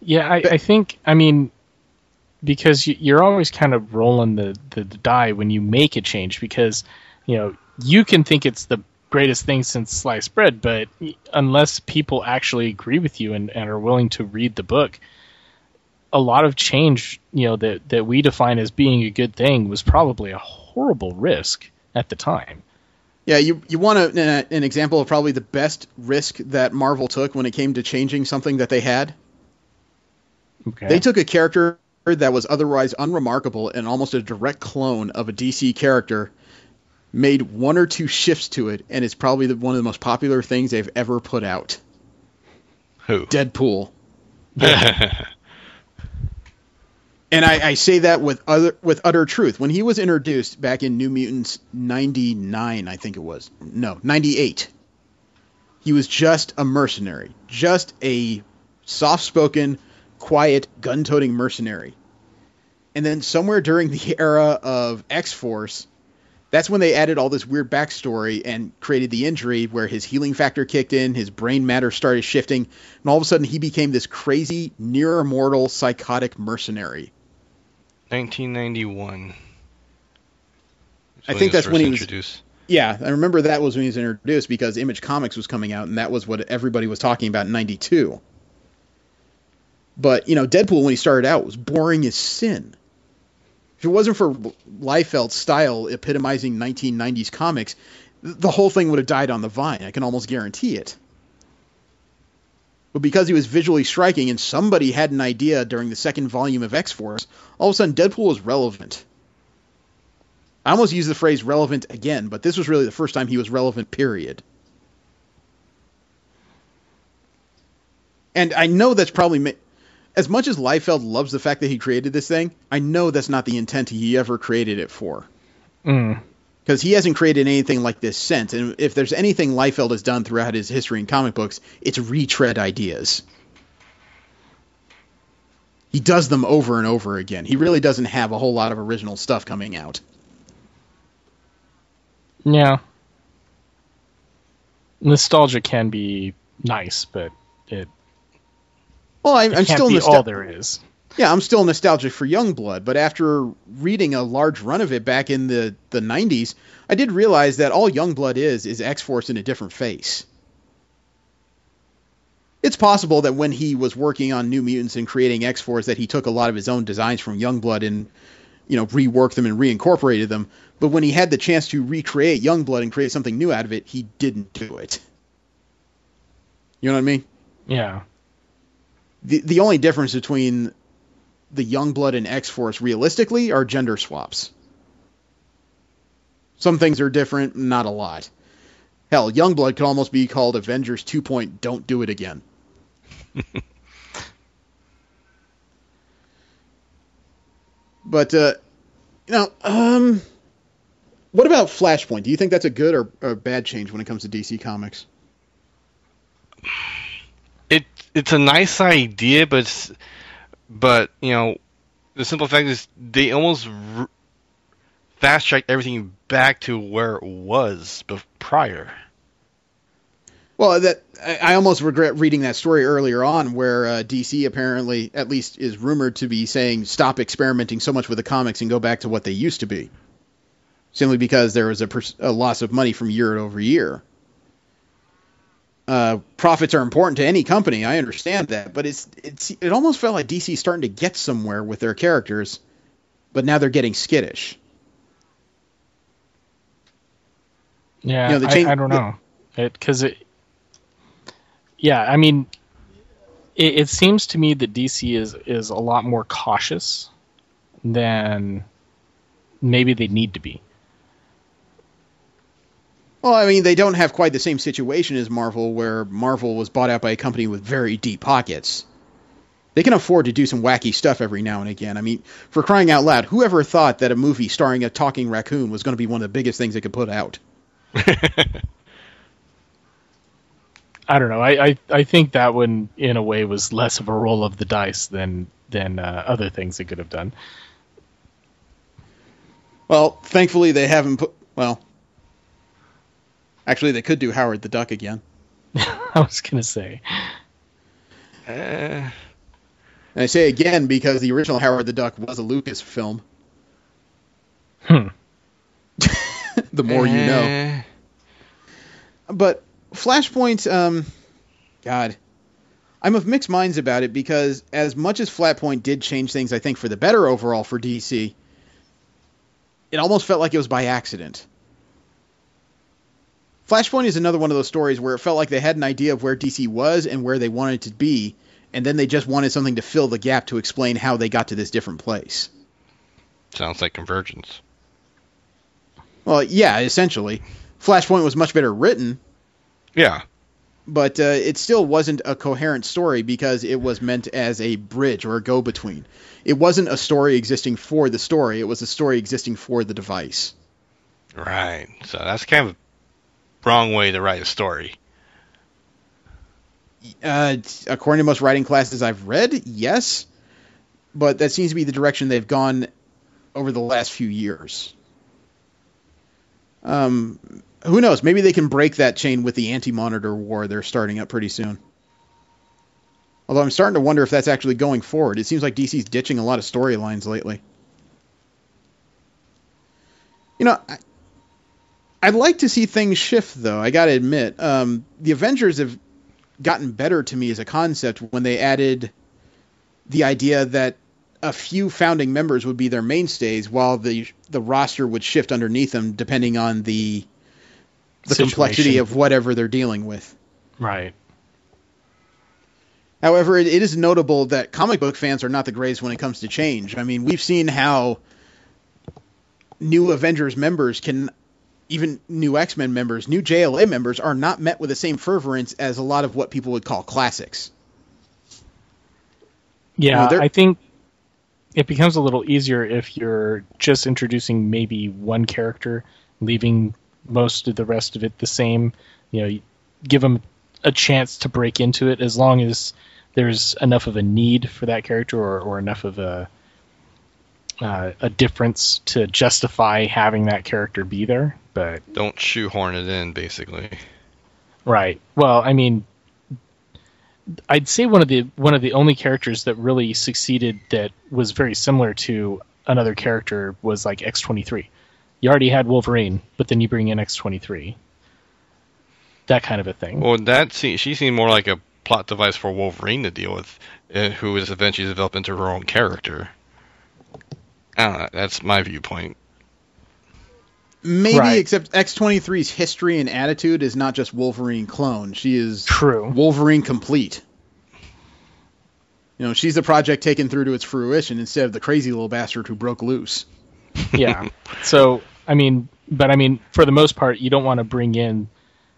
Yeah, I think, because you're always kind of rolling the die when you make a change, because, you can think it's the greatest thing since sliced bread, but unless people actually agree with you and are willing to read the book, a lot of change, that we define as being a good thing was probably a horrible risk at the time. Yeah, you want an example of probably the best risk that Marvel took when it came to changing something that they had? Okay. They took a character that was otherwise unremarkable and almost a direct clone of a DC character, made one or two shifts to it, and it's probably one of the most popular things they've ever put out. Who? Deadpool. And I say that with utter truth. When he was introduced back in New Mutants 99, I think it was. No, 98. He was just a mercenary. Just a soft-spoken, quiet, gun-toting mercenary. And then somewhere during the era of X-Force, that's when they added all this weird backstory and created the injury where his healing factor kicked in, his brain matter started shifting, and all of a sudden he became this crazy, near-immortal, psychotic mercenary. 1991. I think that's when he was introduced. Yeah, I remember that was when he was introduced because Image Comics was coming out, and that was what everybody was talking about in 92. But, Deadpool, when he started out, was boring as sin. If it wasn't for Liefeld's style epitomizing 1990s comics, the whole thing would have died on the vine. I can almost guarantee it. But because he was visually striking and somebody had an idea during the second volume of X-Force, all of a sudden Deadpool was relevant. I almost use the phrase relevant again, but this was really the first time he was relevant, period. And I know that's probably... As much as Liefeld loves the fact that he created this thing, I know that's not the intent he ever created it for. Because he hasn't created anything like this since. And if there's anything Liefeld has done throughout his history in comic books, it's retread ideas. He does them over and over again. He really doesn't have a whole lot of original stuff coming out. Yeah. Nostalgia can be nice, but it I'm can't still be all there is. Yeah, I'm still nostalgic for Youngblood, but after reading a large run of it back in the 90s, I did realize that all Youngblood is X-Force in a different face. It's possible that when he was working on New Mutants and creating X-Force that he took a lot of his own designs from Youngblood and reworked them and reincorporated them. But when he had the chance to recreate Youngblood and create something new out of it, he didn't do it. You know what I mean? Yeah. The only difference between the Youngblood and X-Force realistically are gender swaps. Some things are different, not a lot. Hell, Youngblood could almost be called Avengers 2. Don't do it again. But, what about Flashpoint? Do you think that's a good or a bad change when it comes to DC Comics? It's a nice idea, but the simple fact is they almost fast-tracked everything back to where it was prior. Well, I almost regret reading that story earlier on where DC apparently, at least is rumored to be saying, stop experimenting so much with the comics and go back to what they used to be. Simply because there was a loss of money from year over year. Profits are important to any company, I understand that, but it almost felt like DC's starting to get somewhere with their characters, but now they're getting skittish. Yeah, I don't know. It seems to me that DC is a lot more cautious than maybe they need to be. Well, I mean, they don't have quite the same situation as Marvel, where Marvel was bought out by a company with very deep pockets. They can afford to do some wacky stuff every now and again. I mean, for crying out loud, whoever thought that a movie starring a talking raccoon was going to be one of the biggest things they could put out? I don't know. I think that one, in a way, was less of a roll of the dice than other things they could have done. Well, thankfully they haven't put... Well, actually, they could do Howard the Duck again. I was going to say. And I say again because the original Howard the Duck was a Lucas film. The more you know. But Flashpoint, God, I'm of mixed minds about it because as much as Flashpoint did change things, I think, for the better overall for DC, it almost felt like it was by accident. Flashpoint is another one of those stories where it felt like they had an idea of where DC was and where they wanted it to be, and then they just wanted something to fill the gap to explain how they got to this different place. Sounds like Convergence. Well, yeah, essentially. Flashpoint was much better written. Yeah. But it still wasn't a coherent story because it was meant as a bridge or a go-between. It wasn't a story existing for the story. It was a story existing for the device. Right. So that's kind of a wrong way to write a story. According to most writing classes I've read, yes. But that seems to be the direction they've gone over the last few years. Who knows? Maybe they can break that chain with the Anti-Monitor war they're starting up pretty soon. Although I'm starting to wonder if that's actually going forward. It seems like DC's ditching a lot of storylines lately. I'd like to see things shift, though. I gotta admit. The Avengers have gotten better to me as a concept when they added the idea that a few founding members would be their mainstays while the roster would shift underneath them depending on the complexity of whatever they're dealing with. Right. However, it is notable that comic book fans are not the greatest when it comes to change. I mean, we've seen how new Avengers members even new X-Men members, new JLA members are not met with the same fervorance as a lot of what people would call classics. Yeah, I think it becomes a little easier if you're just introducing maybe one character, leaving most of the rest of it the same. You give them a chance to break into it as long as there's enough of a need for that character or enough of a difference to justify having that character be there. But don't shoehorn it in, basically. Right. Well, I mean, I'd say one of the only characters that really succeeded that was very similar to another character was like X-23. You already had Wolverine, but then you bring in X-23. That kind of a thing. Well, she seemed more like a plot device for Wolverine to deal with, who is eventually developed into her own character. I don't know. That's my viewpoint. Maybe, Right. except X-23's history and attitude is not just Wolverine clone. She is True. Wolverine complete. You know, she's the project taken through to its fruition instead of the crazy little bastard who broke loose. Yeah. So, I mean, for the most part, you don't want to bring in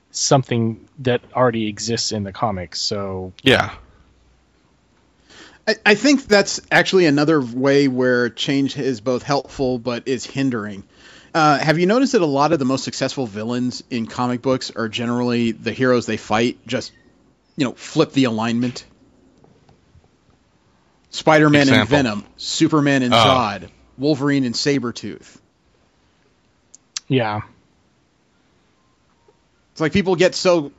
something that already exists in the comics. So, Yeah. I think that's actually another way where change is both helpful but is hindering. Have you noticed that a lot of the most successful villains in comic books are generally the heroes they fight just, flip the alignment? Spider-Man and Example. Venom, Superman and Zod, Wolverine and Sabretooth. yeah. It's like people get so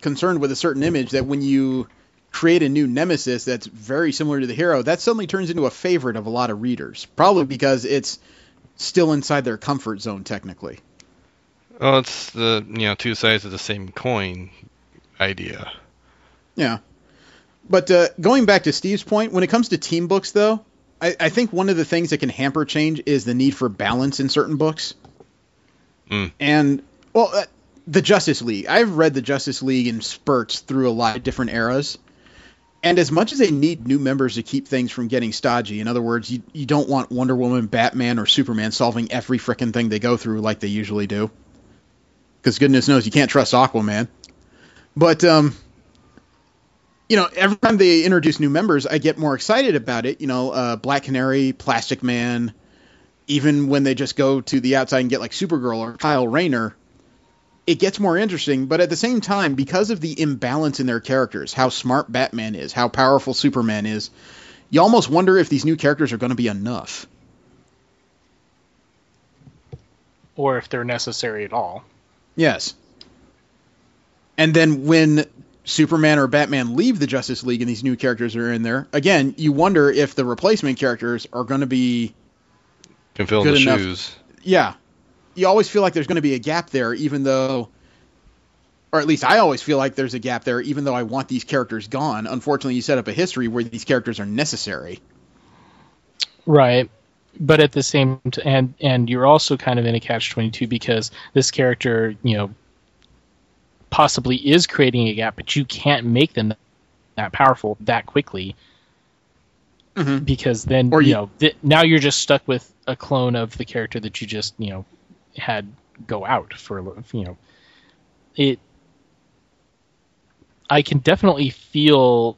concerned with a certain image that when you create a new nemesis that's very similar to the hero, that suddenly turns into a favorite of a lot of readers. Probably because it's still inside their comfort zone, technically. Well, it's the two sides of the same coin idea. Yeah. But going back to Steve's point, when it comes to team books, though, I think one of the things that can hamper change is the need for balance in certain books. And, the Justice League. I've read the Justice League in spurts through a lot of different eras. And as much as they need new members to keep things from getting stodgy, in other words, you don't want Wonder Woman, Batman, or Superman solving every frickin' thing they go through like they usually do. Because goodness knows you can't trust Aquaman. But, every time they introduce new members, I get more excited about it. Black Canary, Plastic Man, even when they just go to the outside and get like Supergirl or Kyle Rayner, it gets more interesting. But at the same time, because of the imbalance in their characters, how smart Batman is, how powerful Superman is, you almost wonder if these new characters are going to be enough. Or if they're necessary at all. Yes. And then when Superman or Batman leave the Justice League and these new characters are in there, again, you wonder if the replacement characters are going to be Can fill good the enough. shoes. Yeah. You always feel like there's going to be a gap there, even though, or at least I always feel like there's a gap there, even though I want these characters gone. Unfortunately, you set up a history where these characters are necessary. Right. But at the same and you're also kind of in a catch-22 because this character, possibly is creating a gap, but you can't make them that powerful that quickly. Mm-hmm. Because then, now you're just stuck with a clone of the character that you just, had go out for, it. I can definitely feel,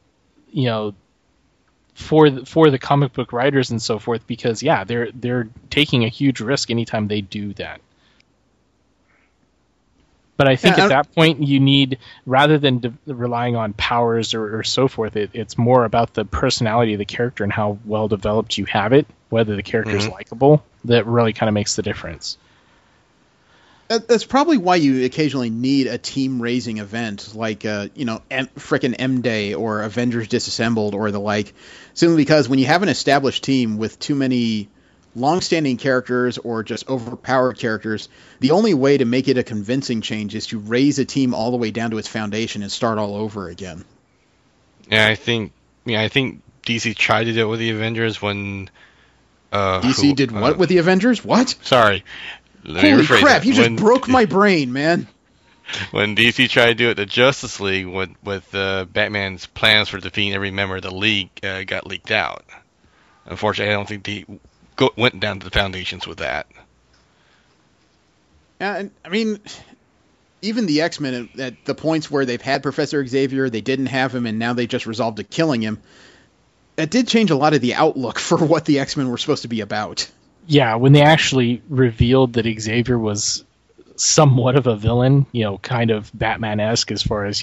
for the comic book writers and so forth, because they're taking a huge risk anytime they do that. But I think at that point you need, rather than relying on powers or so forth, it's more about the personality of the character and how well developed you have it, whether the character is likable, that really kind of makes the difference. That's probably why you occasionally need a team-raising event like, frickin' M-Day or Avengers Disassembled or the like, simply because when you have an established team with too many long-standing characters or just overpowered characters, the only way to make it a convincing change is to raise a team all the way down to its foundation and start all over again. Yeah, I think DC tried to do it with the Avengers when DC did what with the Avengers? What? Sorry. Holy crap, you just broke my brain, man. When DC tried to do it to Justice League with Batman's plans for defeating every member of the League got leaked out. Unfortunately, I don't think they went down to the foundations with that. I mean, even the X-Men, at the points where they've had Professor Xavier, they didn't have him, and now they just resolved to killing him, that did change a lot of the outlook for what the X-Men were supposed to be about. Yeah, when they actually revealed that Xavier was somewhat of a villain, kind of Batman-esque as far as,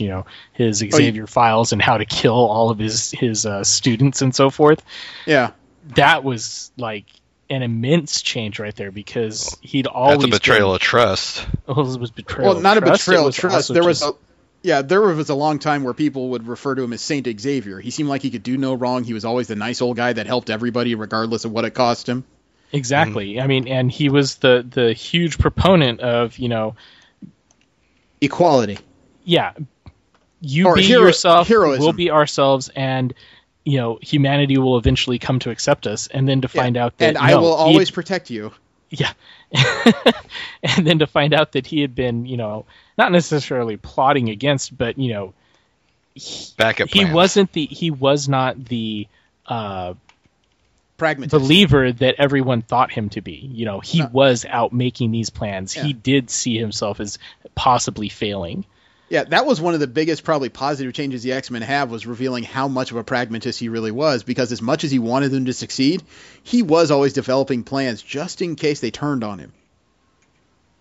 his Xavier files and how to kill all of his students and so forth. Yeah. That was like an immense change right there, because he'd always That's a betrayal of trust. It was betrayal. Well, not of a betrayal of trust. There was a long time where people would refer to him as Saint Xavier. He seemed like he could do no wrong. He was always the nice old guy that helped everybody regardless of what it cost him. Exactly. I mean, and he was the huge proponent of, equality. Yeah. You be yourself, heroism. we'll be ourselves, and humanity will eventually come to accept us, and then to find out that and I will always protect you. Yeah. And then to find out that he had been, not necessarily plotting against, but Backup he plans. was not the Pragmatist. believer that everyone thought him to be. He was out making these plans. Yeah. He did see himself as possibly failing. Yeah, that was one of the biggest, probably positive changes the X-Men have, was revealing how much of a pragmatist he really was, because as much as he wanted them to succeed, he was always developing plans just in case they turned on him.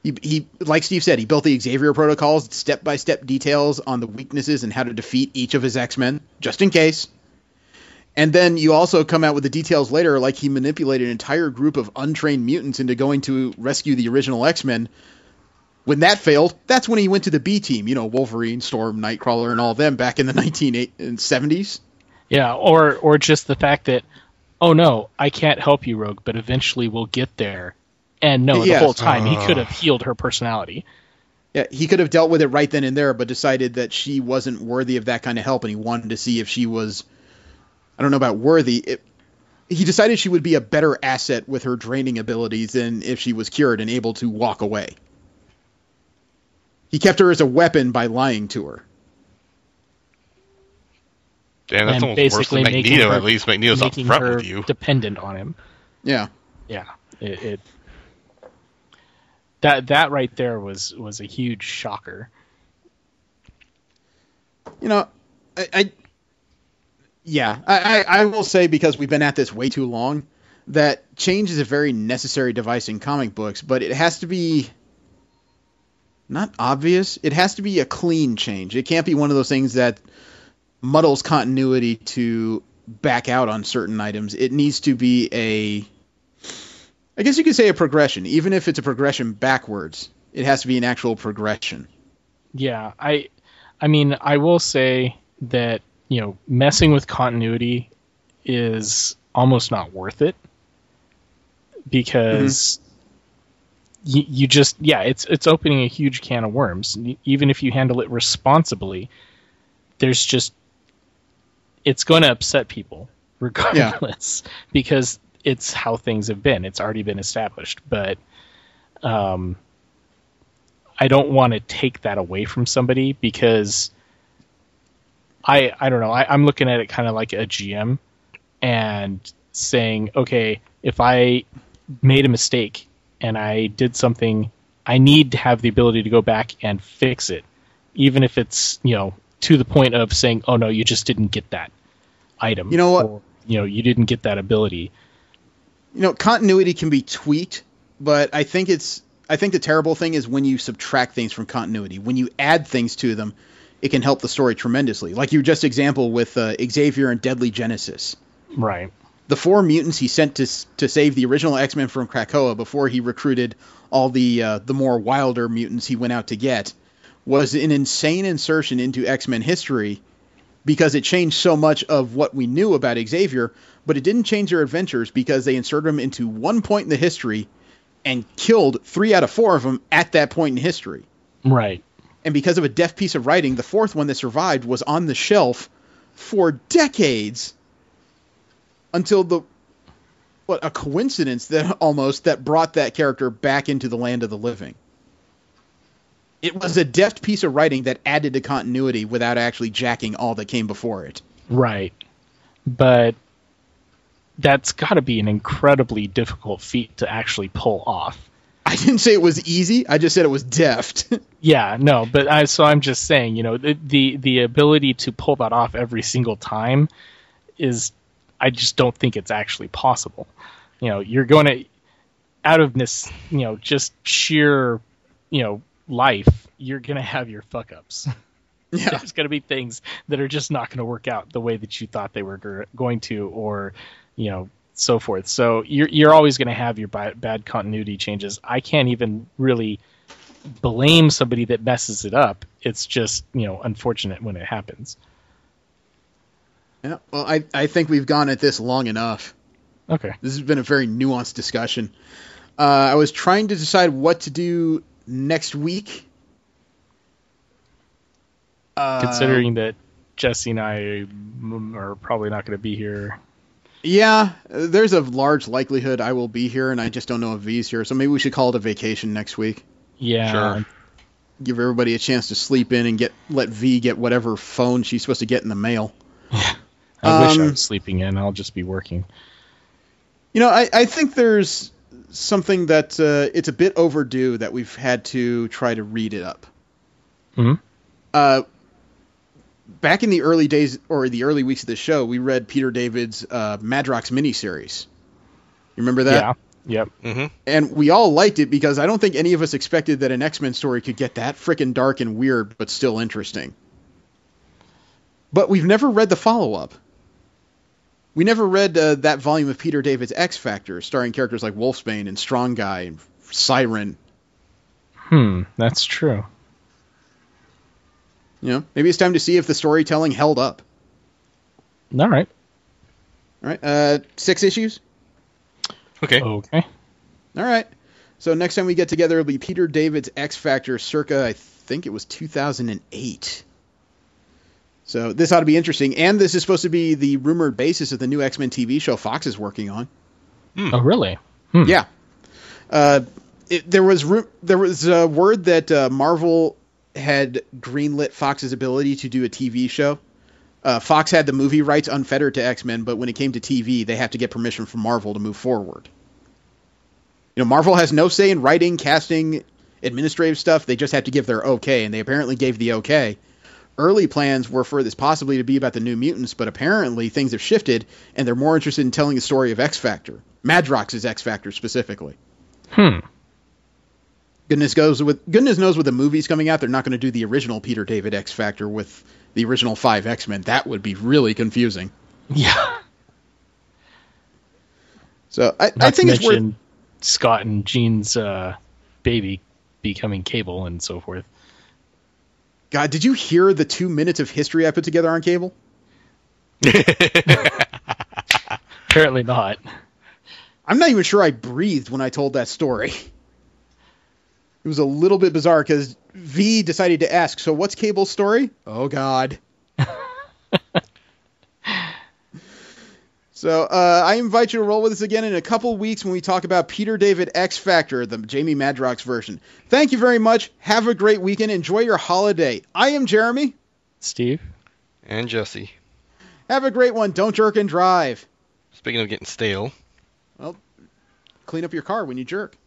He like Steve said, he built the Xavier protocols, step-by-step details on the weaknesses and how to defeat each of his X-Men, just in case. And then you also come out with the details later, like he manipulated an entire group of untrained mutants into going to rescue the original X-Men. When that failed, that's when he went to the B team, Wolverine, Storm, Nightcrawler, and all them back in the 1970s. Yeah, or just the fact that, oh no, I can't help you, Rogue, but eventually we'll get there. And no, the whole time he could have healed her personality. Yeah, he could have dealt with it right then and there, but decided that she wasn't worthy of that kind of help, and he wanted to see if she was, I don't know about worthy, he decided she would be a better asset with her draining abilities than if she was cured and able to walk away. He kept her as a weapon by lying to her. Damn, that's And almost worse than basically making Magneto. her- At least Magneto's up making front her with you. dependent on him. Yeah. Yeah, that right there was a huge shocker. I will say, because we've been at this way too long, that change is a very necessary device in comic books, but it has to be not obvious. It has to be a clean change. It can't be one of those things that muddles continuity to back out on certain items. It needs to be I guess you could say a progression. Even if it's a progression backwards, it has to be an actual progression. Yeah, I mean, I will say that, messing with continuity is almost not worth it, because you just, it's opening a huge can of worms. Even if you handle it responsibly, it's going to upset people regardless, because it's how things have been. It's already been established, but I don't want to take that away from somebody, because I don't know. I'm looking at it kind of like a GM and saying, okay, if I made a mistake and I did something, I need to have the ability to go back and fix it, even if it's, to the point of saying, oh no, you just didn't get that item. You know what? Or, you didn't get that ability. Continuity can be tweaked, but I think the terrible thing is when you subtract things from continuity. When you add things to them, it can help the story tremendously. Like you just example with Xavier and Deadly Genesis. Right. The 4 mutants he sent to save the original X-Men from Krakoa before he recruited all the more wilder mutants he went out to get was an insane insertion into X-Men history, because it changed so much of what we knew about Xavier, but it didn't change their adventures, because they inserted him into one point in the history and killed 3 out of 4 of them at that point in history. Right. And because of a deft piece of writing, the 4th one that survived was on the shelf for decades, until a coincidence that brought that character back into the land of the living. It was a deft piece of writing that added to continuity without actually jacking all that came before it. Right. But that's got to be an incredibly difficult feat to actually pull off. I didn't say it was easy. I just said it was deft. Yeah, no, but I'm just saying, the ability to pull that off every single time is, I just don't think it's actually possible. You're going to, out of this, just sheer, life, you're going to have your fuck ups. Yeah. There's going to be things that are just not going to work out the way that you thought they were going to, or, so forth. So you're always going to have your bad continuity changes. I can't even really blame somebody that messes it up. It's just, unfortunate when it happens. Yeah, well, I think we've gone at this long enough. Okay. This has been a very nuanced discussion. I was trying to decide what to do next week. Considering that Jesse and I are probably not going to be here. Yeah, there's a large likelihood I will be here, and I just don't know if V's here. So maybe we should call it a vacation next week. Yeah. Sure. Give everybody a chance to sleep in and let V get whatever phone she's supposed to get in the mail. I wish I was sleeping in. I'll just be working. You know, I think there's something that it's a bit overdue that we've had to try to read it up. Mm-hmm. Back in the early days, or the early weeks of the show, we read Peter David's Madrox miniseries. You remember that? Yeah. Yep. Mm-hmm. And we all liked it because I don't think any of us expected that an X-Men story could get that frickin' dark and weird, but still interesting. But we've never read the follow-up. We never read that volume of Peter David's X Factor, starring characters like Wolfsbane and Strong Guy and Siren. That's true. You know, maybe it's time to see if the storytelling held up. All right. All right, 6 issues? Okay. Okay. All right. So next time we get together, it'll be Peter David's X Factor circa, I think it was 2008. So this ought to be interesting. And this is supposed to be the rumored basis of the new X-Men TV show Fox is working on. Oh, really? Yeah. There was a word that Marvel had greenlit Fox's ability to do a TV show. Fox had the movie rights unfettered to X-Men, but when it came to TV, they have to get permission from Marvel to move forward. You know, Marvel has no say in writing, casting, administrative stuff. They just have to give their okay, and they apparently gave the okay. Early plans were for this possibly to be about the New Mutants, but apparently things have shifted, and they're more interested in telling the story of X-Factor. Madrox's X-Factor specifically. Goodness knows with the movies coming out, they're not going to do the original Peter David X-Factor with the original 5 X-Men. That would be really confusing. Yeah. So I think it's worth... Scott and Jean's baby becoming Cable and so forth. God, did you hear the 2 minutes of history I put together on Cable? Apparently not. I'm not even sure I breathed when I told that story. It was a little bit bizarre because V decided to ask, so what's Cable's story? Oh, God. So I invite you to roll with us again in a couple weeks when we talk about Peter David X Factor, the Jamie Madrox version. Thank you very much. Have a great weekend. Enjoy your holiday. I am Jeremy. Steve. And Jesse. Have a great one. Don't jerk and drive. Speaking of getting stale. Well, clean up your car when you jerk.